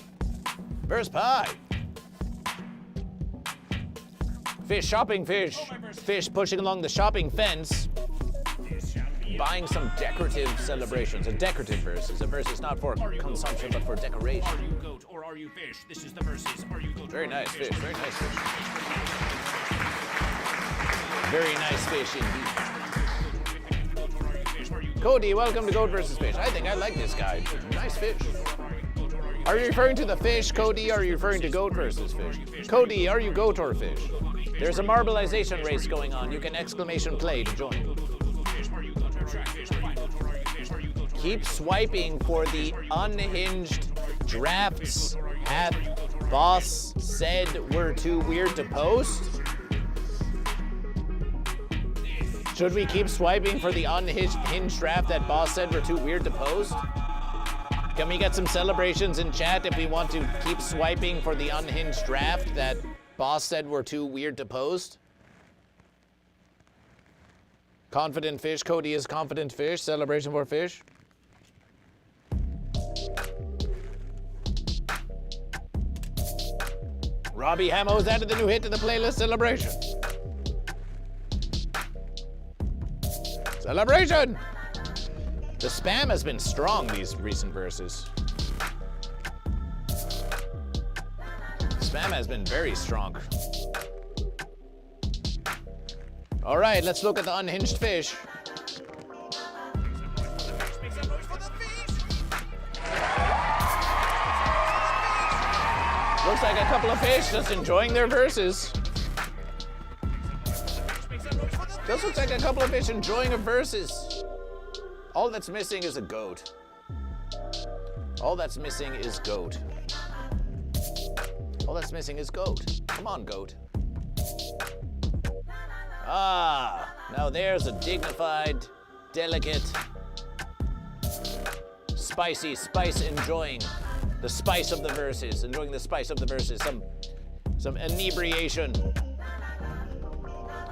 Verse pie. Fish shopping fish. Fish pushing along the shopping fence. Buying some decorative celebrations. A decorative verse. A verse is not for consumption but for decoration. Are you goat or are you fish? This is the verses. Are you goat? Very nice fish. Very nice fish. Very nice fish indeed. Cody, welcome to Goat vs. Fish. I think I like this guy. Nice fish. Are you referring to the fish, Cody, or are you referring to Goat vs. Fish? Cody, are you goat or fish? There's a marbleization race going on. You can exclamation play to join. Keep swiping for the unhinged drafts. Hath boss said we're too weird to post? Should we keep swiping for the unhinged draft that boss said we're too weird to post? Can we get some celebrations in chat if we want to keep swiping for the unhinged draft that boss said we're too weird to post? Confident fish. Cody is confident fish. Celebration for fish. Robbie Hamo's added the new hit to the playlist. Celebration. Celebration! The spam has been strong these recent verses. Spam has been very strong. All right, let's look at the unhinged fish. Looks like a couple of fish just enjoying their verses. Just looks like a couple of fish enjoying a verses. All that's missing is a goat. All that's missing is goat. All that's missing is goat. Come on, goat. Ah, now there's a dignified, delicate, spicy spice enjoying the spice of the verses. Enjoying the spice of the verses. Some inebriation.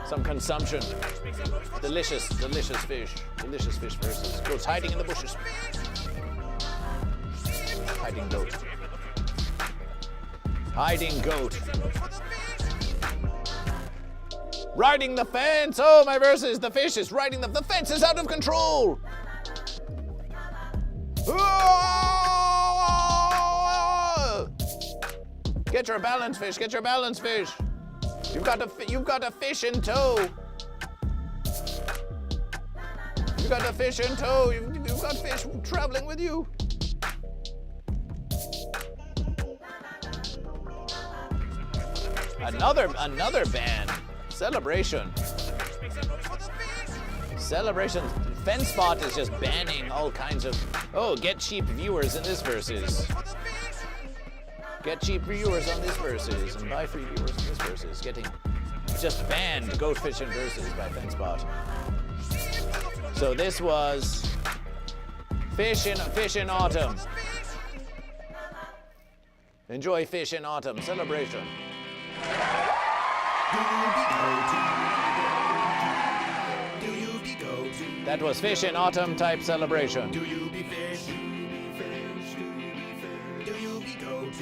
Some consumption. Delicious, delicious fish. Delicious fish versus goats hiding in the bushes. Hiding goat. Hiding goat. Riding the fence. Oh, my verses. The fish is riding the fence is out of control. Ah! Get your balance, fish. Get your balance, fish. You've got a fish in tow. You've got a fish in tow. You've got fish traveling with you. Another ban. Celebration. Celebration. FenSpot is just banning all kinds of. Oh, get cheap viewers in this versus. Get cheap viewers on this versus and buy free viewers on this versus. Getting just banned goat fishing versus by FenSpot. So this was fish in autumn. Enjoy fish in autumn celebration. That was fish in autumn type celebration. Do you be fish? Do you be goat?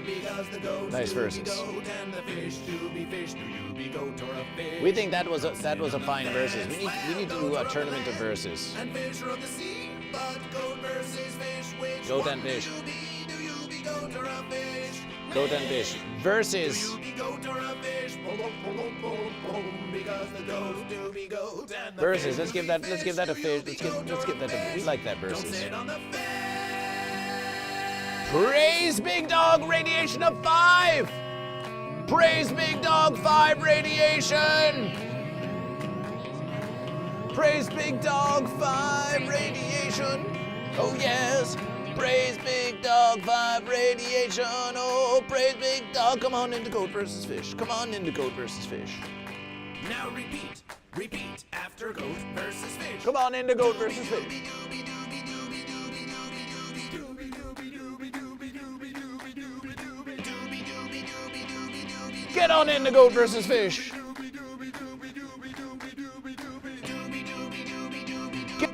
Because the goat Nice do be verses. goat and the fish do be fish. Do you be goat or a fish? We think that was a fine verses. We need to do a tournament of verses. And fish are of the sea, but goat versus fish. Which Goat one and fish. will you be? Do you be goat or a fish? Goat and fish versus. Do you be goat or a fish? Boom, boom, boom, boom, boom, because the goat do be goat and the Versus. fish Let's give do that. be Let's give that a Do fish. you Let's be give goat or that. a We fish? like that Don't versus. sit on the fence. Praise Big Dog radiation of 5. Praise Big Dog 5 radiation. Praise Big Dog 5 radiation. Oh yes. Praise Big Dog 5 radiation. Oh, praise Big Dog. Come on into Goat versus Fish. Come on into Goat versus Fish. Now repeat after goat versus fish. Come on into Goat versus Fish. Get on into Goat versus Fish. Get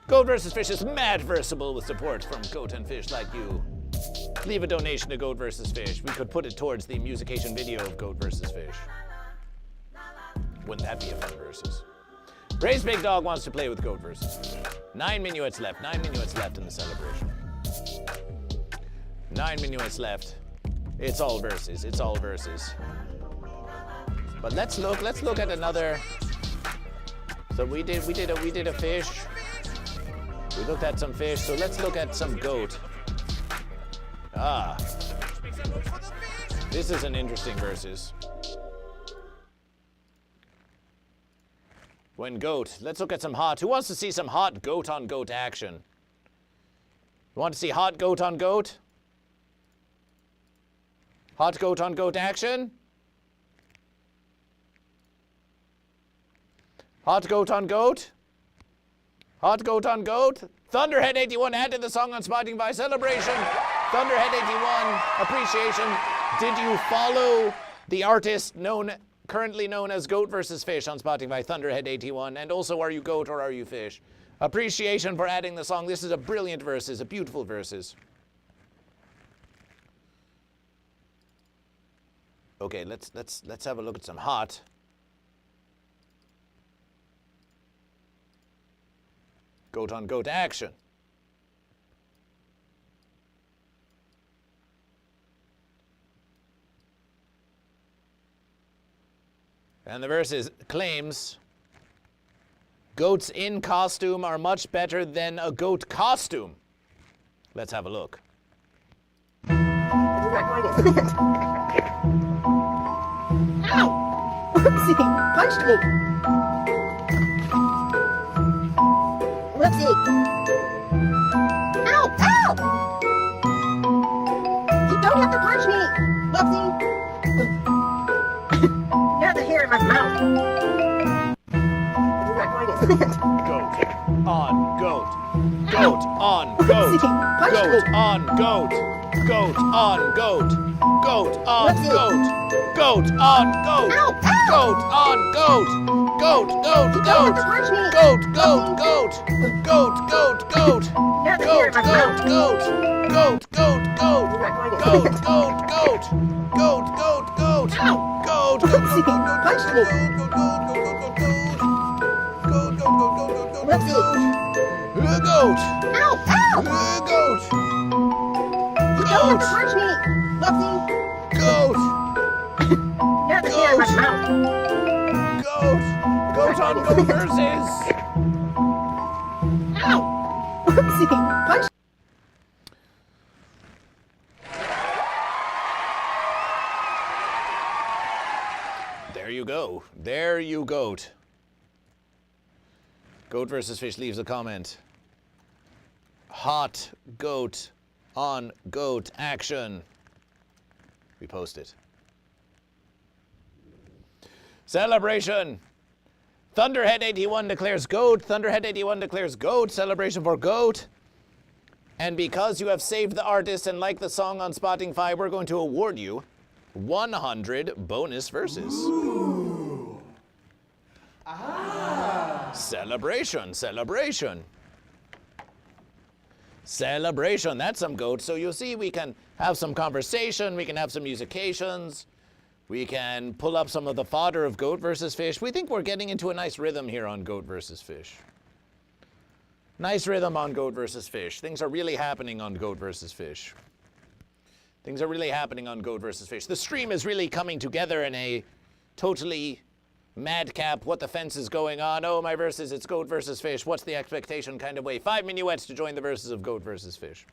Goat vs. Fish is mad versatile with support from goat and fish like you. Leave a donation to Goat vs. Fish. We could put it towards the musication video of Goat vs. Fish. Wouldn't that be a fun versus? Ray's Big Dog wants to play with Goat vs. Fish. 9 minuets left. 9 minuets left in the celebration. 9 minuets left. It's all verses. It's all verses. But let's look at another. So we did a fish. We looked at some fish. So let's look at some goat. Ah. This is an interesting versus. When goat, let's look at some hot. Who wants to see some hot goat on goat action? You want to see hot goat on goat? Hot goat on goat action? Hot goat on goat? Hot goat on goat? Thunderhead 81 added the song on Spotify celebration. Thunderhead 81 appreciation. Did you follow the artist currently known as Goat vs. Fish on Spotify, Thunderhead 81? And also, are you goat or are you fish? Appreciation for adding the song. This is a brilliant versus, a beautiful versus. Okay, let's have a look at some hot. Goat on goat action. And the verse claims, goats in costume are much better than a goat costume. Let's have a look. Ow! Whoopsie! Punched me! Whoopsie! Ow! Ow! You don't have to punch me! Whoopsie! You have the hair in my mouth! Goat on goat. Goat on goat. Goat on goat. Goat on goat. Goat on goat. Goat on goat. Goat on goat. Goat, goat, goat. Goat, goat, goat. Goat, goat, goat. Goat, goat, goat. Goat, goat, goat. Goat, goat, goat. Goat, goat, goat. Goat, goat, goat. Punched me! Whoopsie! Goat. Ow! Ow! Goat. You don't have to punch me! Whoopsie! Goat. You have the hair in my mouth! Goat. Goat on goat versus. Ow! Whoopsie! Punch! There you go. There you goat. Goat versus Fish leaves a comment. Hot goat on goat action. We post it. Celebration. Thunderhead 81 declares goat. Thunderhead 81 declares goat. Celebration for goat. And because you have saved the artist and liked the song on Spotify, we're going to award you 100 bonus verses. Ooh. Ah. Celebration, celebration. Celebration, that's some goat. So you'll see we can have some conversation, we can have some musications, we can pull up some of the fodder of Goat versus Fish. We think we're getting into a nice rhythm here on Goat versus Fish. Nice rhythm on Goat versus Fish. Things are really happening on Goat versus Fish. Things are really happening on Goat versus Fish. The stream is really coming together in a totally madcap, what the fence is going on. Oh, my verses, it's Goat versus Fish. What's the expectation kind of way. 5 minuets to join the verses of Goat versus Fish.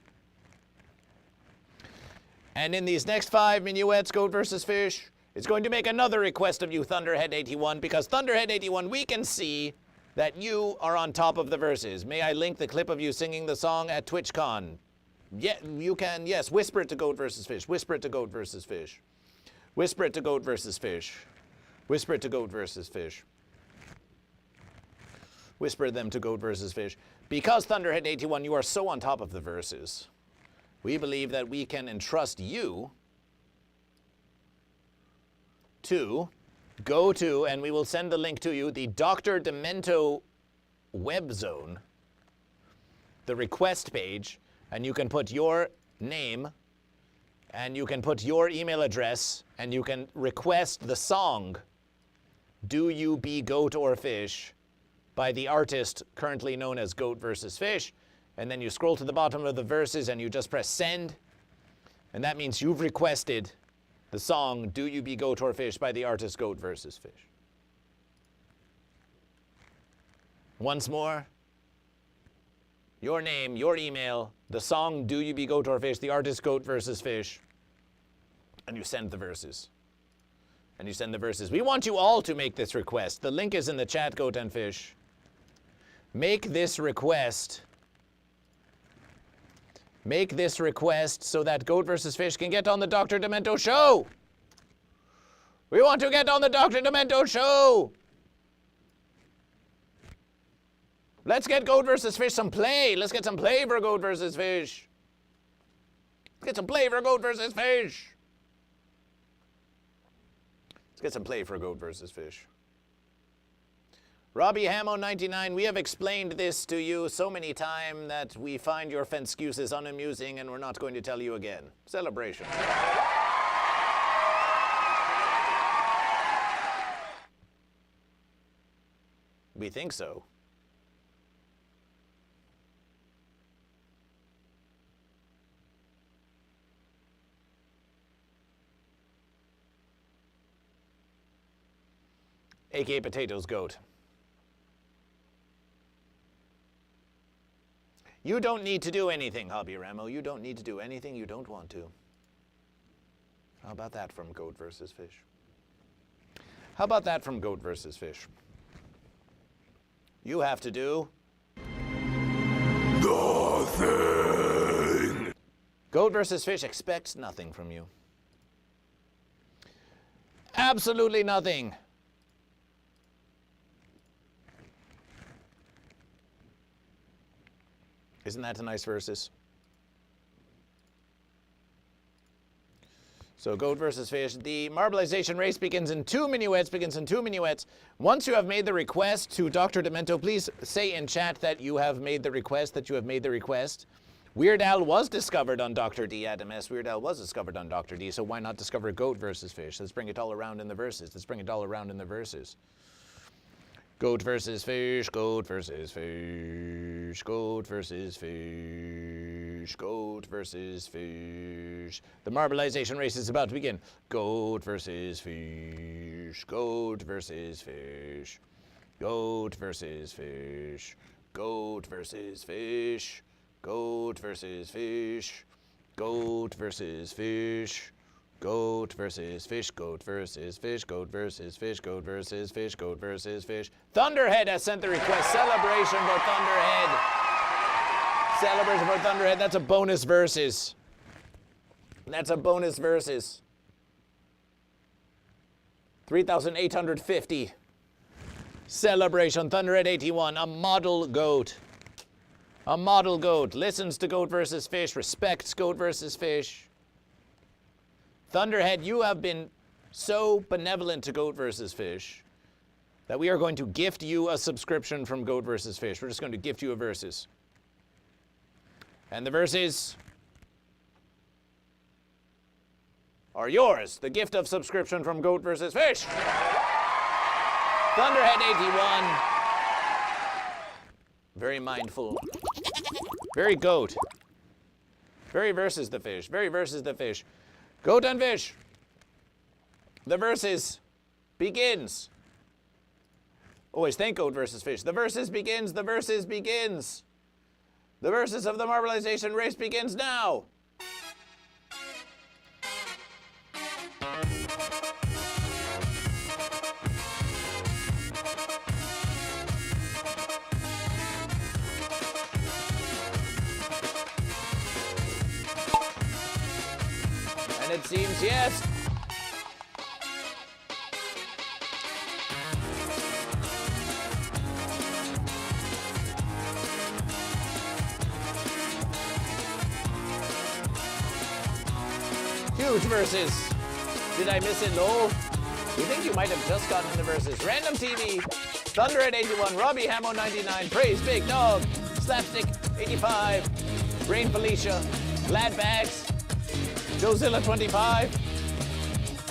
And in these next 5 minuets, Goat versus Fish is going to make another request of you, Thunderhead 81, because Thunderhead 81, we can see that you are on top of the verses. May I link the clip of you singing the song at TwitchCon? Yeah, you can, yes. Whisper it to Goat versus Fish. Whisper it to Goat versus Fish. Whisper it to Goat versus Fish. Whisper it to Goat versus Fish. Whisper them to Goat versus Fish. Because Thunderhead 81, you are so on top of the verses, we believe that we can entrust you to go to, and we will send the link to you, the Dr. Demento web zone the request page, and you can put your name, and you can put your email address, and you can request the song, Do You Be Goat or Fish, by the artist currently known as GoatVsFish. And then you scroll to the bottom of the verses and you just press send. And that means you've requested the song, Do You Be Goat or Fish, by the artist GoatVsFish. Once more, your name, your email, the song, Do You Be Goat or Fish, the artist GoatVsFish, and you send the verses. And you send the verses. We want you all to make this request. The link is in the chat, Goat and Fish. Make this request. Make this request so that GoatVsFish can get on the Dr. Demento show. We want to get on the Dr. Demento show. Let's get GoatVsFish some play. Let's get some play for GoatVsFish. Let's get some play for GoatVsFish. Let's get some play for GoatVsFish. Robbie Hamo 99, we have explained this to you so many times that we find your excuses unamusing and we're not going to tell you again. Celebration. We think so. A.K.A. Potatoes Goat. You don't need to do anything, Hobby Ramo. You don't need to do anything you don't want to. How about that from GoatVsFish? How about that from GoatVsFish? You have to do nothing. GoatVsFish expects nothing from you. Absolutely nothing. Isn't that a nice verses? So GoatVsFish, the marbleization race begins in 2 minuets, Once you have made the request to Dr. Demento, please say in chat that you have made the request, Weird Al was discovered on Dr. D, Adam S. Weird Al was discovered on Dr. D, so why not discover GoatVsFish? Let's bring it all around in the verses. GoatVsFish, GoatVsFish, GoatVsFish, GoatVsFish. The marbleization race is about to begin. GoatVsFish, GoatVsFish, GoatVsFish, GoatVsFish, GoatVsFish, GoatVsFish. GoatVsFish, GoatVsFish, GoatVsFish, GoatVsFish, GoatVsFish. Thunderhead has sent the request. Celebration for Thunderhead. Celebration for Thunderhead. That's a bonus verses. 3,850. Celebration. Thunderhead 81. A model goat. Listens to GoatVsFish. Respects GoatVsFish. Thunderhead, you have been so benevolent to GoatVsFish that we are going to gift you a subscription from GoatVsFish. We're just going to gift you a verses. And the verses are yours. The gift of subscription from GoatVsFish. Thunderhead 81. Very mindful. Very goat. Very versus the fish. Goat and Fish. The verses begins. Always thank GoatVsFish. The verses begins. The verses of the marbleization race begins now. And it seems yes. Huge verses. Did I miss it, Lowell? You think you might have just gotten the verses. Random TV, Thunder at 81, Robbie Hamo 99, Praise Big Dog, Slapstick, 85. Rain Felicia. Lad Bags. Jozilla 25.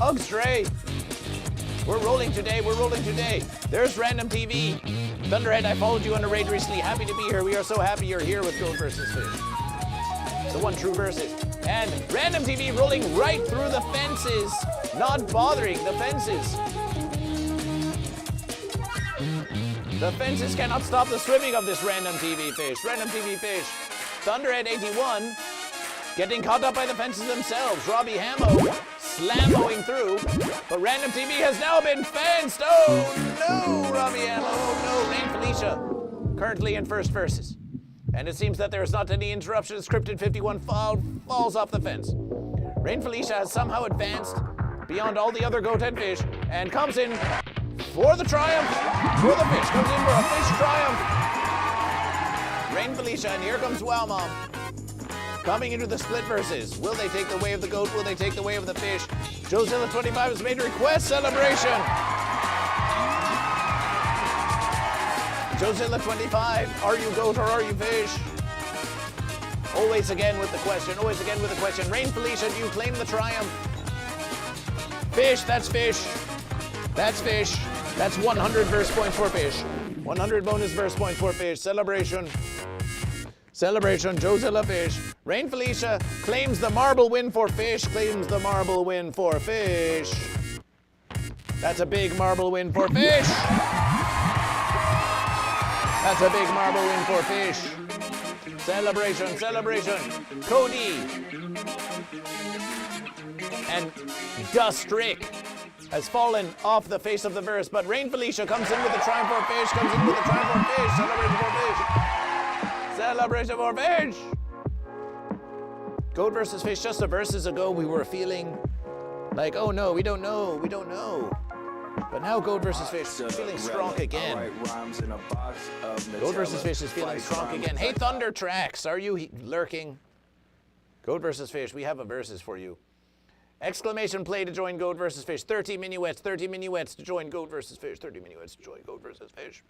Ugg Stray. We're rolling today. We're rolling today. There's Random TV. Thunderhead, I followed you on a raid recently. Happy to be here. We are so happy you're here with Goat vs. Fish. The one true versus. And Random TV rolling right through the fences. Not bothering the fences. The fences cannot stop the swimming of this Random TV Fish. Random TV Fish. Thunderhead 81. Getting caught up by the fences themselves. Robbie Hamo slammoing through. But Random TV has now been fenced. Oh no, Robbie Hamo. Oh no, Rain Felicia. Currently in first versus. And it seems that there is not any interruption. Scripted 51 falls off the fence. Rain Felicia has somehow advanced beyond all the other goat and fish and comes in for the triumph. For the fish. Comes in for a fish triumph. Rain Felicia, and here comes Wow Mom. Coming into the split versus. Will they take the way of the goat? Will they take the way of the fish? Jozilla 25 has made a request. Celebration. Jozilla 25, are you goat or are you fish? Always again with the question. Always again with the question. Rain Felicia, do you claim the triumph? Fish, that's fish. That's fish. That's 100 verse points for fish. 100 bonus verse points for fish. Celebration. Celebration, Jozilla Fish. Rain Felicia claims the marble win for fish, claims the marble win for fish. That's a big marble win for fish. That's a big marble win for fish. Celebration, celebration. Cody and Dustrick has fallen off the face of the verse, but Rain Felicia comes in with the triumph for fish, comes in with the triumph for fish. Celebration for fish. Celebration for fish! Goat versus fish. Just a verses ago, we were feeling like, oh no, we don't know. But now Goat versus fish is feeling strong again. Goat versus fish is feeling strong again. Hey, Thunder Tracks, are you lurking? Goat versus fish, we have a versus for you. Exclamation play to join Goat versus fish. 30 minuets to join Goat versus fish. 30 minuets to join Goat versus fish.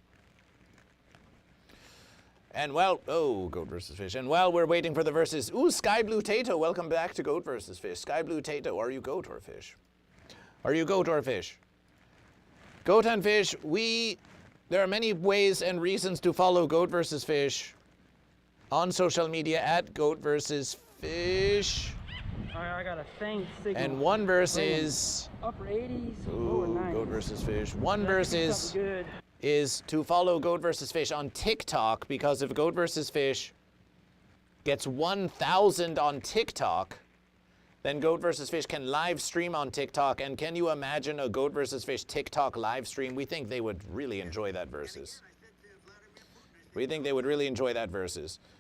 And while, Goat versus Fish. And while we're waiting for the verses, Sky Blue Tato, welcome back to Goat versus Fish. Sky Blue Tato, are you goat or fish? Are you goat or fish? Goat and fish, there are many ways and reasons to follow Goat versus Fish on social media at Goat versus Fish. I got a faint signal. And one verse is, upper 80s, lower 90s. Goat versus Fish. One verse is to follow Goat vs. Fish on TikTok, because if Goat vs. Fish gets 1,000 on TikTok, then Goat vs. Fish can live stream on TikTok. And can you imagine a Goat vs. Fish TikTok live stream? We think they would really enjoy that versus.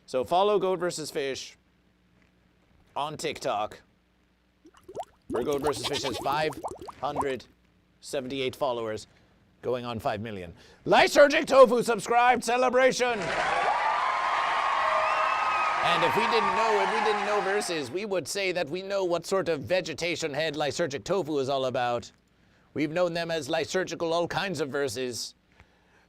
So follow Goat vs. Fish on TikTok, where Goat vs. Fish has 578 followers. Going on 5 million. Lysergic Tofu subscribed. Celebration. And if we didn't know verses, we would say that we know what sort of vegetation head Lysergic Tofu is all about. We've known them as Lysergical all kinds of verses.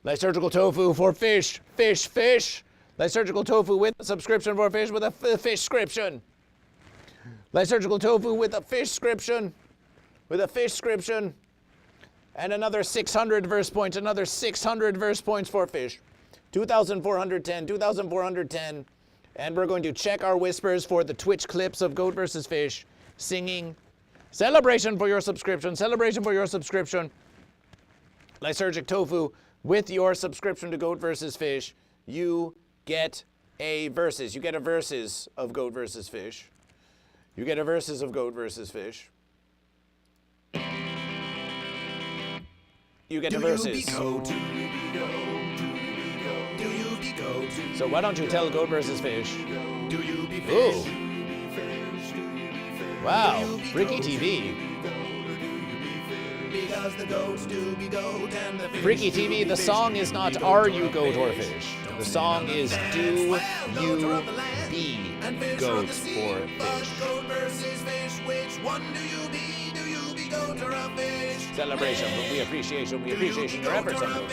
Lysergical Tofu for fish, fish, fish. Lysergical Tofu with a subscription for fish with a fish-scription. Lysergical Tofu with a fish-scription. And another 600 verse points, another 600 verse points for fish. 2,410. And we're going to check our whispers for the Twitch clips of Goat versus Fish singing. Celebration for your subscription. Lysergic Tofu, with your subscription to Goat versus Fish, you get a versus. You get a versus of Goat versus Fish. You get a versus of Goat versus Fish. You get the verses. So why don't you tell Goat versus Fish? Ooh. Wow, Freaky TV. Freaky TV, the song is not Are You Goat or Fish? The song is Do You Be Goat or Fish? Which one do you be? Do you be goat or a fish? Celebration, but we appreciate your efforts on those.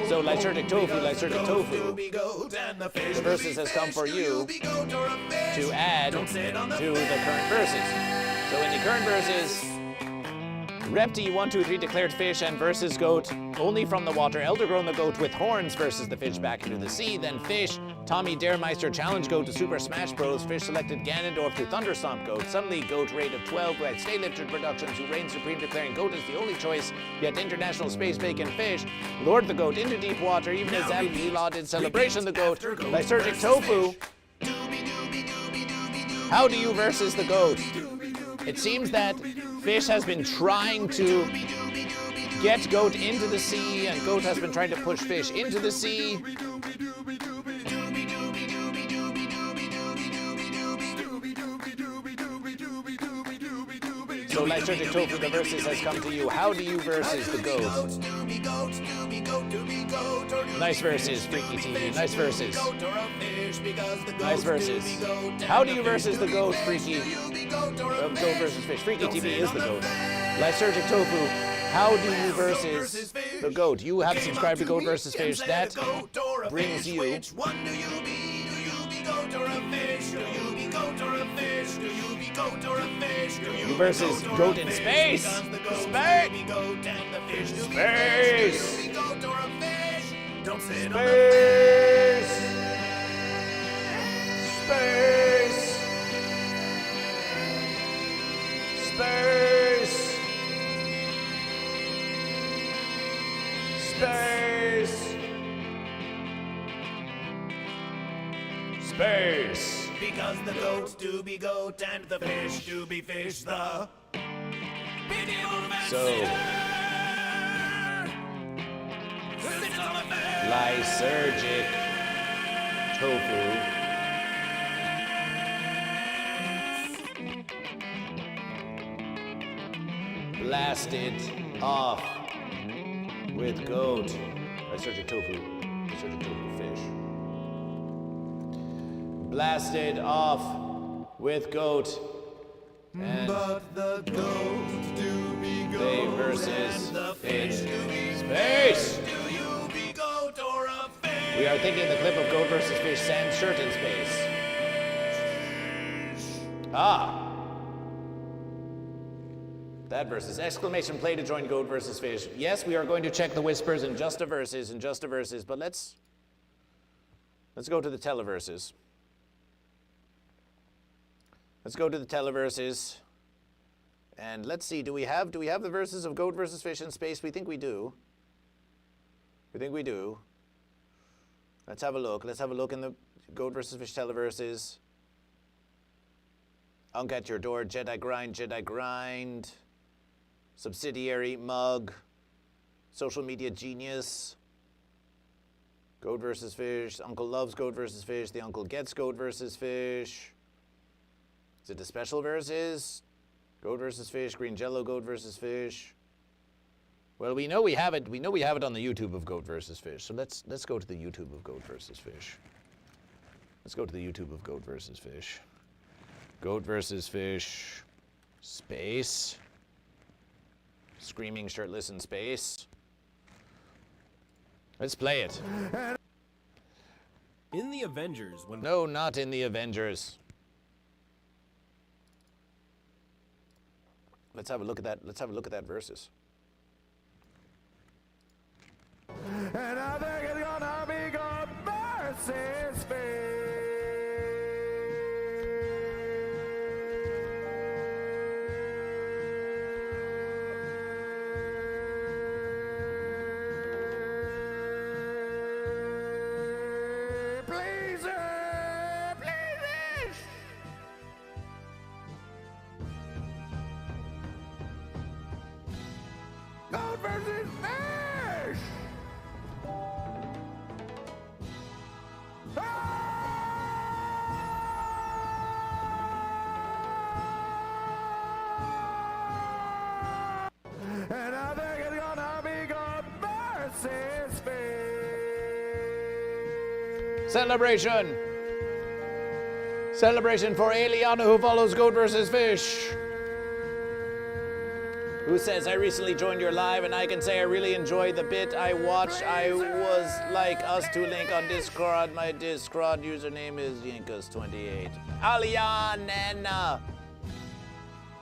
So lysergic tofu. The verses has come for you to add to the current verses. So in the current verses, Repti 123 declared fish and versus goat only from the water. Eldergrown the goat with horns versus the fish back into the sea. Then fish. Tommy Daremeister challenged goat to Super Smash Bros. Fish selected Ganondorf to Thunderstomp goat. Suddenly goat rate of 12 by Stay Lifted Productions, who reigns supreme, declaring goat is the only choice. Yet international space bacon fish lured the goat into deep water. Even as Zalila did celebration the goat. Lysergic tofu. How do you versus the goat? It seems that fish has been trying to get goat into the sea, and goat has been trying to push fish into the sea. So lysergic tofu, the versus has come to you. How do you versus the goat? Nice verses, Freaky TV. Nice verses. Nice verses. How do you versus the goat, Freaky? Goat versus fish. Freaky TV is the goat. Lysergic tofu. How do you versus the goat? You have subscribed to Goat vs. Fish. That brings you. You versus goat in space. Space. Space. Because the goats do be goat and the fish do be fish. The So, lysergic tofu. Blasted off with goat. Lysergic tofu. Lysergic tofu fish. Blasted off with goat. And but the goats do be goat they versus and the fish do be space. Do you be goat or a fish? We are thinking the clip of Goat vs. Fish sans shirt in space. Ah. That versus. Exclamation play to join Goat vs. Fish. Yes, we are going to check the whispers in just a verses, but let's go to the televerses. Let's go to the televerses. And let's see, do we have the verses of Goat vs. Fish in space? We think we do. Let's have a look. Let's have a look in the Goat vs. Fish televerses. Unk at your door, Jedi grind. Subsidiary, mug. Social media genius. Goat vs. Fish. Uncle loves Goat vs. Fish. The uncle gets Goat vs. Fish. Is it the special verses? Goat vs. Fish, Green Jello, Goat vs. Fish. Well, we know we have it. We know we have it on the YouTube of Goat vs. Fish. So let's go to the YouTube of Goat vs. Fish. Let's go to the YouTube of Goat vs. Fish. Goat vs. Fish. Space. Screaming shirtless in space. Let's play it. In the Avengers, when No, not in the Avengers. Let's have a look at that. Let's have a look at that versus. And I think it's gonna be Goat versus fish. Please, please. Goat versus fish! And I think it's gonna be Goat versus fish. Celebration! Celebration for Eliana, who follows Goat vs. Fish. Who who says, I recently joined your live and I can say I really enjoyed the bit I watched. I was like us to link on Discord. My Discord username is Yinkus28. Alianena.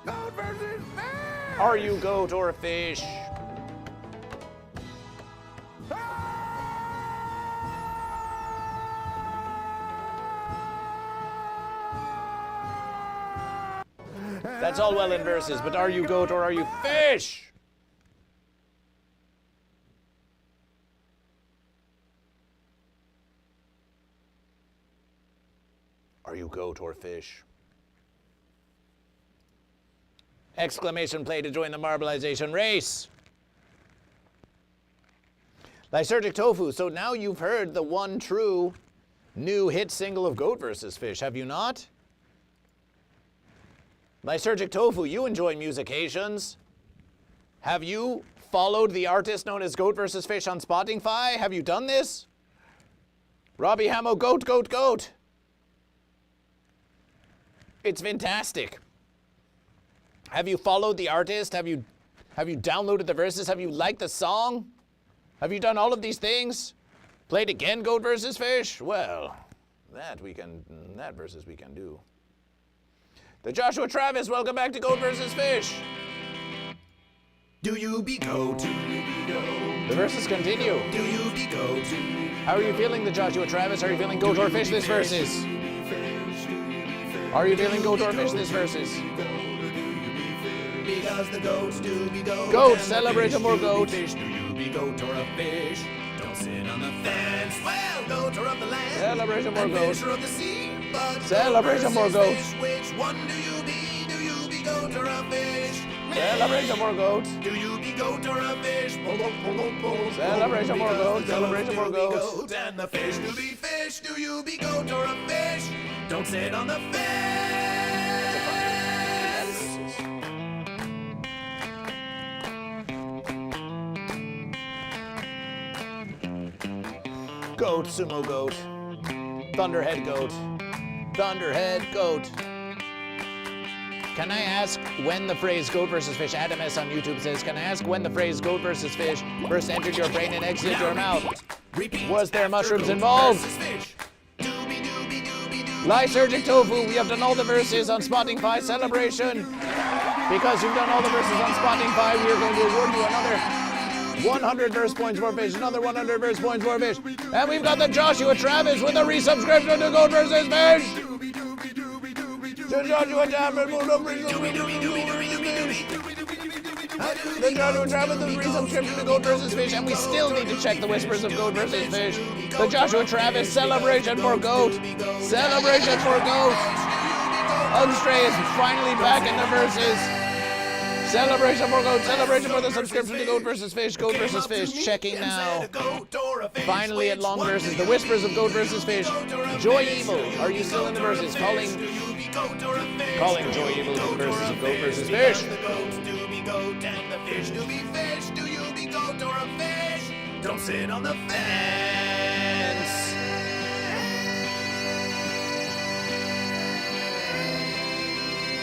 Goat versus fish! Are you goat or fish? That's all well in verses, but are you goat or are you fish? Are you goat or fish? Exclamation play to join the marbleization race. Lysergic Tofu, so now you've heard the one true new hit single of Goat vs. Fish, have you not? Lysergic Tofu, you enjoy musications. Have you followed the artist known as Goat vs. Fish on Spotify? Have you done this? Robbie Hamo, goat, goat, goat. It's fantastic. Have you followed the artist? Have you downloaded the verses? Have you liked the song? Have you done all of these things? Played again, Goat vs. Fish? Well, that versus we can do. The Joshua Travis, welcome back to Goat vs. Fish. Do you be goat? Do you be goat? The verses continue. Do you be goat? How are you feeling, the Joshua Travis? Are you feeling goat or fish this versus? Are you feeling goat or fish this versus? Because the goats do be goat. Goat, and the celebrate fish a more do be goat. Fish. Do you be goat or a fish? Don't sit on the fence. Well, goats are of the land. Celebrate a more and goat. fish are of the sea. But Celebrate a more versus goat. fish, which one do you be? Do you be goat or a fish? Celebrate a more goat. Do you be goat or a fish? Celebrate a more goat. Celebrate a more goat. And the fish do be fish. Do you be goat or a fish? Don't sit on the fence. Goat, sumo goat. Thunderhead goat. Thunderhead goat. Can I ask when the phrase goat versus fish, Adam S. on YouTube says, can I ask when the phrase goat versus fish first entered your brain and exited your mouth? Was there mushrooms involved? Lysergic Tofu, we have done all the verses on Spotify celebration. Because you've done all the verses on Spotify, we are going to award you another 100 verse points for fish, another 100 verse points for fish. And we've got the Joshua Travis with a resubscription to Goat vs. Fish. The Joshua Travis with a resubscription to Goat vs. Fish, and we still need to check the whispers of Goat vs. Fish. The Joshua Travis celebration for Goat. Celebration for Goat. Unstray is finally back in the verses. Celebration for Goat, celebration for the subscription to Goat vs. Fish, Goat vs. Fish, checking now. Finally at long verses, the whispers of Goat vs. Fish. Joy Evil, are you still in the verses? Calling Joy Evil to the verses of Goat vs. Fish. Don't sit on the fence.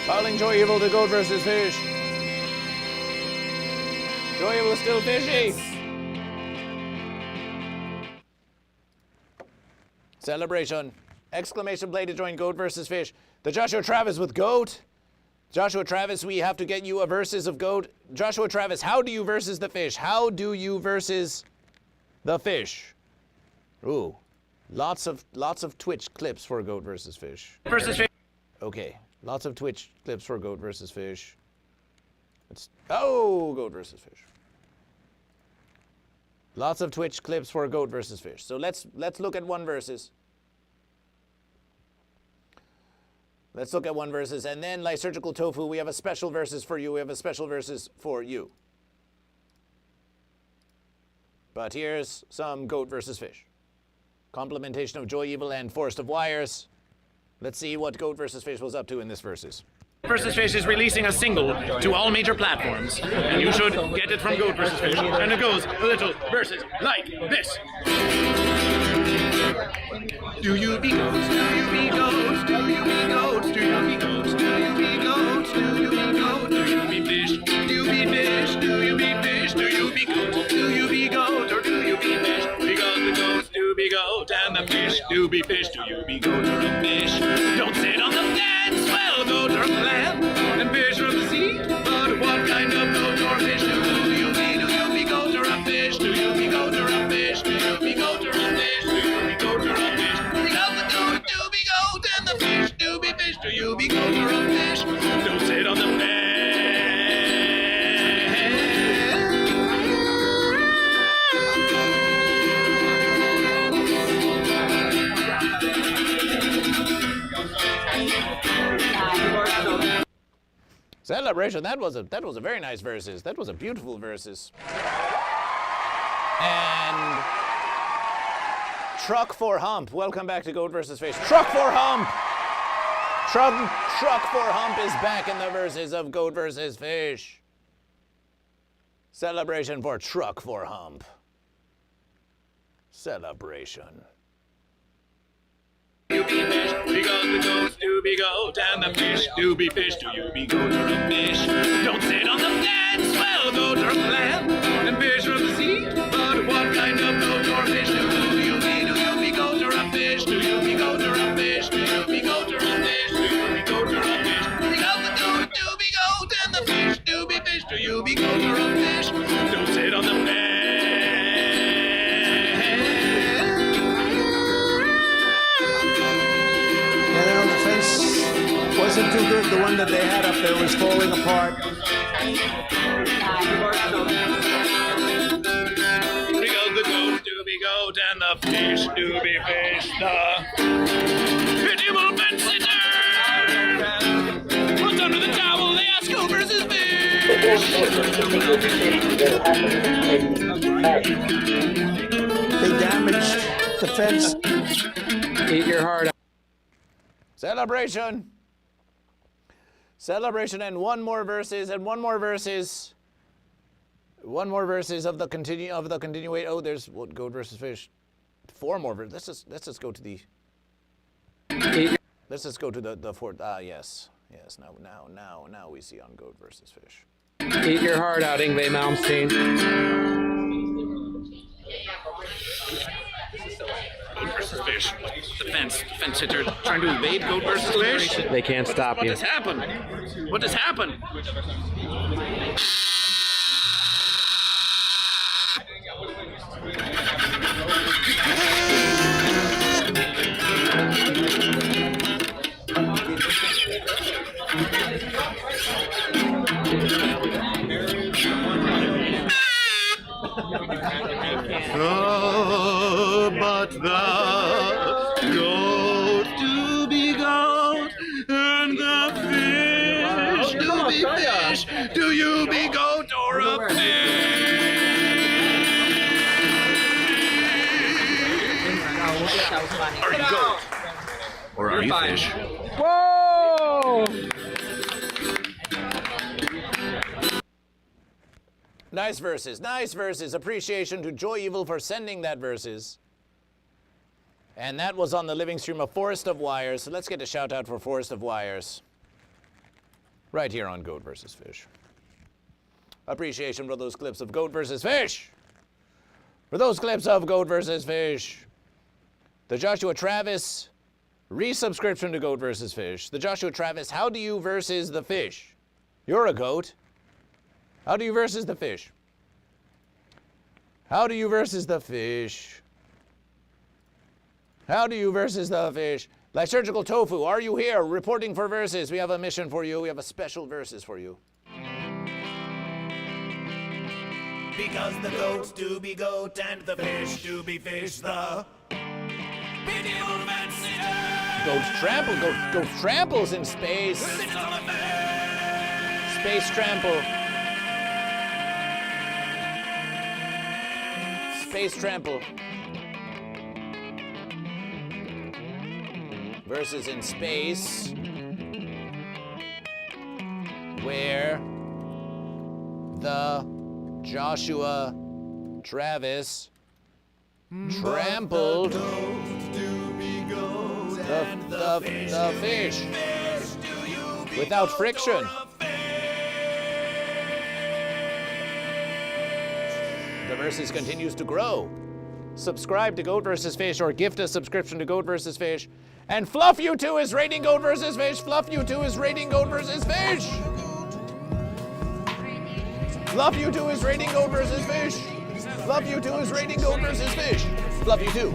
Calling Joy Evil to Goat vs. Fish. Joy Evil is still fishy. Celebration. Exclamation play to join Goat vs. Fish. The Joshua Travis with Goat. Joshua Travis, we have to get you a versus of Goat. Joshua Travis, how do you versus the fish? How do you versus the fish? Ooh, lots of Twitch clips for Goat vs. Fish. Versus fish. Okay, lots of Twitch clips for Goat vs. Fish. Goat vs. Fish. Lots of Twitch clips for Goat vs. Fish. So let's look at one versus. Let's look at one versus, and then Lysergical Tofu, we have a special versus for you. We have a special versus for you. But here's some Goat vs. Fish. Complementation of Joy Evil and Forest of Wires. Let's see what Goat vs. Fish was up to in this versus. Versus Fish is releasing a single to all major platforms, and you should get it from Goat vs. Fish. And it goes a little versus like this. Do you be goats? Do you be goats? Do you be goats? Do you be goats? Do you be goats? Do you be goats? Do you be fish? Do you be fish? be fish? Do you be goat or a fish? Don't sit on the fence, well, goat or land, and fish from the sea. But what kind of goat or fish do you be? Do you be goat or a fish? Do you be goat or a fish? Do you be goat or a fish? Do you be goat or a fish? We love the goat to be goat and the fish to be fish. Do you be goat or a fish? Don't sit on the fence. Celebration. That was a very nice verses. That was a beautiful verses. And Truck for Hump. Welcome back to Goat vs. Fish. Truck for Hump. Truck for Hump is back in the verses of Goat vs. Fish. Celebration for Truck for Hump. Celebration. You be fish, because the goats do be goat, and the fish do be fish. Do you be goat or a fish? Don't sit on the fence, well, goat or land, and fish from the sea. But what kind of goat or fish do you be? Do you be goat or a fish? Do you be goat or a fish? Do you be goat or a fish? Do you be goat or a fish? Because the goat do be goat, and the fish do be fish. Do you be goat or a fish? Don't sit on the fence. Wasn't too good. The one that they had up there was falling apart. Because the goat do be goat and the fish do be fish. The pitiable fence sitter runs under the towel. They ask who versus fish. They damaged the fence. Eat your heart out. Celebration. Celebration and one more verses of the continuation. Oh, there's what, Goat versus Fish. 4 more verses. Let's just go to the. Let's just go to the fourth. Yes. Now we see on Goat versus Fish. Eat your heart out, Ingve Malmsteen. Goat versus fish. The fence hitter trying to evade goat versus fish. They can't stop What you. has happened? What has happened? Oh, but the goat do be goat, and the fish do be fish. Do you be goat or a fish? Are you goat? Or are you fish? Whoa! Nice verses. Appreciation to Joy Evil for sending that verses. And that was on the living stream of Forest of Wires. So let's get a shout out for Forest of Wires. Right here on Goat vs. Fish. Appreciation for those clips of Goat vs. Fish. For those clips of Goat vs. Fish. The Joshua Travis resubscription to Goat vs. Fish. The Joshua Travis, how do you versus the fish? You're a goat. How do you versus the fish? How do you versus the fish? How do you versus the fish? Lysurgical Tofu, are you here? Reporting for verses. We have a mission for you. We have a special verses for you. Because the goats do be goat and the fish do be fish. The pitiable fence sitter Ghost tramples in space. sits on the fence. Space trample. Space trample. Versus in space, where the Joshua Travis trampled the fish without friction. The verses continues to grow. subscribe to Goat vs. Fish or gift a subscription to Goat vs. Fish. And Fluff U2 is rating Goat vs. Fish. Fluff U2 is rating Goat vs. Fish. Fluff U2 is rating Goat vs. Fish. Fluff U2 is rating Goat vs. Fish. Fluff U2.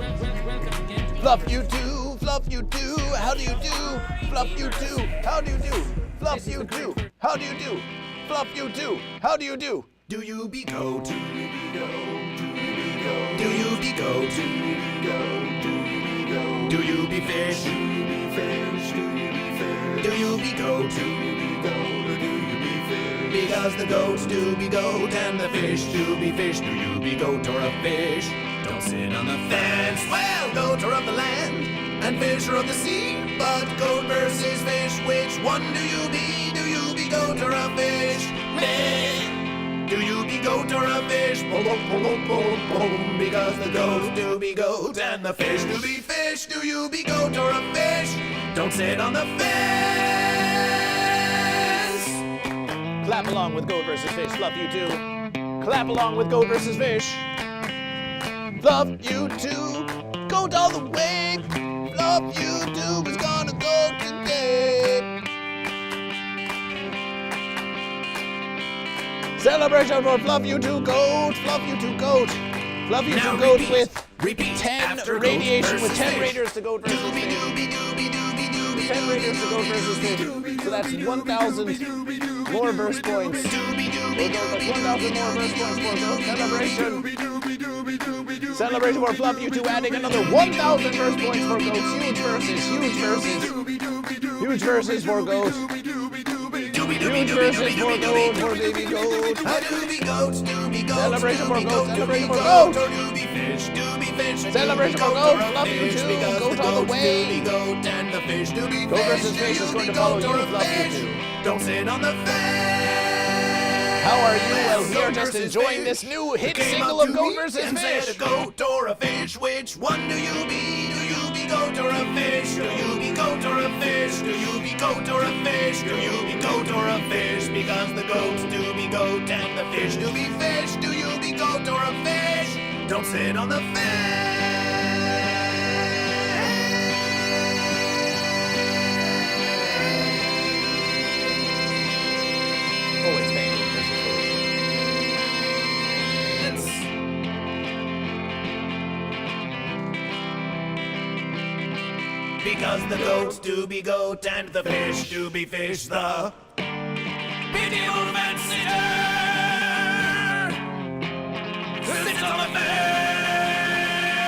Fluff U2. Fluff U2. How do you do? Fluff U2. How do you do? Fluff U2. How do you do? Fluff U2. How do you do? Do you be goat? Do you be goat? Do you be goat? Do you be goat? Do you be fish? Do you be fish? Do you be fish? Do you be goat? Do you be goat? Or do you be fish? Because the goats do be goat and the fish do be fish. Do you be goat or a fish? Don't sit on the fence. Well, goats are of the land and fish are of the sea. But goat versus fish, which one do you be? Do you be goat or a fish? Meh. Do you be goat or a fish? Boom, boom, boom, boom, boom, boom. Because the goats do be goat and the fish do be fish. Do you be goat or a fish? Don't sit on the fence. Clap along with Goat vs. Fish. Fluff U2. Clap along with Goat vs. Fish. Fluff U2. Goat all the way. Fluff U2 is gonna go today. Celebration for Fluff U2 Goat. Fluff U2 Goat. Fluff U2 Now Goat repeat. with Repeat 10 after radiation Goat with 10 versus raiders to Goat vs. Doobie Fish. doobie doobie doobie doobie 10 raiders to Goat vs. Fish. So that's 1,000 more verse points. doobie doobie That's doobie 1,000 more verse points for Goat. Celebration. Celebration for Fluff U2 adding another 1,000 verse points for Goats. Huge verses. Huge verses. Huge verses for Goat. Huge verses for Goat. For baby Goat. doobie goats, doobie goats, Celebration for doobie Goat. goat, Celebration for doobie Goat. goat, or doobie fish, Celebration for Goat. Fluff U2. because Goat the all the goats way. doobie goat and the fish doobie Goat fish. versus Fish is going to follow you, Fluff U2. Don't sit on the fence. How are you? Well, we are just enjoying this new hit single of Goat vs. Fish. A goat or a fish, which one do you be? Do you be goat or a fish? Do you be goat or a fish? Do you be goat or a fish? Do you be goat or a fish? Because the goats do be goat and the fish do be fish. Do you be goat or a fish? Don't sit on the fence. Always paying Goat vs. Fish. Because the goats do be goat and the fish do be fish. The medieval fancier sits on the fence.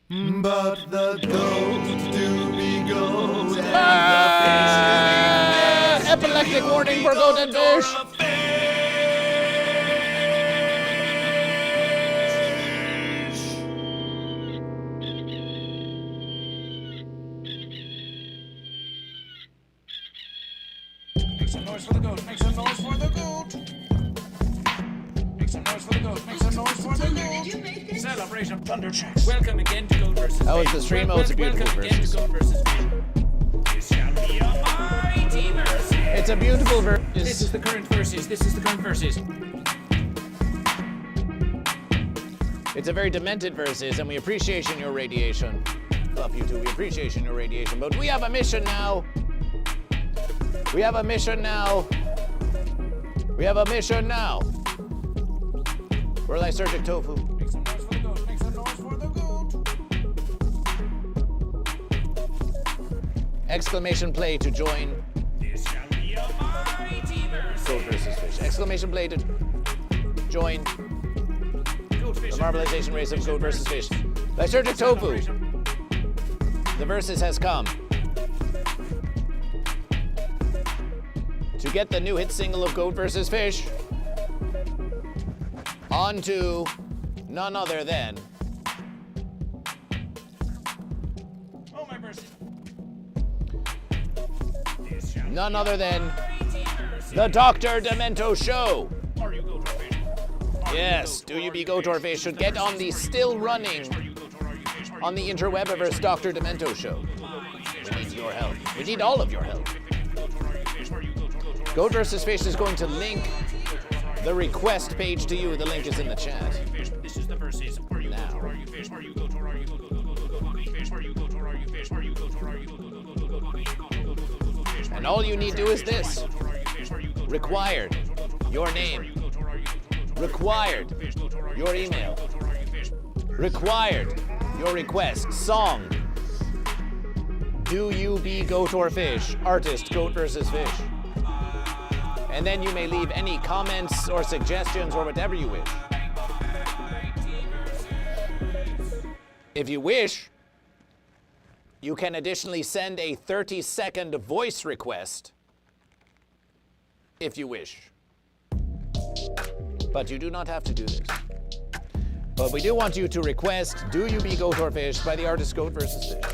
But the goats do be goat and Epileptic warning for Goat and Fish. Make some noise for the goat. Make some noise for the goat. Make some noise for the goat. Make some noise for the goat. Celebration Thunder Tracks. Welcome again to Goat vs. That was Fish. the stream. Oh, it's a beautiful Welcome again verse. to Goat vs. Fish. This shall be a mighty verse. It's a beautiful verse. This is the current verses. This is the current verses. It's a very demented verses, and we appreciate your radiation. Love you too. We appreciate your radiation. But we have a mission now. We have a mission now. We have a mission now. We're lysergic tofu. Make some noise for the goat. Make some noise for the goat. Exclamation play to join This shall be a mighty verse. Goat versus Fish. Exclamation play to join Goat the marbleization race of Goat versus Fish. Lysergic tofu. The versus has come. To get the new hit single of Goat vs. Fish, on to none other than Oh, my verses. none other than The Dr. Demento Show. Yes, Do You Be Goat or Fish should get on the still running on the interwebiverse Dr. Demento Show. We need your help. We need all of your help. Goat vs. Fish is going to link the request page to you. The link is in the chat. Now. And all you need to do is this. Required. Your name. Required. Your email. Required. Your request. Song. Do You Be Goat or Fish? Artist, Goat vs. Fish. And then you may leave any comments or suggestions or whatever you wish. If you wish, you can additionally send a 30-second voice request if you wish. But you do not have to do this. But we do want you to request Do You Be Goat or Fish by the artist Goat vs. Fish.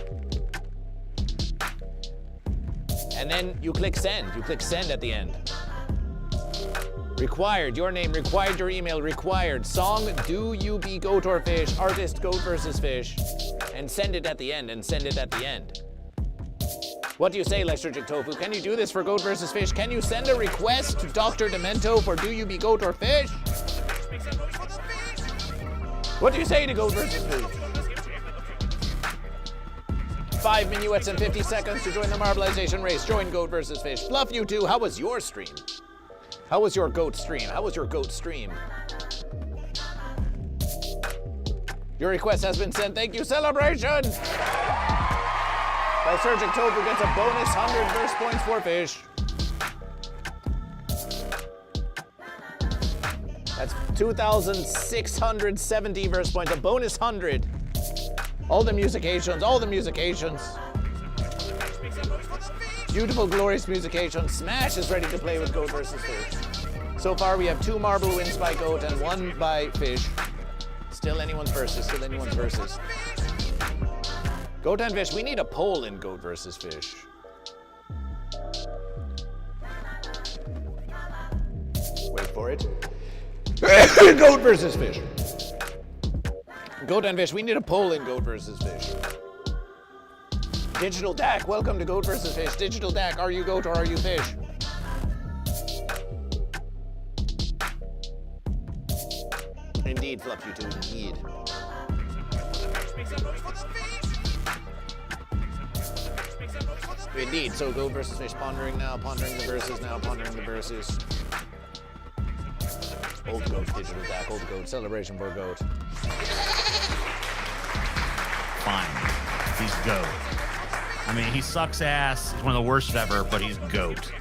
And then you click send. You click send at the end. Required, your name, required your email, required song, Do You Be Goat or Fish, artist, Goat vs. Fish, and send it at the end, and send it at the end. What do you say, Lysergic Tofu? Can you do this for Goat vs. Fish? Can you send a request to Dr. Demento for Do You Be Goat or Fish? What do you say to Goat vs. Fish? 5 minuets and 50 seconds to join the Marbleization race. Join Goat vs. Fish. Fluff, you too. How was your stream? How was your goat stream? How was your goat stream? Your request has been sent. Thank you, Celebration! Lysergic Tofu gets a bonus 100 verse points for Fish. That's 2,670 verse points. A bonus 100. All the musications, all the musications. Beautiful, glorious musication. Smash is ready to play with Goat vs. Fish. So far, we have 2 marble wins by Goat and 1 by Fish. Still anyone's versus, still anyone's versus. Goat and Fish, we need a poll in Goat vs. Fish. Wait for it. Goat vs. Fish. Goat and Fish, we need a poll in Goat vs. Fish. Digital Dak, welcome to Goat vs. Fish. Digital Dak, are you goat or are you fish? Indeed, Fluff you two, indeed. Indeed, so Goat vs. Fish, pondering now, pondering the verses now, pondering the verses. Old Goat, Digital Dak, Old Goat, celebration for Goat. Fine, he's Goat. I mean, he sucks ass. He's one of the worst ever, but he's Goat.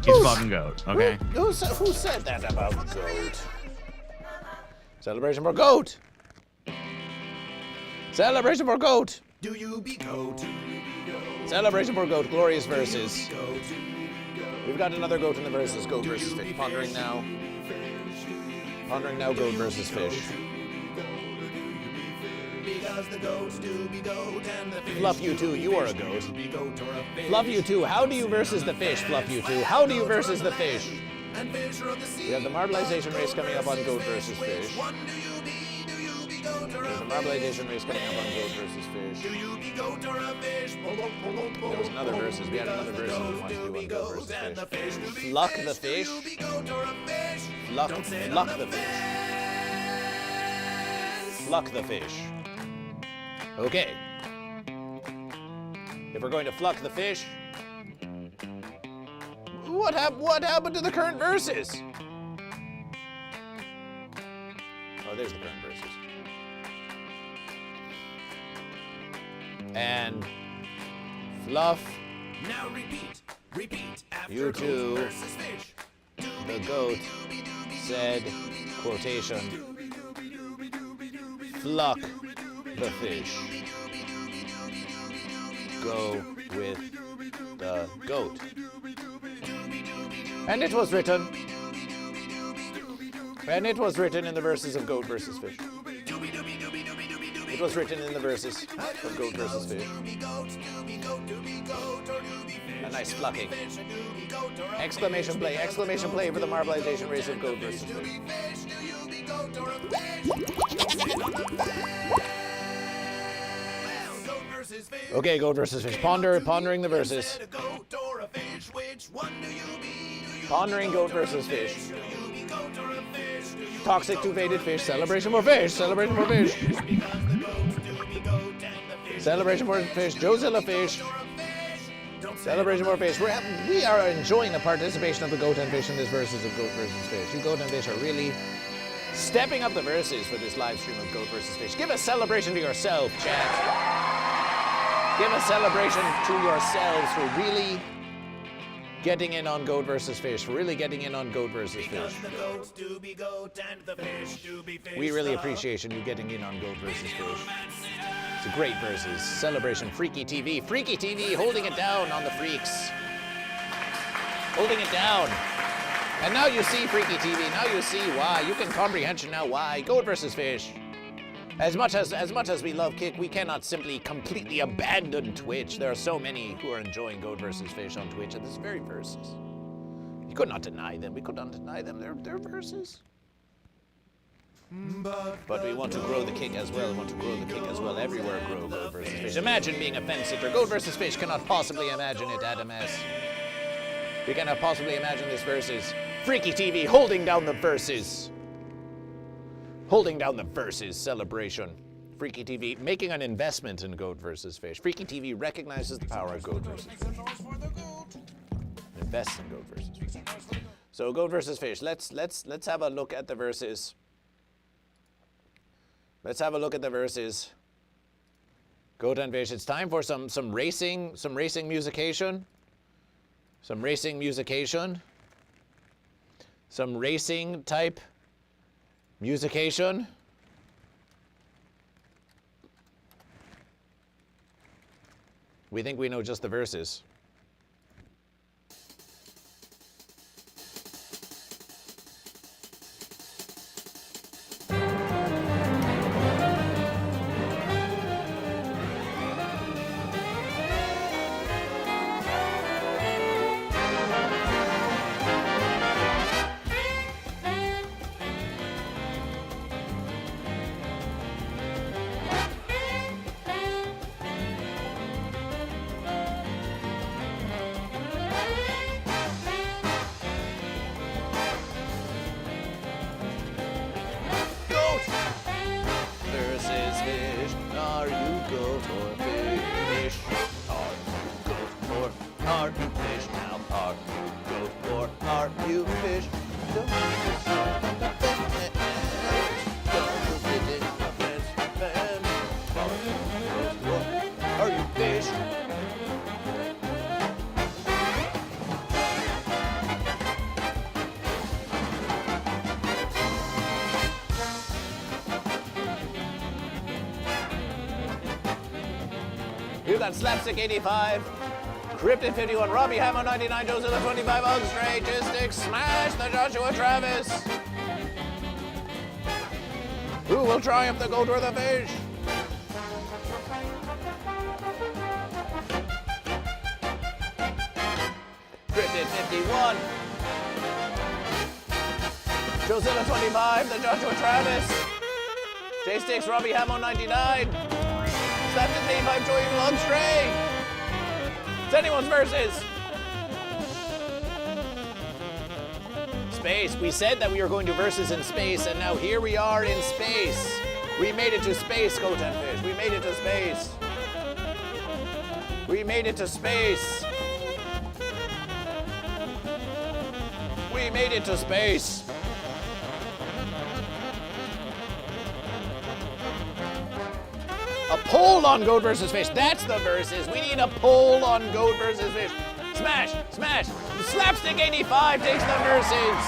He's fucking Goat, okay? Who said that about Goat? Celebration for Goat! Celebration for Goat! Do you be goat? Celebration for Goat, glorious verses. We've got another Goat in the verses, Goat vs. Fish. Pondering now. Pondering now, Goat vs. Fish. Because the goats do be goat and the fish. Fluff you two, you are a goat. Fluff you two, how do you versus the fish? Fluff you two, how do you versus the fish? We have the Marbleization race coming up on Goat vs. Fish. There's a Marbleization race coming up on Goat vs. Fish. There was another versus. We had another versus we wanted to do on Goat vs. Fish. Fluck the fish. Fluck the fish. Fluck the fish. Okay. If we're going to fluck the fish, what happened to the current verses? Oh, there's the current verses. And Fluff. Now repeat after You two, goat versus fish. the goat, said, quotation, fluck the fish. Go with the goat. And it was written. And it was written in the verses of Goat vs. Fish. It was written in the verses of Goat vs. Fish. A nice flocking. Exclamation play for the marbleization race of goat versus fish. Okay, goat versus fish. Pondering the verses. Pondering goat versus fish. Toxic to faded fish. Celebration for fish. Celebration for fish. Celebration for fish. Jozilla fish. Celebration for fish. We are enjoying the participation of the goat and fish in this verses of goat versus fish. You goat and fish are really stepping up the verses for this live stream of goat versus fish. Give a celebration to yourself, chat. Give a celebration to yourselves for really getting in on goat versus fish. For really getting in on goat versus fish. We really appreciate you getting in on goat versus fish. It's a great versus. Celebration. Freaky TV. Freaky TV holding it down on the freaks. Holding it down. And now you see Freaky TV. Now you see why. You can comprehend now why. Goat versus fish. As much as we love Kick, we cannot simply completely abandon Twitch. There are so many who are enjoying Goat versus Fish on Twitch at this very verses. You could not deny them. We could not deny them. They're verses. But we want to grow the Kick as well. We want to grow the Kick as well. Everywhere grow Goat versus Fish. Imagine being a fence sitter. Goat versus Fish cannot possibly imagine it, Adam S. We cannot possibly imagine this versus. Freaky TV holding down the verses. Holding down the versus celebration. Freaky TV making an investment in Goat versus Fish. Freaky TV recognizes the power of Goat versus Fish. Invests in Goat versus Fish. So Goat versus Fish. Let's have a look at the verses. Let's have a look at the verses. Goat and Fish. It's time for some racing musication. Some racing musication. Some racing type musication. We think we know just the verses. You got Slapstick 85, Cryptid 51, Robbie Hammer 99, Joseph 25, Ugg Stray, Gistic, Smash the Joshua Travis. Who will triumph the goat or the fish? Cryptid 51, Josilla 25, the Joshua Travis, J-Sticks, Robbie Hammer 99. That's the name I'm joining Ugg Stray. It's anyone's versus. Space. We said that we were going to versus in space, and now here we are in space. We made it to space, Goat and Fish. We made it to space. We made it to space. We made it to space. A poll on Goat versus Fish. That's the versus. We need a poll on Goat versus Fish. Smash, smash. Slapstick 85 takes the versus.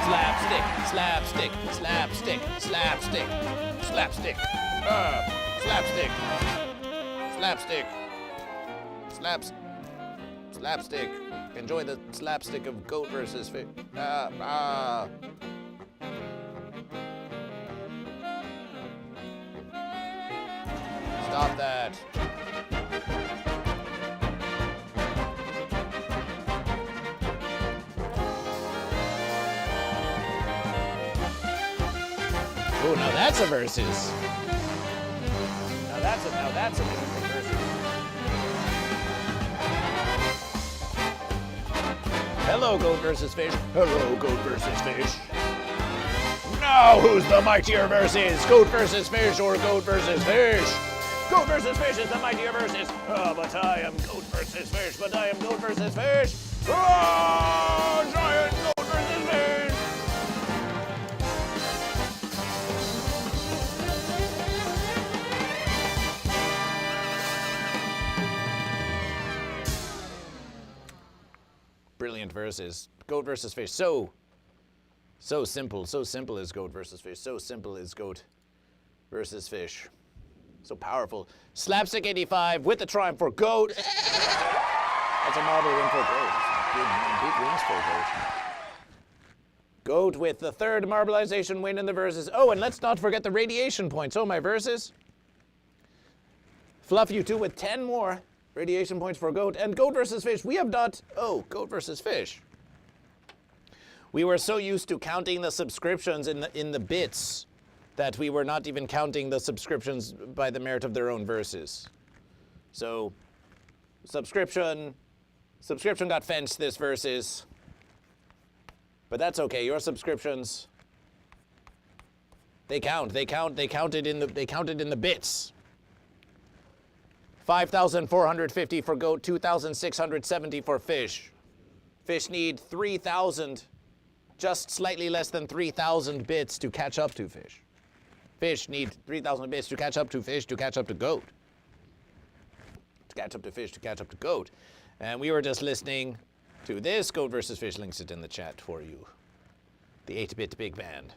Slapstick, slapstick, slapstick, slapstick, slapstick. Slapstick. Slapstick. Slapstick. Enjoy the slapstick of Goat versus Fish. Stop that. Oh, now that's a versus. Now that's a meaningful versus. Hello, Goat versus Fish. Hello, Goat versus Fish. Now, who's the mightier versus? Goat versus Fish or Goat versus Fish? Goat versus Fish is the mightier versus. Oh, but I am Goat versus Fish. But I am Goat versus Fish. Oh, giant Goat versus Fish. Brilliant versus. Goat versus Fish. So simple. So simple is Goat versus Fish. So simple is Goat versus Fish. So powerful. Slapstick 85 with the triumph for Goat. That's a marble win for Goat. Big wins for Goat. Goat with the third marbleization win in the verses. Oh, and let's not forget the radiation points. Oh, my verses. Fluff you 2 with 10 more radiation points for Goat. And Goat versus Fish, we have not... Oh, Goat versus Fish. We were so used to counting the subscriptions in the bits that we were not even counting the subscriptions by the merit of their own verses. So, subscription got fenced this versus, but that's okay. Your subscriptions, they count. They counted in the bits. 5,450 for Goat, 2,670 for Fish. Fish need 3,000, just slightly less than 3,000 bits to catch up to Fish. Fish need 3,000 bits to catch up to Fish, to catch up to Goat. To catch up to Fish, to catch up to Goat. And we were just listening to this. Goat versus Fish links it in the chat for you. The 8-bit big band.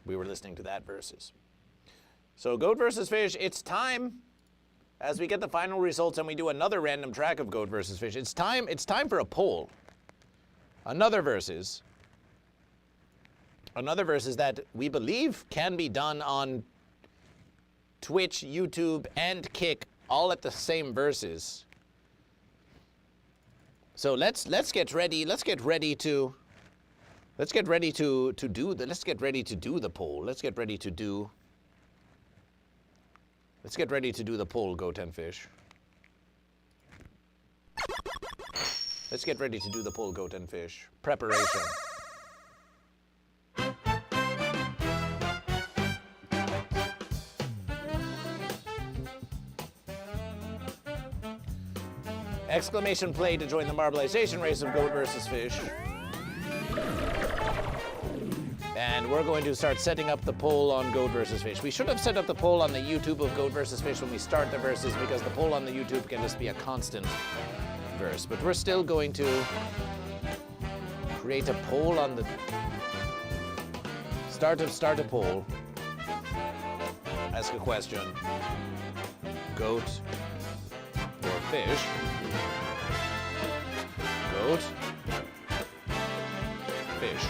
We were listening to that versus. So Goat versus Fish, it's time, as we get the final results and we do another random track of Goat versus Fish, it's time for a poll. Another versus that we believe can be done on Twitch, YouTube, and Kick all at the same verses. So let's get ready to do the poll. Let's get ready to do the poll, Goat and Fish. Let's get ready to do the poll, Goat and Fish. Preparation. Exclamation play to join the marbleization race of Goat versus Fish. And we're going to start setting up the poll on Goat versus Fish. We should have set up the poll on the YouTube of Goat versus Fish when we start the verses, because the poll on the YouTube can just be a constant verse. But we're still going to create a poll on the start a poll. Ask a question. Goat or Fish? Goat, Fish.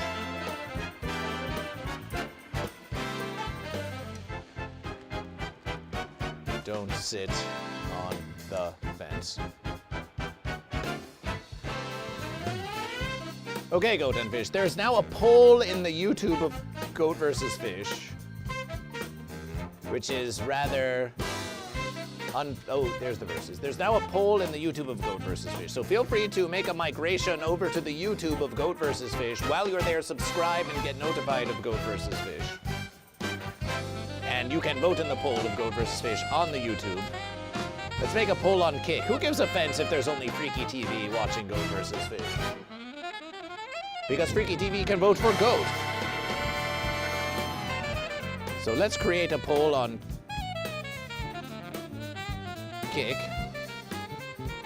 Don't sit on the fence. Okay, Goat and Fish. There's now a poll in the YouTube of Goat versus Fish, which is rather... Oh, there's the verses. There's now a poll in the YouTube of Goat versus Fish. So feel free to make a migration over to the YouTube of Goat versus Fish. While you're there, subscribe and get notified of Goat versus Fish. And you can vote in the poll of Goat versus Fish on the YouTube. Let's make a poll on Kick. Who gives offense if there's only Freaky TV watching Goat versus Fish? Because Freaky TV can vote for Goat. So let's create a poll on Kick,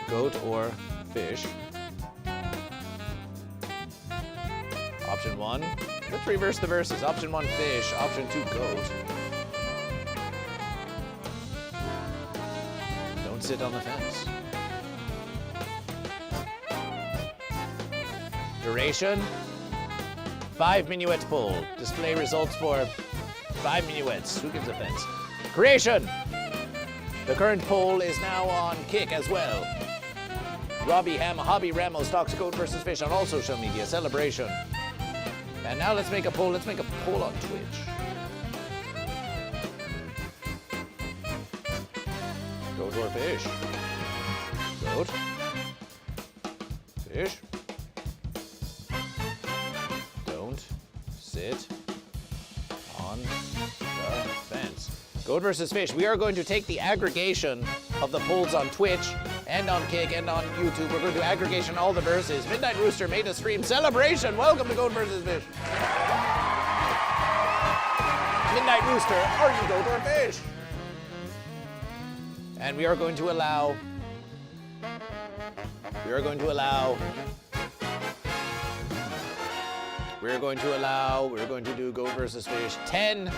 Goat or Fish. Option 1. Let's reverse the verses. Option 1, Fish. Option 2, Goat. Don't sit on the fence. Duration, 5 minuets poll. Display results for 5 minuets. Who gives offense? Creation! The current poll is now on Kick as well. Hobby Ramos talks Goat versus Fish on all social media. Celebration. And now let's make a poll. Let's make a poll on Twitch. Goat or fish? Goat. Fish. Don't sit on the fence. Goat versus fish. We are going to take the aggregation of the polls on Twitch and on Kick and on YouTube. We're going to aggregation all the verses. Midnight Rooster made a stream celebration. Welcome to Goat versus Fish. Midnight Rooster, are you goat or fish? And we are going to allow we're going to do Goat versus Fish. 10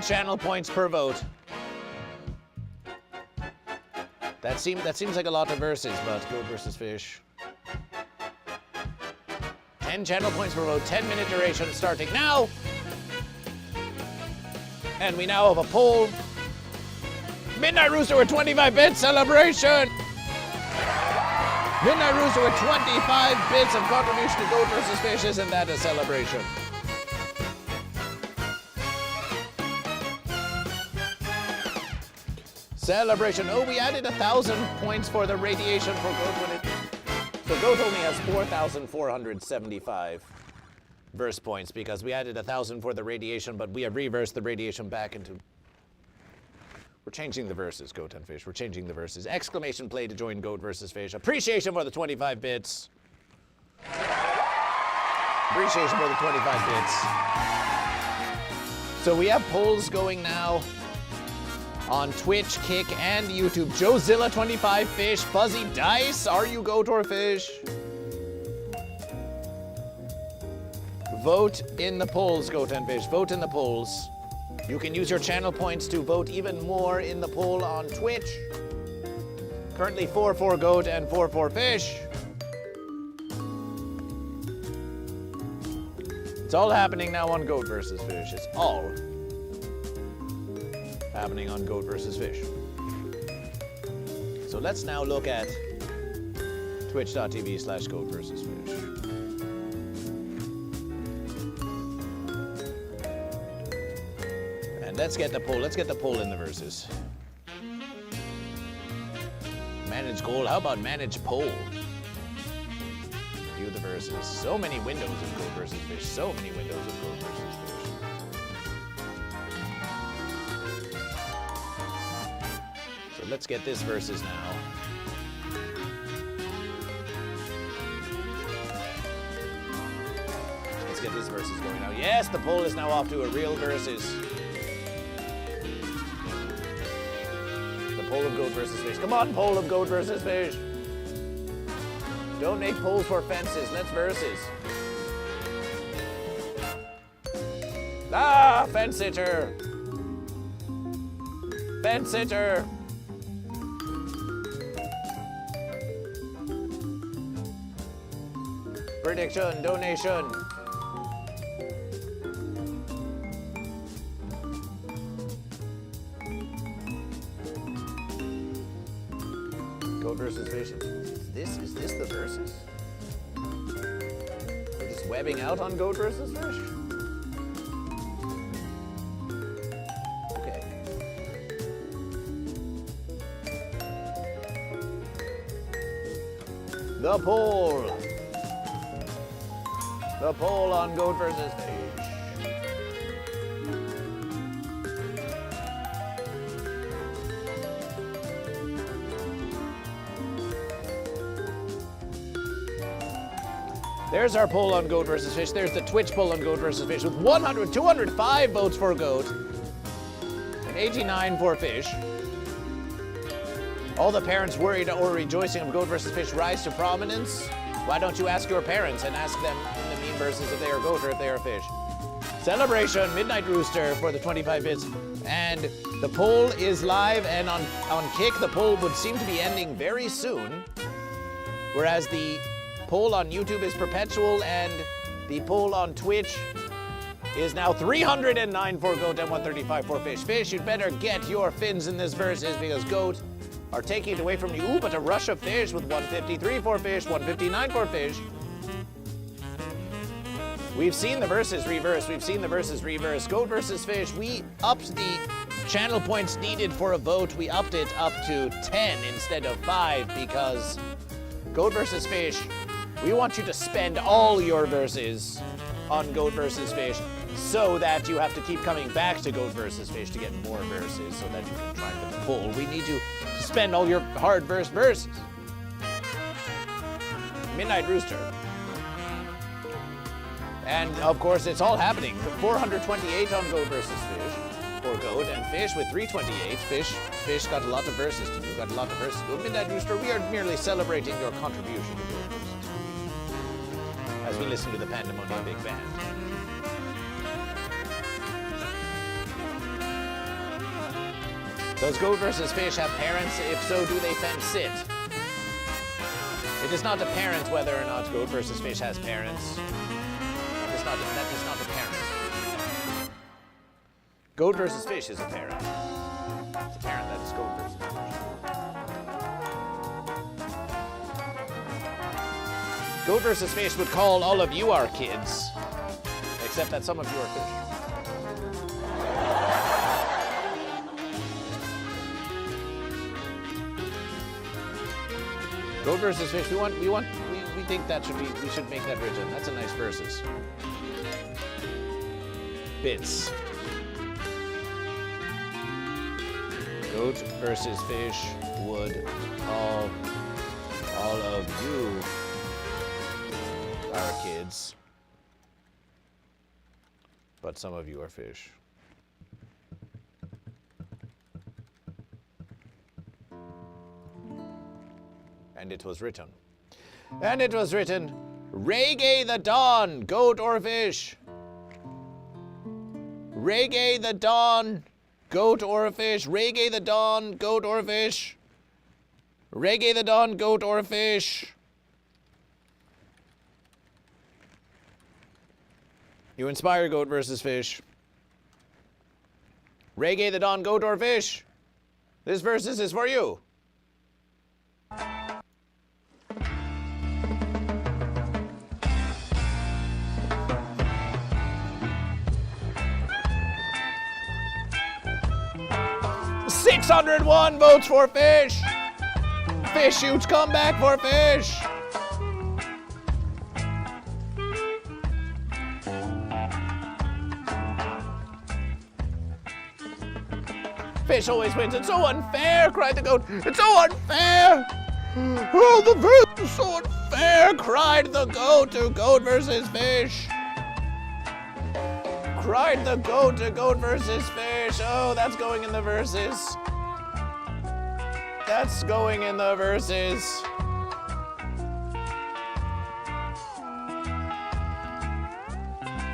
channel points per vote. That seems like a lot of verses, but Goat versus Fish. 10 channel points per vote, 10-minute duration starting now. And we now have a poll. Midnight Rooster with 25 bits celebration. Midnight Rooster with 25 bits of contribution to Goat versus Fish. Isn't that a celebration? Celebration. Oh, we added 1,000 points for the radiation for Goat when it. So Goat only has 4,475 verse points because we added 1,000 for the radiation, but we have reversed the radiation back into. We're changing the verses, Goat and Fish. We're changing the verses. Exclamation play to join Goat versus Fish. Appreciation for the 25 bits. Appreciation for the 25 bits. So we have polls going now on Twitch, Kick, and YouTube. Joezilla 25 Fish. Fuzzy Dice. Are you Goat or Fish? Vote in the polls, Goat and Fish. Vote in the polls. You can use your channel points to vote even more in the poll on Twitch. Currently 4 for Goat and 4 for Fish. It's all happening now on Goat versus Fish. It's all happening on Goat versus Fish. So let's now look at twitch.tv/Goat versus Fish. Let's get the poll. Let's get the poll in the verses. Manage goal. How about manage poll? View the verses. So many windows of Goat versus Fish. So many windows of Goat versus Fish. So let's get this verses now. Let's get this verses going now. Yes, the poll is now off to a real versus. Poll of Goat versus Fish. Come on, poll of Goat versus Fish. Don't make polls for fences. Let's versus. Ah, fence sitter. Fence sitter. Prediction, donation. Goat versus Fish. Is this the versus? We're just webbing out on Goat versus Fish? Okay. The poll. The poll on Goat versus Fish. There's our poll on Goat versus Fish. There's the Twitch poll on Goat versus Fish with 205 votes for Goat and 89 for Fish. All the parents worried or rejoicing of Goat versus Fish rise to prominence. Why don't you ask your parents and ask them in the meme verses if they are Goat or if they are Fish? Celebration, Midnight Rooster for the 25 bits. And the poll is live, and on Kick, the poll would seem to be ending very soon. Whereas the poll on YouTube is perpetual, and the poll on Twitch is now 309 for Goat and 135 for Fish. Fish, you'd better get your fins in this versus because Goat are taking it away from you. Ooh, but a rush of Fish with 153 for Fish, 159 for Fish. We've seen the verses reverse. We've seen the verses reverse. Goat versus Fish. We upped the channel points needed for a vote, we upped it up to 10 instead of 5 because Goat vs. Fish, we want you to spend all your verses on Goat vs. Fish so that you have to keep coming back to Goat vs. Fish to get more verses so that you can try to pull. We need you to spend all your hard verses. Midnight Rooster. And of course, it's all happening. 428 on Goat vs. Fish for Goat, and Fish with 328. Fish got a lot of verses to do. Got a lot of verses to do. Midnight Rooster, we are merely celebrating your contribution to Goat vs. Fish as we listen to the Pandemonium Big Band. Does Goat vs. Fish have parents? If so, do they fence it? It is not apparent whether or not Goat vs. Fish has parents. That is not apparent. Goat vs. Fish is apparent. It's apparent that it's Goat vs. Fish. Goat vs. Fish would call all of you our kids, except that some of you are fish. Goat vs. Fish. We think that we should make that written. That's a nice verses. Bits. Goat vs. Fish would call all of you our kids, but some of you are fish. And it was written. And it was written, Reggae the dawn, goat or fish. Reggae the dawn, goat or fish. Reggae the dawn, goat or fish. Reggae the dawn, goat or fish. You inspire Goat vs. Fish. Reggae the dawn, goat or fish. This versus is for you. $601 votes for Fish. Fish shoots comeback for Fish. Fish always wins. It's so unfair, cried the goat. It's so unfair. Oh, the verse is so unfair, cried the goat to Goat vs. Fish. Cried the goat to Goat vs. Fish. Oh, that's going in the verses. That's going in the verses.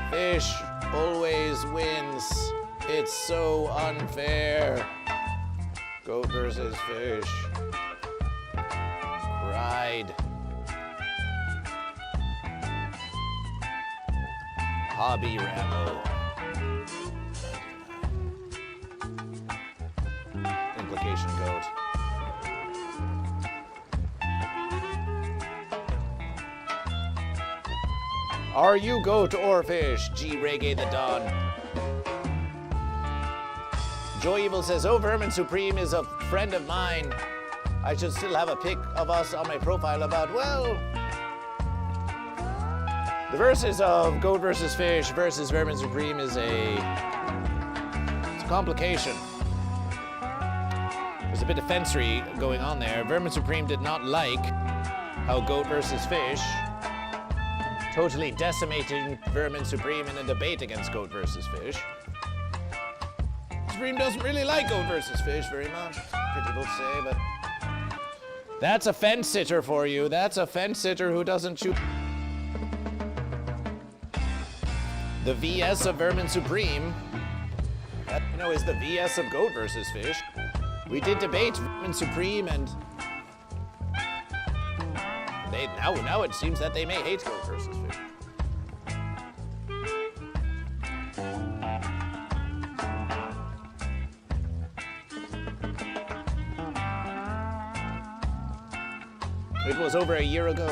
Fish always wins. It's so unfair. Goat vs. Fish. Cried. Hobby Rambo. Implication goat. Are you goat or fish? G. Reggae the Dawn. Joy Evil says, oh, Vermin Supreme is a friend of mine. I should still have a pic of us on my profile about, well, the verses of Goat vs. Fish versus Vermin Supreme is it's a complication. There's a bit of fencery going on there. Vermin Supreme did not like how Goat vs. Fish totally decimated Vermin Supreme in a debate against Goat vs. Fish. Supreme doesn't really like Goat vs. Fish very much, people say, but that's a fence sitter for you. That's a fence sitter who doesn't shoot. The VS of Vermin Supreme, that, is the VS of Goat vs. Fish. We did debate Vermin Supreme, and now it seems that they may hate Goat vs. Fish. It was over a year ago.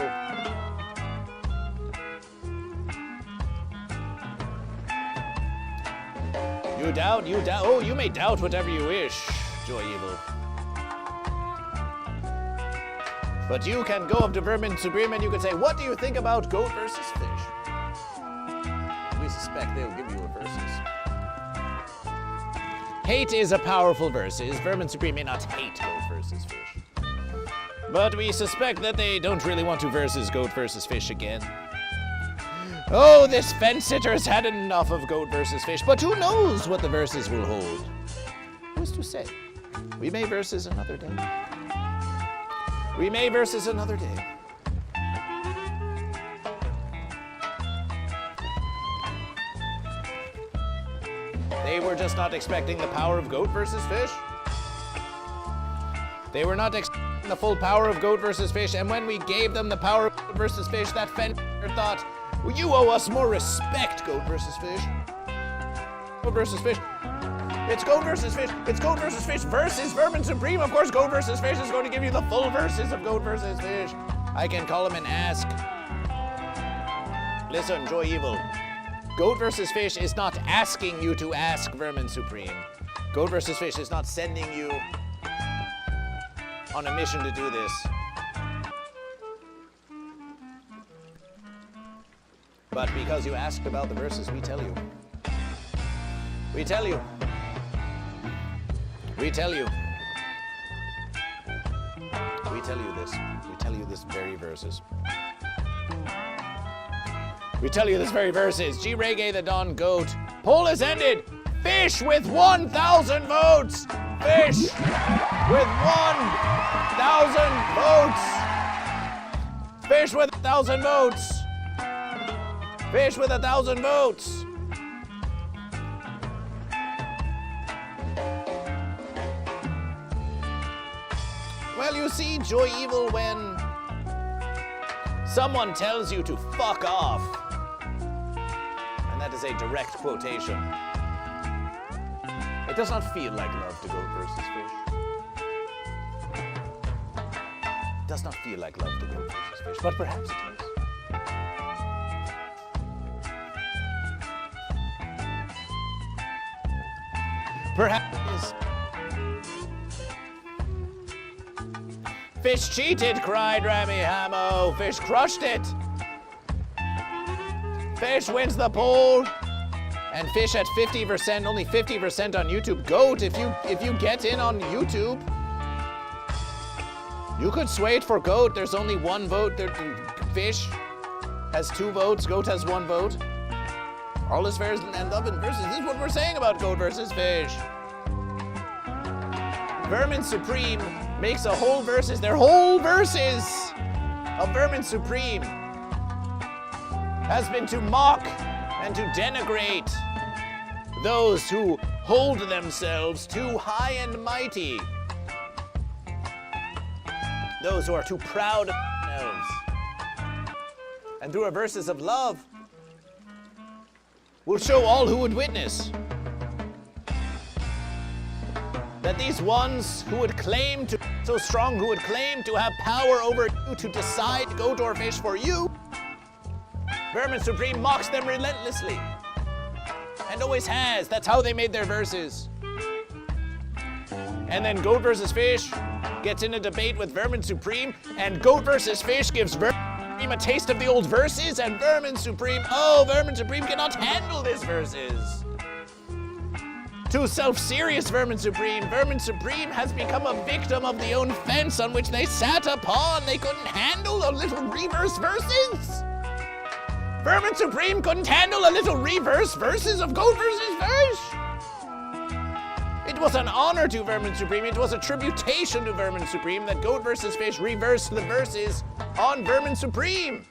You doubt, you doubt. Oh, you may doubt whatever you wish, Joy Evil. But you can go up to Vermin Supreme and you can say, what do you think about Goat versus Fish? We suspect they'll give you a versus. Hate is a powerful versus. Vermin Supreme may not hate Goat versus Fish. But we suspect that they don't really want to versus Goat versus Fish again. Oh, this fence sitter's had enough of Goat versus Fish, but who knows what the verses will hold? Who's to say? We may versus another day. We may versus another day. They were just not expecting the power of Goat versus Fish. They were not expecting the full power of Goat versus Fish, and when we gave them the power of Goat versus Fish, that fence sitter thought, well, you owe us more respect, Goat versus Fish. Goat versus Fish. It's Goat versus Fish. It's Goat versus Fish versus Vermin Supreme. Of course, Goat versus Fish is going to give you the full verses of Goat versus Fish. I can call him and ask. Listen, Joy Evil. Goat versus Fish is not asking you to ask Vermin Supreme. Goat versus Fish is not sending you on a mission to do this. But because you asked about the verses, we tell you. We tell you. We tell you. We tell you this. We tell you this very verses. We tell you this very verses. G. Reggae the Don Goat. Poll is ended. Fish with 1,000 votes. Fish with 1,000 votes. Fish with 1,000 votes. Fish with 1,000 votes. Well, you see, Joy Evil, when someone tells you to fuck off, and that is a direct quotation, it does not feel like love to Goat versus Fish. It does not feel like love to Goat versus Fish, but perhaps it is. Perhaps it is. Fish cheated, cried Rami Hamo. Fish crushed it. Fish wins the poll. And Fish at 50%, only 50% on YouTube. Goat, if you get in on YouTube, you could sway it for Goat. There's only one vote. Fish has 2 votes. Goat has 1 vote. All is fair and love and versus. This is what we're saying about Goat versus Fish. Vermin Supreme makes a whole verses. Their whole verses of Vermin Supreme has been to mock and to denigrate those who hold themselves too high and mighty. Those who are too proud of themselves. And through our verses of love, will show all who would witness that these ones who would claim to be so strong, who would claim to have power over you to decide Goat or Fish for you, Vermin Supreme mocks them relentlessly. And always has. That's how they made their verses. And then Goat versus Fish gets in a debate with Vermin Supreme, and Goat versus Fish gives Vermin Supreme a taste of the old verses, and Vermin Supreme cannot handle this verses. Too self-serious, Vermin Supreme has become a victim of the own fence on which they sat upon. They couldn't handle a little reverse verses. Vermin Supreme couldn't handle a little reverse verses of Goat versus Fish. It was an honor to Vermin Supreme. It was a tributation to Vermin Supreme that Goat versus Fish reversed the verses on Vermin Supreme.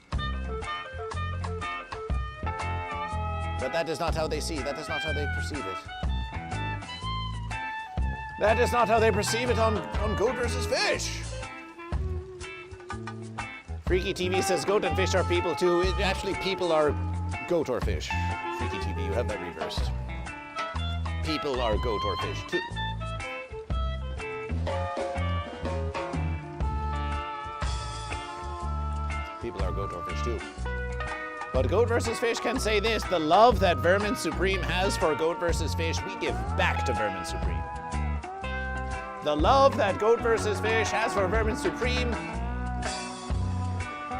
But that is not how they see. That is not how they perceive it. That is not how they perceive it on Goat versus Fish. Freaky TV says Goat and Fish are people too. Actually, people are Goat or Fish. Freaky TV, you have that reversed. People are Goat or Fish too. People are Goat or Fish too. But Goat vs. Fish can say this: the love that Vermin Supreme has for Goat vs. Fish, we give back to Vermin Supreme. The love that Goat vs. Fish has for Vermin Supreme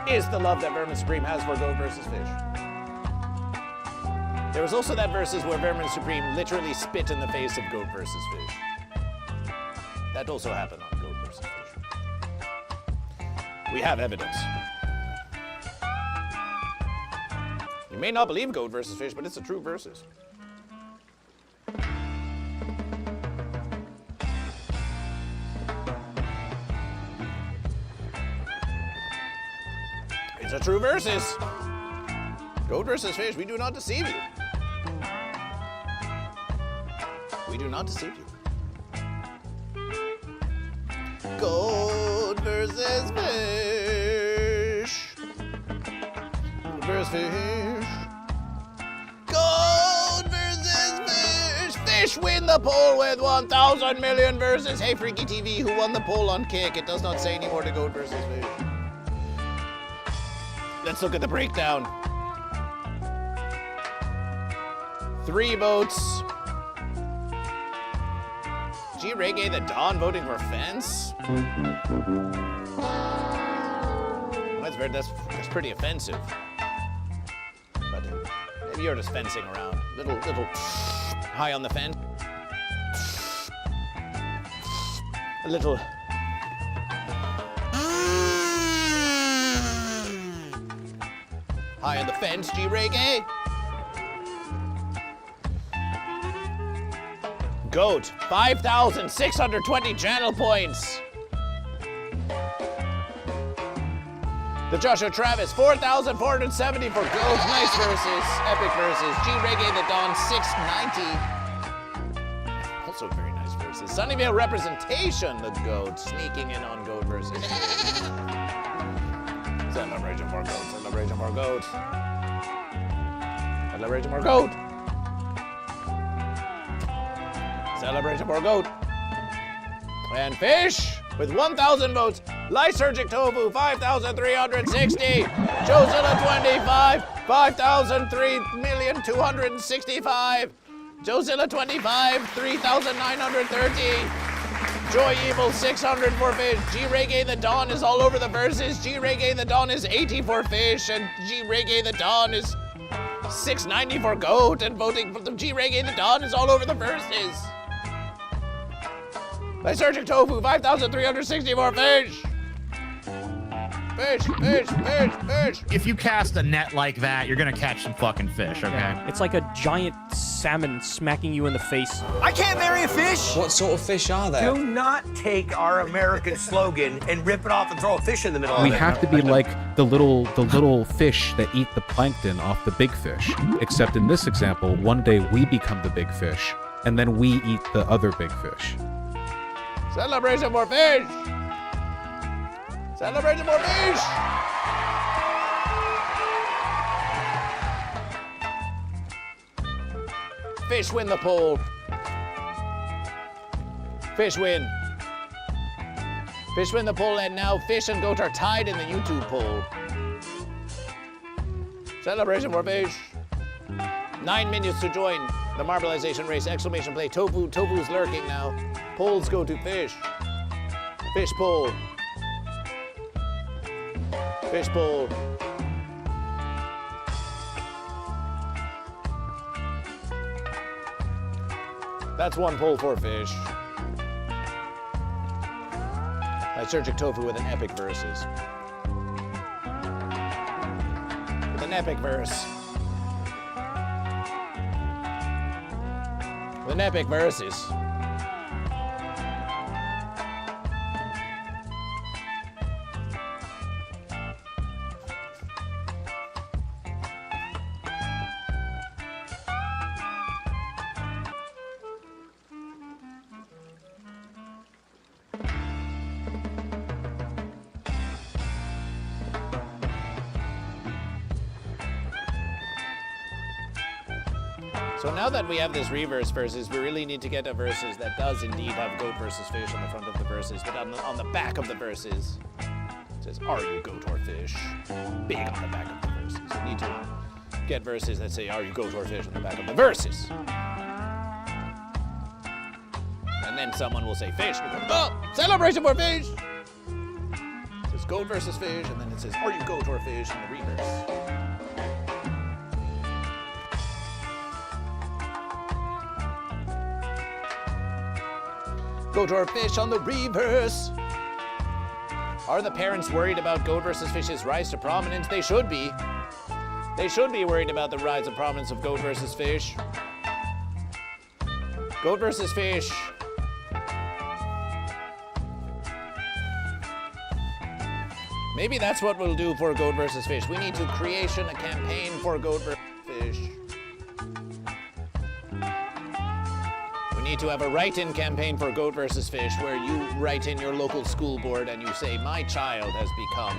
is the love that Vermin Supreme has for Goat vs. Fish. There was also that versus where Vermin Supreme literally spit in the face of Goat vs. Fish. That also happened on Goat vs. Fish. We have evidence. You may not believe Goat vs. Fish, but it's a true versus. It's a true versus. Goat vs. Fish, we do not deceive you. We do not deceive you. Goat vs. Fish. Goat vs. Fish. Goat vs. Fish. Fish win the poll with 1,000 million versus Hey Freaky TV, who won the poll on Kick. It does not say anymore to Goat vs. Fish. Let's look at the breakdown. 3 votes. G. Reggae the Don voting for Fence? That's pretty offensive. But maybe you're just fencing around. Little high on the fence. A little. High on the fence, G. Reggae. Goat, 5,620 channel points. The Joshua Travis, 4,470 for Goat. Nice versus, epic versus. G. Reggae the Don, 690. Also very nice versus. Sunnyvale representation, the Goat, sneaking in on Goat versus. Celebration for Goat, celebration for Goat. Celebration for Goat. Celebration for Goat. And Fish with 1,000 votes. Lysergic Tofu, 5,360. Jozilla 25, 5,003,265. Jozilla 25, 3,930. Joy Evil 600 for Fish. G Reggae the Dawn is all over the verses. G Reggae the Dawn is 80 for Fish, and G Reggae the Dawn is 690 for Goat, and voting for the G Reggae the Dawn is all over the verses. Lysergic Tofu, 5,360 for Fish. Fish, fish, fish, fish. If you cast a net like that, you're gonna catch some fucking fish, okay? Yeah. It's like a giant salmon smacking you in the face. I can't marry a fish! What sort of fish are there? Do not take our American slogan and rip it off and throw a fish in the middle of it. We have to be like the little fish that eat the plankton off the big fish. Except in this example, one day we become the big fish, and then we eat the other big fish. Celebration for Fish! Celebration for Fish! Fish win the poll. Fish win. Fish win the poll, and now Fish and Goat are tied in the YouTube poll. Celebration for Fish. 9 minutes to join the marbleization race. Exclamation play. Tofu's lurking now. Polls go to Fish. Fish poll. Fish poll. That's one poll for Fish. Lysergic Tofu with an epic versus. With an epic verse. With an epic versus. So now that we have this reverse versus, we really need to get a versus that does indeed have Goat versus Fish on the front of the verses, but on the back of the verses, It says, are you goat or fish? Big on the back of the verses. We need to get verses that say, are you goat or fish on the back of the verses. And then someone will say fish. We go, oh, celebration for fish. It says goat versus fish, and then it says, are you goat or fish in the reverse. Goat or fish on the reverse. Are the parents worried about goat versus fish's rise to prominence? They should be. They should be worried about the rise of prominence of goat versus fish. Goat versus fish. Maybe that's what we'll do for goat versus fish. We need to create a campaign for goat versus fish. We need to have a write-in campaign for goat versus fish where you write in your local school board and you say, my child has become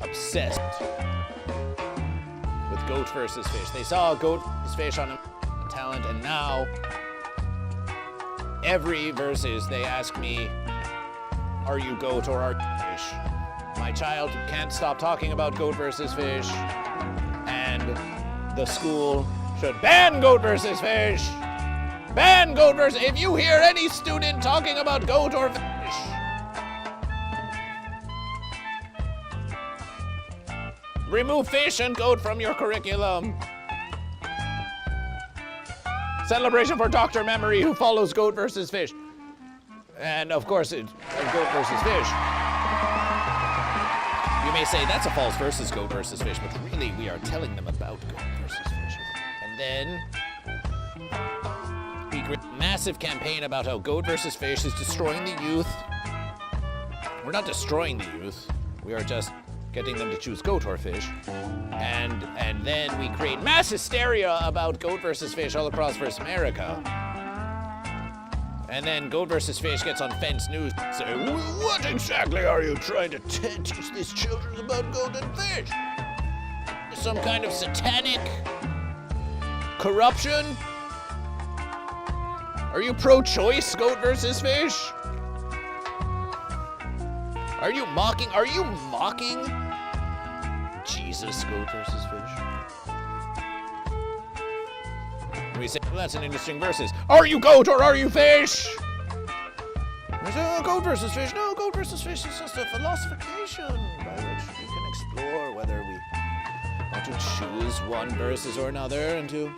obsessed with goat versus fish. They saw a goat versus fish on a talent, and now every verses they ask me, are you goat or are you fish? My child can't stop talking about goat versus fish, and the school should ban goat versus fish. Ban goat versus. If you hear any student talking about goat or fish, remove fish and goat from your curriculum. Celebration for Dr. Memory, who follows goat versus fish. And of course, it's goat versus fish. You may say that's a false versus goat versus fish, but really we are telling them about goat versus fish. And then we create a massive campaign about how goat versus fish is destroying the youth. We're not destroying the youth. We are just getting them to choose goat or fish. And then we create mass hysteria about goat versus fish all across First America. And then Goat vs. Fish gets on Fence News and say, what exactly are you trying to teach these children about goat and fish? Some kind of satanic corruption? Are you pro-choice, Goat vs. Fish? Are you mocking Jesus, Goat vs. Fish? We say, well, that's an interesting versus. Are you goat or are you fish? We say, oh, goat versus fish. No, goat versus fish is just a philosophication by which we can explore whether we want to choose one versus or another, and to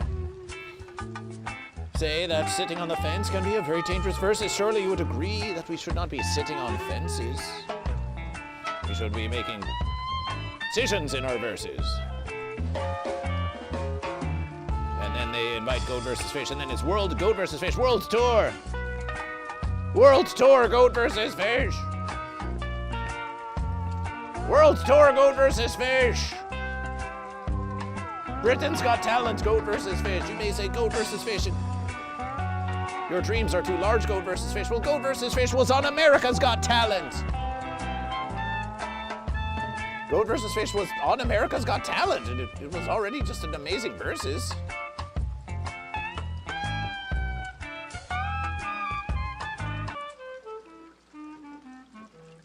say that sitting on the fence can be a very dangerous versus. Surely you would agree that we should not be sitting on fences. We should be making decisions in our verses. And then they invite Goat vs. Fish, and then it's World Goat vs. Fish World Tour. World Tour Goat vs. Fish. World Tour Goat vs. Fish. Britain's Got Talent Goat vs. Fish. You may say Goat vs. Fish. Your dreams are too large, Goat vs. Fish. Well, Goat vs. Fish was on America's Got Talent. Goat vs. Fish was on America's Got Talent, and it was already just an amazing versus.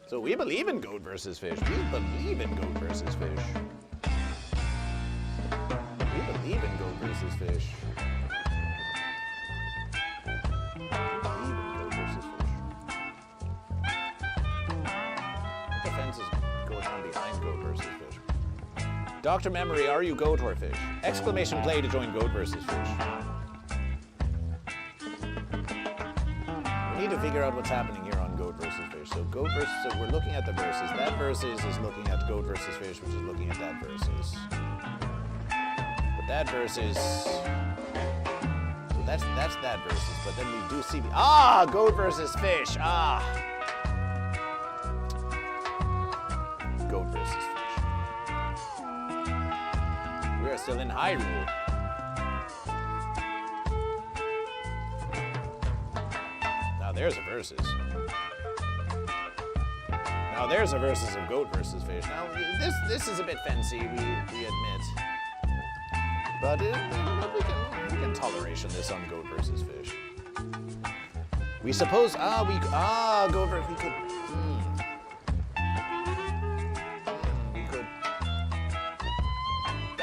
So we believe in Goat vs. Fish. We believe in Goat vs. Fish. We believe in Goat vs. Fish. We believe in Goat vs. Fish. What defense is going on behind Goat vs. Fish? Dr. Memory, are you goat or fish? Exclamation play to join Goat vs. Fish. We need to figure out what's happening here on Goat vs. Fish. So Goat versus, so we're looking at the verses. That versus is looking at Goat vs. Fish, which is looking at that versus. But that versus, so that's that versus. But then we do see Goat vs. Fish. Goat vs. Fish. We are still in Hyrule. Now there's a versus. Now there's a versus of Goat versus Fish. Now this is a bit fancy, we admit, but we can toleration this on Goat versus Fish. We suppose Goat versus we could.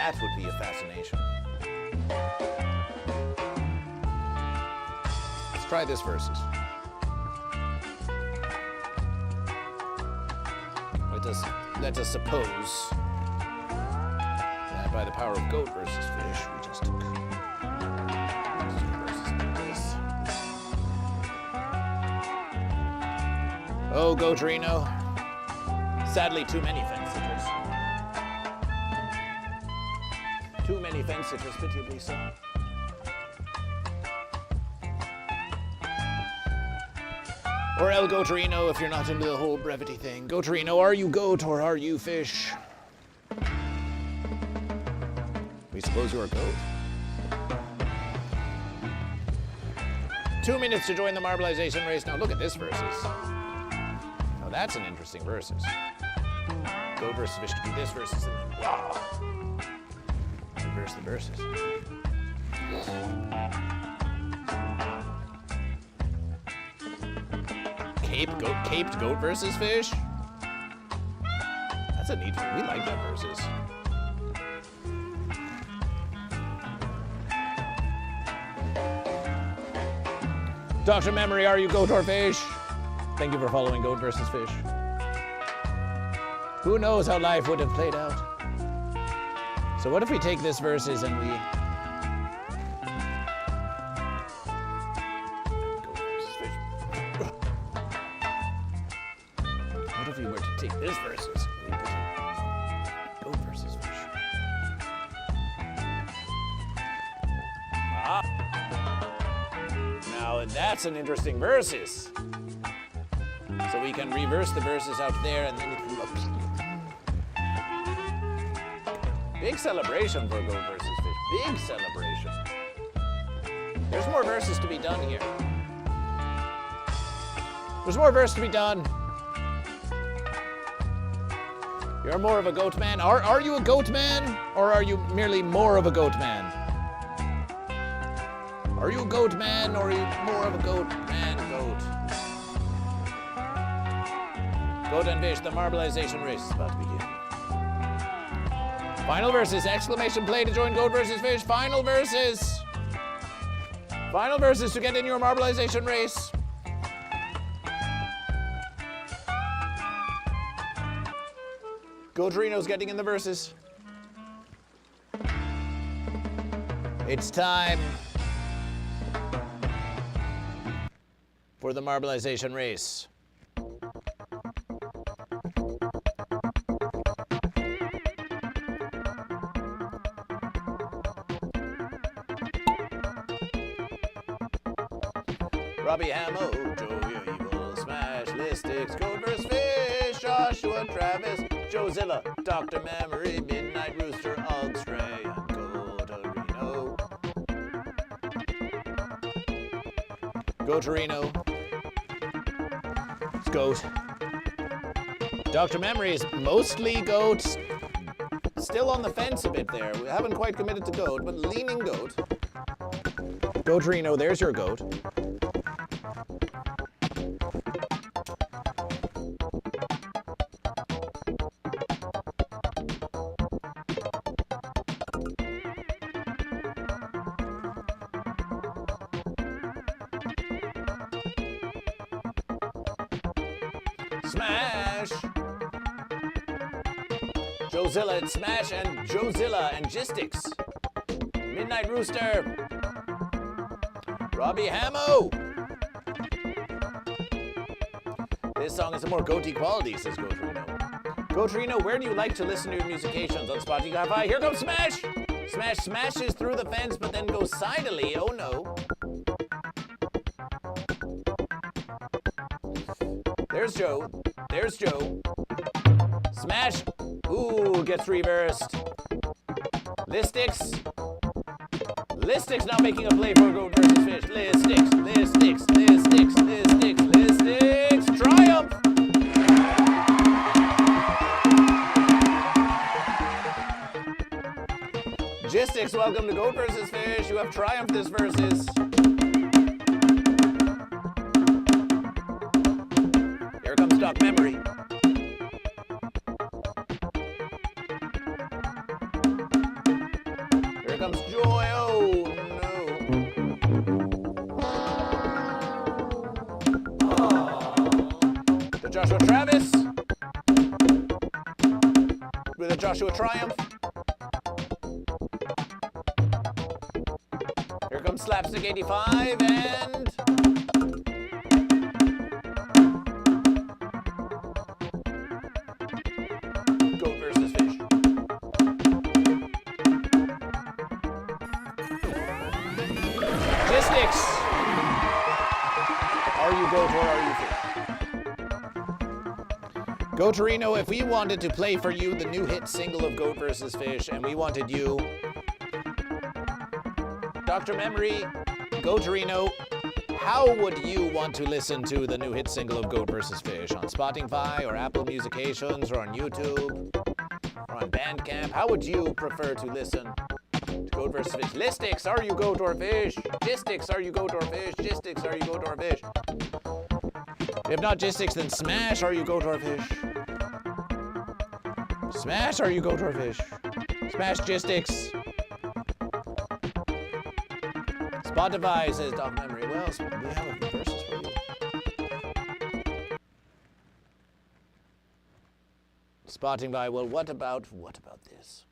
That would be a fascination. Let's try this versus. Let us suppose that by the power of goat versus fish, we just took versus like this. Oh, Goat Reno. Sadly, too many fence sitters. Too many fence sitters, pitiably so. Or El Goaterino if you're not into the whole brevity thing. Goaterino, are you goat or are you fish? We suppose you're a goat. 2 minutes to join the marbleization race. Now look at this versus. Now that's an interesting versus. Goat versus fish could be this versus and then wow. Reverse the versus. Caped goat versus fish? That's a neat one. We like that versus. Dr. Memory, are you goat or fish? Thank you for following Goat versus Fish. Who knows how life would have played out? So what if we take this versus and we... What if we were to take this versus and we put Goat versus Fish? Ah. Now that's an interesting versus. So we can reverse the verses out there and then it can look. Big celebration for Goat versus Fish. Big celebration. There's more verses to be done here. There's more verse to be done. You're more of a goat man. Are you a goat man? Or are you merely more of a goat man? Are you a goat man or are you more of a goat man goat? Goat and fish, the marbleization race is about to begin. Final verses, exclamation play to join Goat versus Fish. Final verses. Final verses to get in your marbleization race. Goat Reno's getting in the verses. It's time for the marbleization race. Robbie Hamo, Joey Evil, Smash, Listics, Goat vs. Fish, Joshua Travis, Jozilla, Dr. Memory, Midnight Rooster, Og Stray, and Goaterino. Goaterino. It's Goat. Dr. Memory is mostly Goat. Still on the fence a bit there. We haven't quite committed to Goat, but leaning Goat. Goaterino, there's your Goat. Smash! Jozilla and Smash and Jozilla and Gistics. Midnight Rooster. Robbie Hamo. This song is a more goaty quality, says Goaterino. Goaterino, where do you like to listen to your musications? On Spotify? Here comes Smash! Smash smashes through the fence but then goes sidily. Oh no. There's Joe. There's Joe. Smash. Ooh, gets reversed. Listics. Listics now making a play for Goat versus Fish. Listics. Listics. Listics. Listics. Listics. Triumph. Gistics, welcome to Goat versus Fish. You have triumphed this versus. Here comes Doc Memory. Joshua Travis. With a Joshua Triumph. Here comes Slapstick 85 and... Goat versus Fish. Gistics. Are you goat or are you fish? Go Torino, if we wanted to play for you the new hit single of Goat vs. Fish, and we wanted you, Dr. Memory, Go Torino, how would you want to listen to the new hit single of Goat vs. Fish? On Spotify or Apple Musications or on YouTube or on Bandcamp? How would you prefer to listen to Goat vs. Fish? Listics, are you goat or fish? Gistics, are you goat or fish? Gistics, are you goat or fish? If not Gistics, then Smash, are you goat or fish? Smash, are you goat or fish? Smash Gistics. Spotify says Doc Memory. Well, we have a versus for you. Spotify, well, what about this?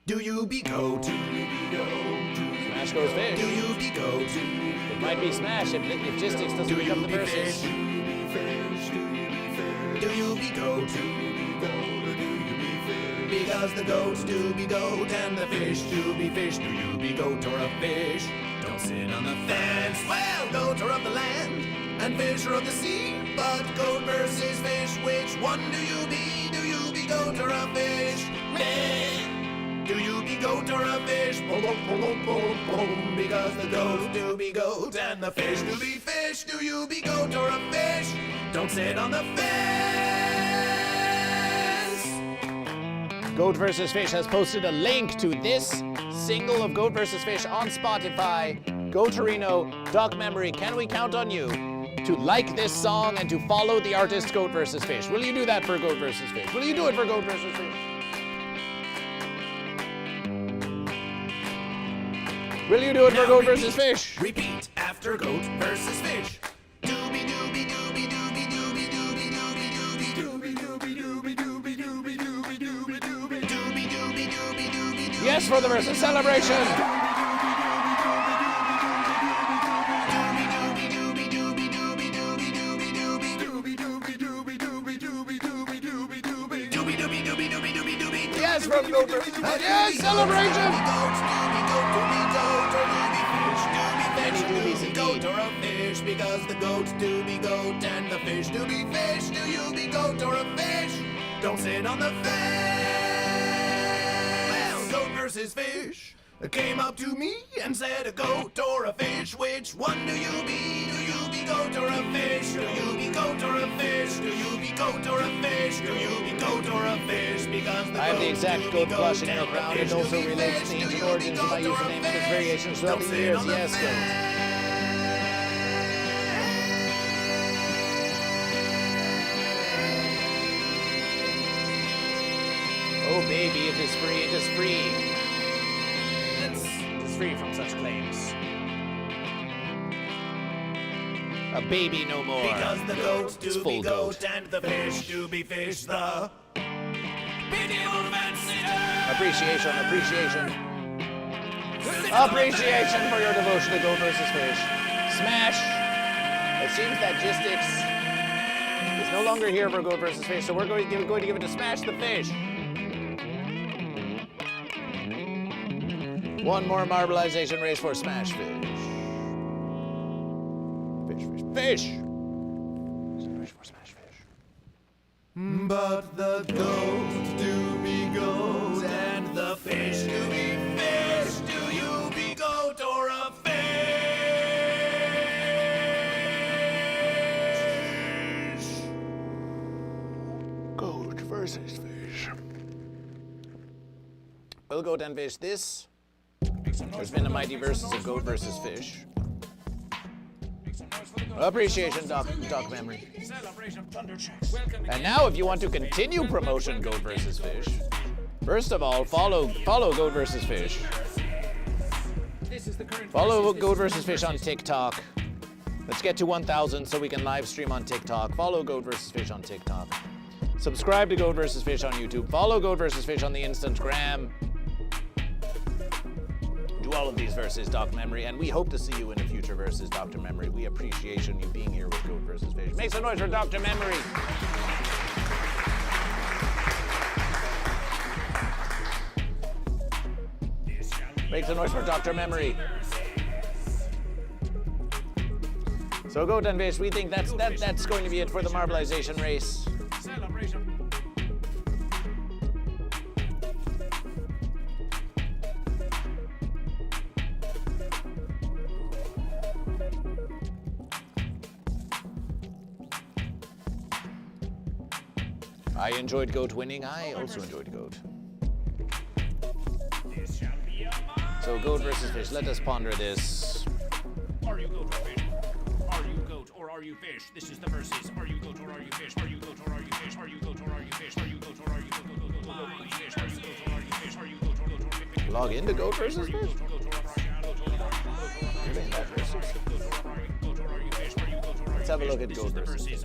Do you be goat? Smash goes fish. Do you be goat? It might be Smash if Gistics doesn't pick up the verses. Do you be goat? Because the goats do be goat and the fish do be fish. Do you be goat or a fish? Don't sit on the fence. Well, goat are of the land and fish are of the sea. But goat versus fish, which one do you be? Do you be goat or a fish? Meh. Do you be goat or a fish? Boom, boom, boom, boom, boom, boom. Because the goats do be goat and the fish do be fish. Do you be goat or a fish? Don't sit on the fence. Goat vs. Fish has posted a link to this single of Goat vs. Fish on Spotify. Go Torino, Doc Memory, can we count on you to like this song and to follow the artist Goat vs. Fish? Will you do that for Goat vs. Fish? Will you do it for Goat vs. Fish? Will you do it for Goat vs. Fish? Repeat after Goat versus Fish. Doobie doobie doobie doobie doobie doobie doobie doobie doobie doobie doobie doobie doobie doobie doobie doobie doobie doobie doobie. Yes, for the versus celebration. Yes, from Goat versus Fish. Yes, celebration. Goat or a fish, because the goats do be goat and the fish do be fish. Do you be goat or a fish? Don't sit on the fence. Well, goat versus fish came up to me and said, a goat or a fish, which one do you be? Do you be goat or a fish? Do you be goat or a fish? Do you be goat or a fish? Do you be goat or a fish? Because the I have the exact goat plush in your crown. It also relates to the ancient origins of my username and its variations throughout the years. Yes, goat. Oh baby, it is free, it is free. It is free from such claims. A baby no more. Because the goats It's do full be goat goat. and the fish do be fish. The beautiful fancier. Appreciation, appreciation. Appreciation for your devotion to Goat vs. Fish. Smash. It seems that Gistics is no longer here for Goat vs. Fish, so we're going to give it to Smash the Fish. One more marbleization race for Smash Fish. Fish, fish, fish! Race for Smash Fish. But the goats do be goat and the fish do be fish. Do you be goat or a fish? Goat versus Fish. Well, Goat and Fish, this has been a mighty versus of Goat versus Fish. Appreciation, Doc Memory. And now, if you want to continue promotion Goat vs. Fish, first of all, follow Goat vs. Fish. Follow Goat vs. Fish on TikTok. Let's get to 1,000 so we can live stream on TikTok. Follow GoatVsFish on TikTok. Subscribe to GoatVsFish on YouTube. Follow GoatVsFish on the Instagram. Do all of these versus Dr. Memory, and we hope to see you in a future versus Dr. Memory. We appreciate you being here with GoatVsFish. Make some noise for Dr. Memory. Make some noise for Dr. Memory. So Goat and Fish, we think that's going to be it for the marbleization race. I enjoyed Goat winning. I also enjoyed Goat. So Goat versus Fish. Let us ponder this. Are you goat or fish? Are you goat or are you fish? This is the versus. Are you goat or are you fish? Are you goat or are you fish? Are you goat or are you fish? Are you goat or are you fish? Are you goat or are you fish? Are you goat or are you fish? Log into Goat versus Fish. Let's have a look at Goat versus Fish.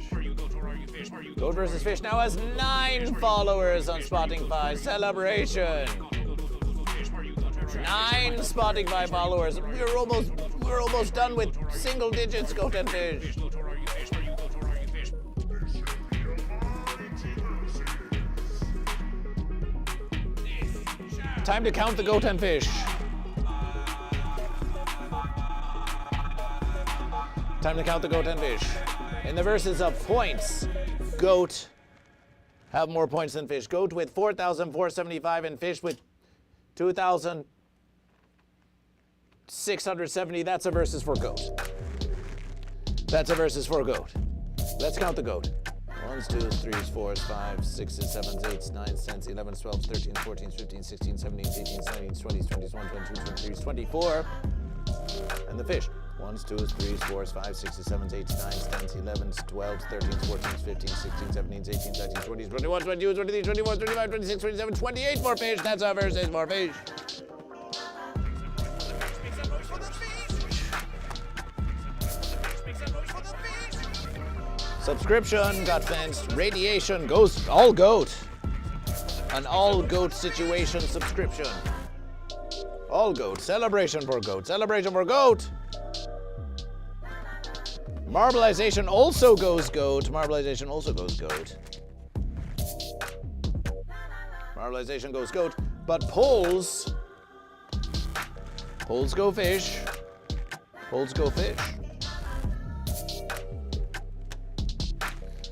Goat versus Fish now has 9 followers on Spotify. Celebration. 9 Spotify followers. We're almost done with single digits, Goat and Fish. Time to count the Goat and Fish. Time to count the Goat and Fish. In the verses of points, Goat have more points than Fish. Goat with 4,475 and Fish with 2,670. That's a versus for Goat. That's a versus for Goat. Let's count the Goat. 1, 2, 3, 4, 5, 6, 7, 8, 9, 10, 11, 12, 13, 14, 15, 16, 17, 18, 19, 20, 21, 22, 23, 24. And the Fish. 1, 2, 3, 4, 5, 6, 7, 8, 9, 10, 11, 12, 13, 14, 15, 16, 17, 18, 19, 20, 21, 22, 23, 24, 25, 26, 27, 28 for Fish. That's our versus for Fish. Subscription got fenced. Radiation goes all Goat. An all Goat situation subscription. All Goat. Celebration for Goat. Celebration for Goat. Marbleization also goes Goat. Marbleization also goes Goat. Marbleization goes Goat. But polls go Fish. Polls go Fish.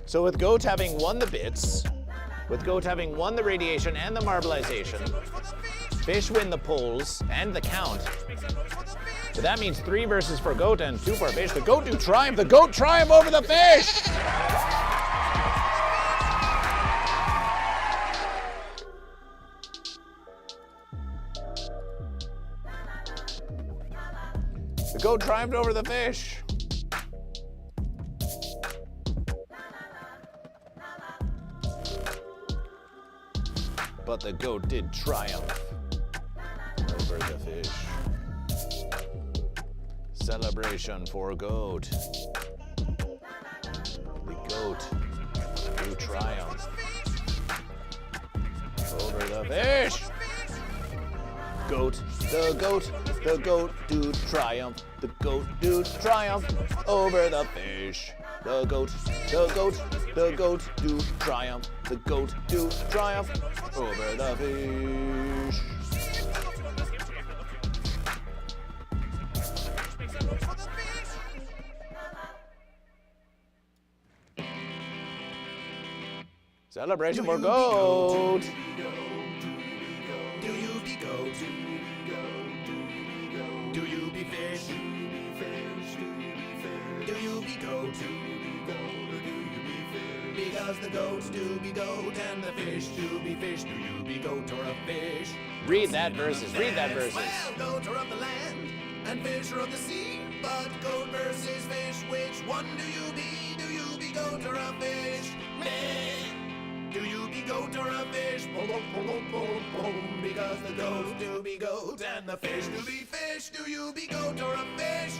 So with Goat having won the bits, with Goat having won the radiation and the marbleization, Fish win the polls and the count. So that means 3 versus for Goat and 2 for Fish. The Goat do triumph. The Goat triumph over the Fish! The Goat triumphed over the Fish. But the Goat did triumph over the Fish. Celebration for Goat. The Goat do triumph over the Fish. Goat, the Goat do triumph. The Goat do triumph over the Fish. The Goat do triumph. The Goat do triumph over the Fish. Celebration for Goat. Do you be Goat? Do you be Fish? Do you be Goat? Because the Goats do be Goat and the Fish do be Fish. Do you be Goat or a Fish? Read that verses. Read that verses. Well, Goat are of the land and Fish are of the sea. But Goat versus Fish, which one do you be? Do you be Goat or a Fish? Meh. Do you be Goat or a Fish? Because the Goats do be Goat and the Fish do be Fish. Do you be Goat or a Fish?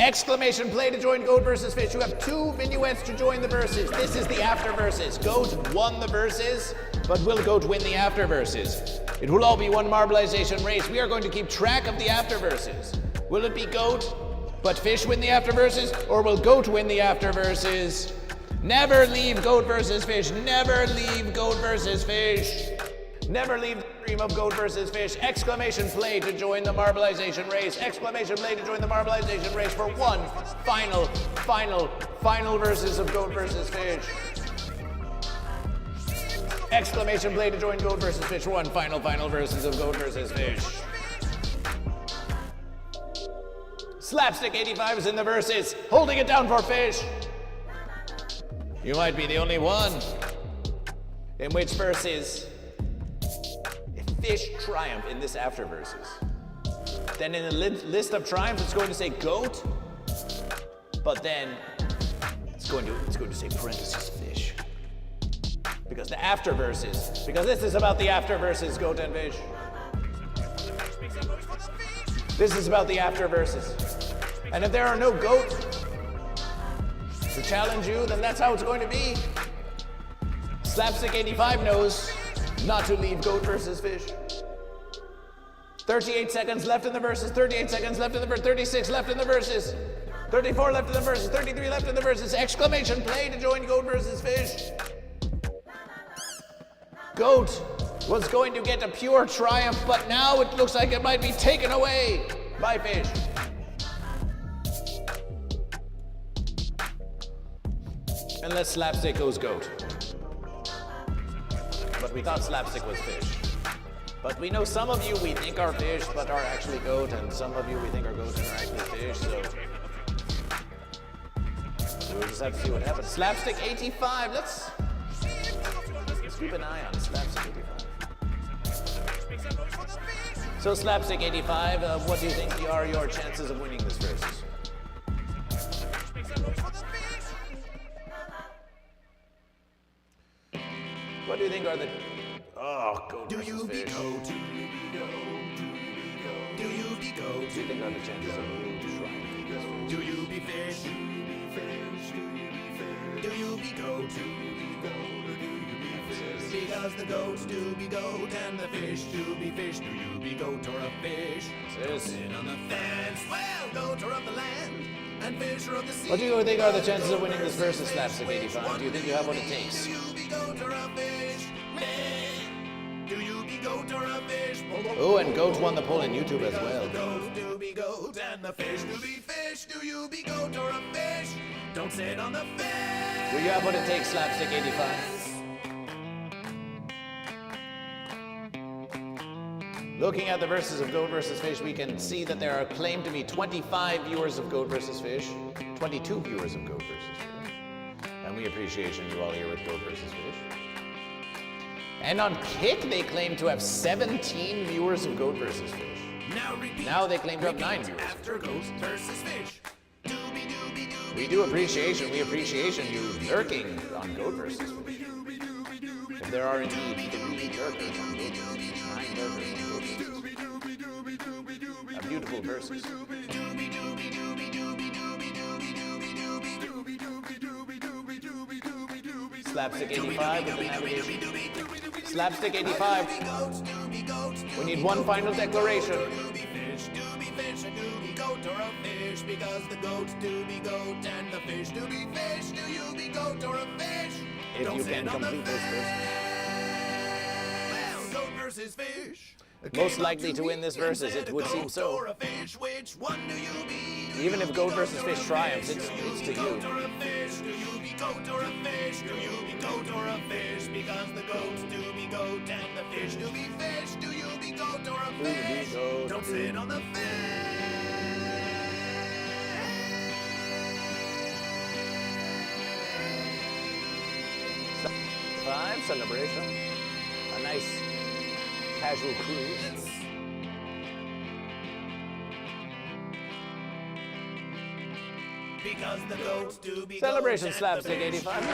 Exclamation play to join Goat versus Fish. You have 2 minuets to join the verses. This is the after verses. Goat won the verses, but will Goat win the after verses? It will all be one marbleization race. We are going to keep track of the after verses. Will it be Goat, but Fish win the after verses, or will Goat win the after verses? Never leave Goat versus Fish. Never leave Goat versus Fish. Never leave the dream of Goat versus Fish. Exclamation play to join the marbleization race. Exclamation play to join the marbleization race for one final versus of Goat versus Fish. Exclamation play to join Goat versus Fish for one final versus of Goat versus Fish. Slapstick 85 is in the verses, holding it down for Fish. You might be the only one in which verses Fish triumph in this after verses. Then in the list of triumphs, it's going to say Goat, but then it's going to say parentheses Fish. Because the after verses, because this is about the after verses, Goat and Fish. This is about the after verses. And if there are no Goats to challenge you, then that's how it's going to be. Slapstick 85 knows not to leave Goat versus Fish. 38 seconds left in the verses, 38 seconds left in the verses, 36 left in the verses, 34 left in the verses, 33 left in the verses. Exclamation play to join Goat versus Fish. Goat was going to get a pure triumph, but now it looks like it might be taken away by Fish. Unless Slapstick goes Goat. But we thought Slapstick was Fish. But we know some of you we think are Fish, but are actually Goat, and some of you we think are Goat and are actually Fish, so we'll just have to see what happens. Slapstick 85, let's keep an eye on Slapstick 85. So Slapstick 85, what do you think are your chances of winning this versus? What do you think are the... Oh, Goat versus Fish. Do you be Goat? What do you think are the chances of winning this round? Do you be Fish? Do you be Goat? Because the goats do be Goat and the fish do be Fish. Do you be Goat or a fish? Sit on the fence. Well, Goat are of the land and Fish are of the sea. What do you think are the chances of winning this versus, Slapstick 85? Do you think you have what it takes? Do you be Goat or a fish? Do you be Goat or a fish? Oh, and Goat won the poll on YouTube as well. The goats do be Goat and the fish do be Fish. Do you be Goat or a fish? Don't sit on the fence. Do you have what it takes, Slapstick 85? Looking at the verses of Goat versus Fish, we can see that there are claimed to be 25 viewers of Goat versus Fish, 22 viewers of Goat versus Fish. And we appreciate you all here with Goat versus Fish. And on Kick, they claim to have 17 viewers of Goat versus Fish. Now they claim to have 9 viewers. After Goat versus Fish. We do appreciation. We appreciation you lurking on Goat versus Fish. If there are indeed 3 lurkers on Goat versus Fish, 9 lurkers on Goat versus Fish. A beautiful verses. Slapstick 85 with the navigation. Slapstick 85. We need one final declaration. Because the goats do be Goat and the fish do be Fish. Do you be Goat or a fish? If you can complete those verses. Well, Goat versus Fish. Most likely to win this versus, it would seem so. Even if Goat versus Fish triumphs, it's to you. Do you be Goat or a fish? Do you be Goat or a fish? Because the goats do be Goat and the fish do be Fish. Do you be Goat or a fish? Don't sit on the fence. Five celebration. A nice casual cruise. Because the goats do be Celebration Slapstick 85.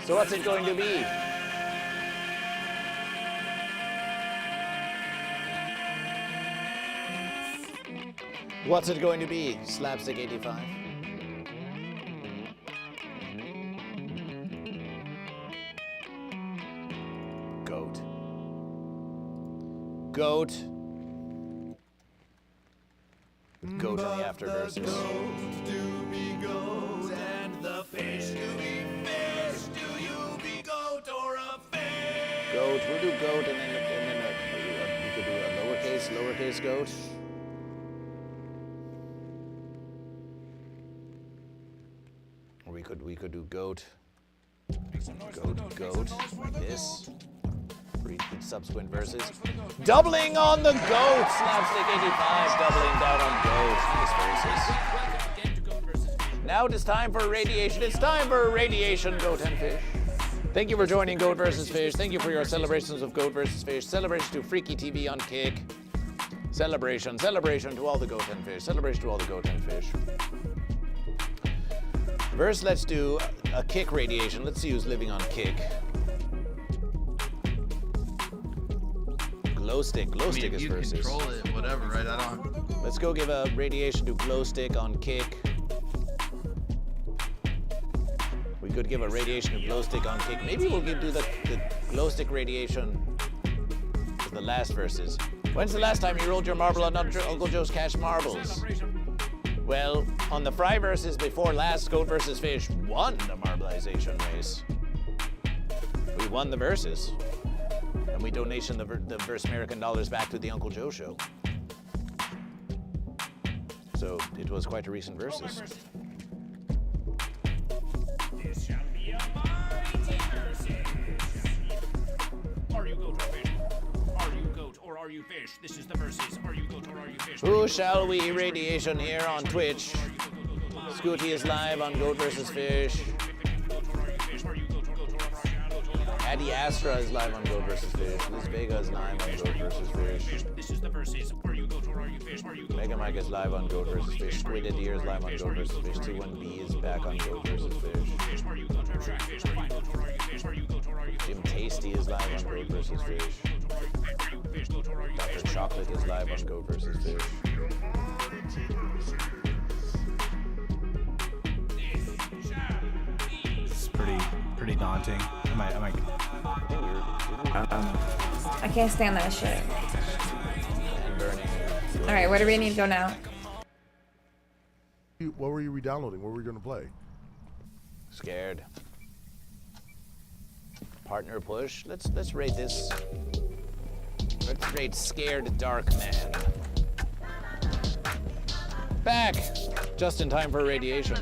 So what's it going to be? What's it going to be? Slapstick 85. Goat. Goat. With goat in the after verses. Do be goat and the fish do be fish. Do you be goat or a fish? Goat. We'll do goat and then we could do a lowercase goat. Or we could do goat. Goat, like this. Read the subsequent verses. Doubling on the goat! Slapstick 85, doubling down on goat. These verses. Now it is time for radiation. It's time for radiation, goat and fish. Thank you for joining Goat vs. Fish. Thank you for your celebrations of Goat vs. Fish. Celebration to Freaky TV on Kick. Celebration to all the goat and fish. Celebration to all the goat and fish. First, let's do a Kick radiation. Let's see who's living on Kick. Glowstick is you versus. Control it, whatever, right? I don't. Let's go give a radiation to Glowstick on Kick. We could give a radiation to Glowstick on Kick. Maybe we'll do the Glowstick radiation for the last verses. When's the last time you rolled your marble on Uncle Joe's Cash Marbles? Well, on the Fry verses before last, Goat vs. Fish won the marbleization race. We won the verses. And we donation the Verse American dollars back to the Uncle Joe show. So it was quite a recent versus. This shall be a mighty versus. Are you goat or fish? Are you goat or are you fish? This is the versus. Are you goat or are you fish? Who shall we radiation here on Twitch? Scooty is live on Goat vs. Fish. Addy Astra is live on Goat vs. Fish. Liz Vega is live on Goat vs. Fish. This is the versus. Are you goat or are you fish? Are you goat? Mega Mike is live on Goat vs. Fish. Squid Deer is live on Goat vs. Fish. T1B is back on Goat vs. Fish. Jim Tasty is live on Goat vs. Fish. Dr. Chocolate is live on Goat vs. Fish. It's pretty daunting. I can't stand that shit. Alright, where do we need to go now? What were you re-downloading? What were we going to play? Scared. Partner push. Let's rate this. Let's rate Scared Dark Man. Back! Just in time for radiation.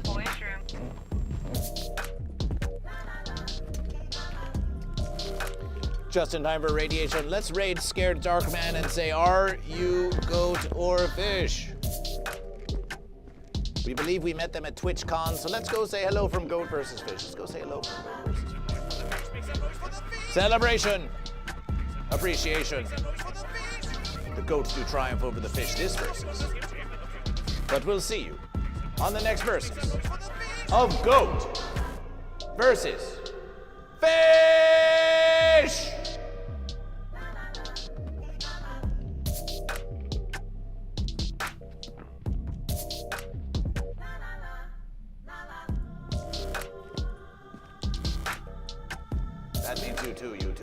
Just in time for radiation. Let's raid Scared Dark Man and say, are you goat or fish? We believe we met them at TwitchCon, so let's go say hello from Goat vs. Fish. Let's go say hello from Goat vs. Fish. Celebration. Appreciation. The goats do triumph over the fish this versus. But we'll see you on the next versus of Goat versus Fish! That means you too, you too.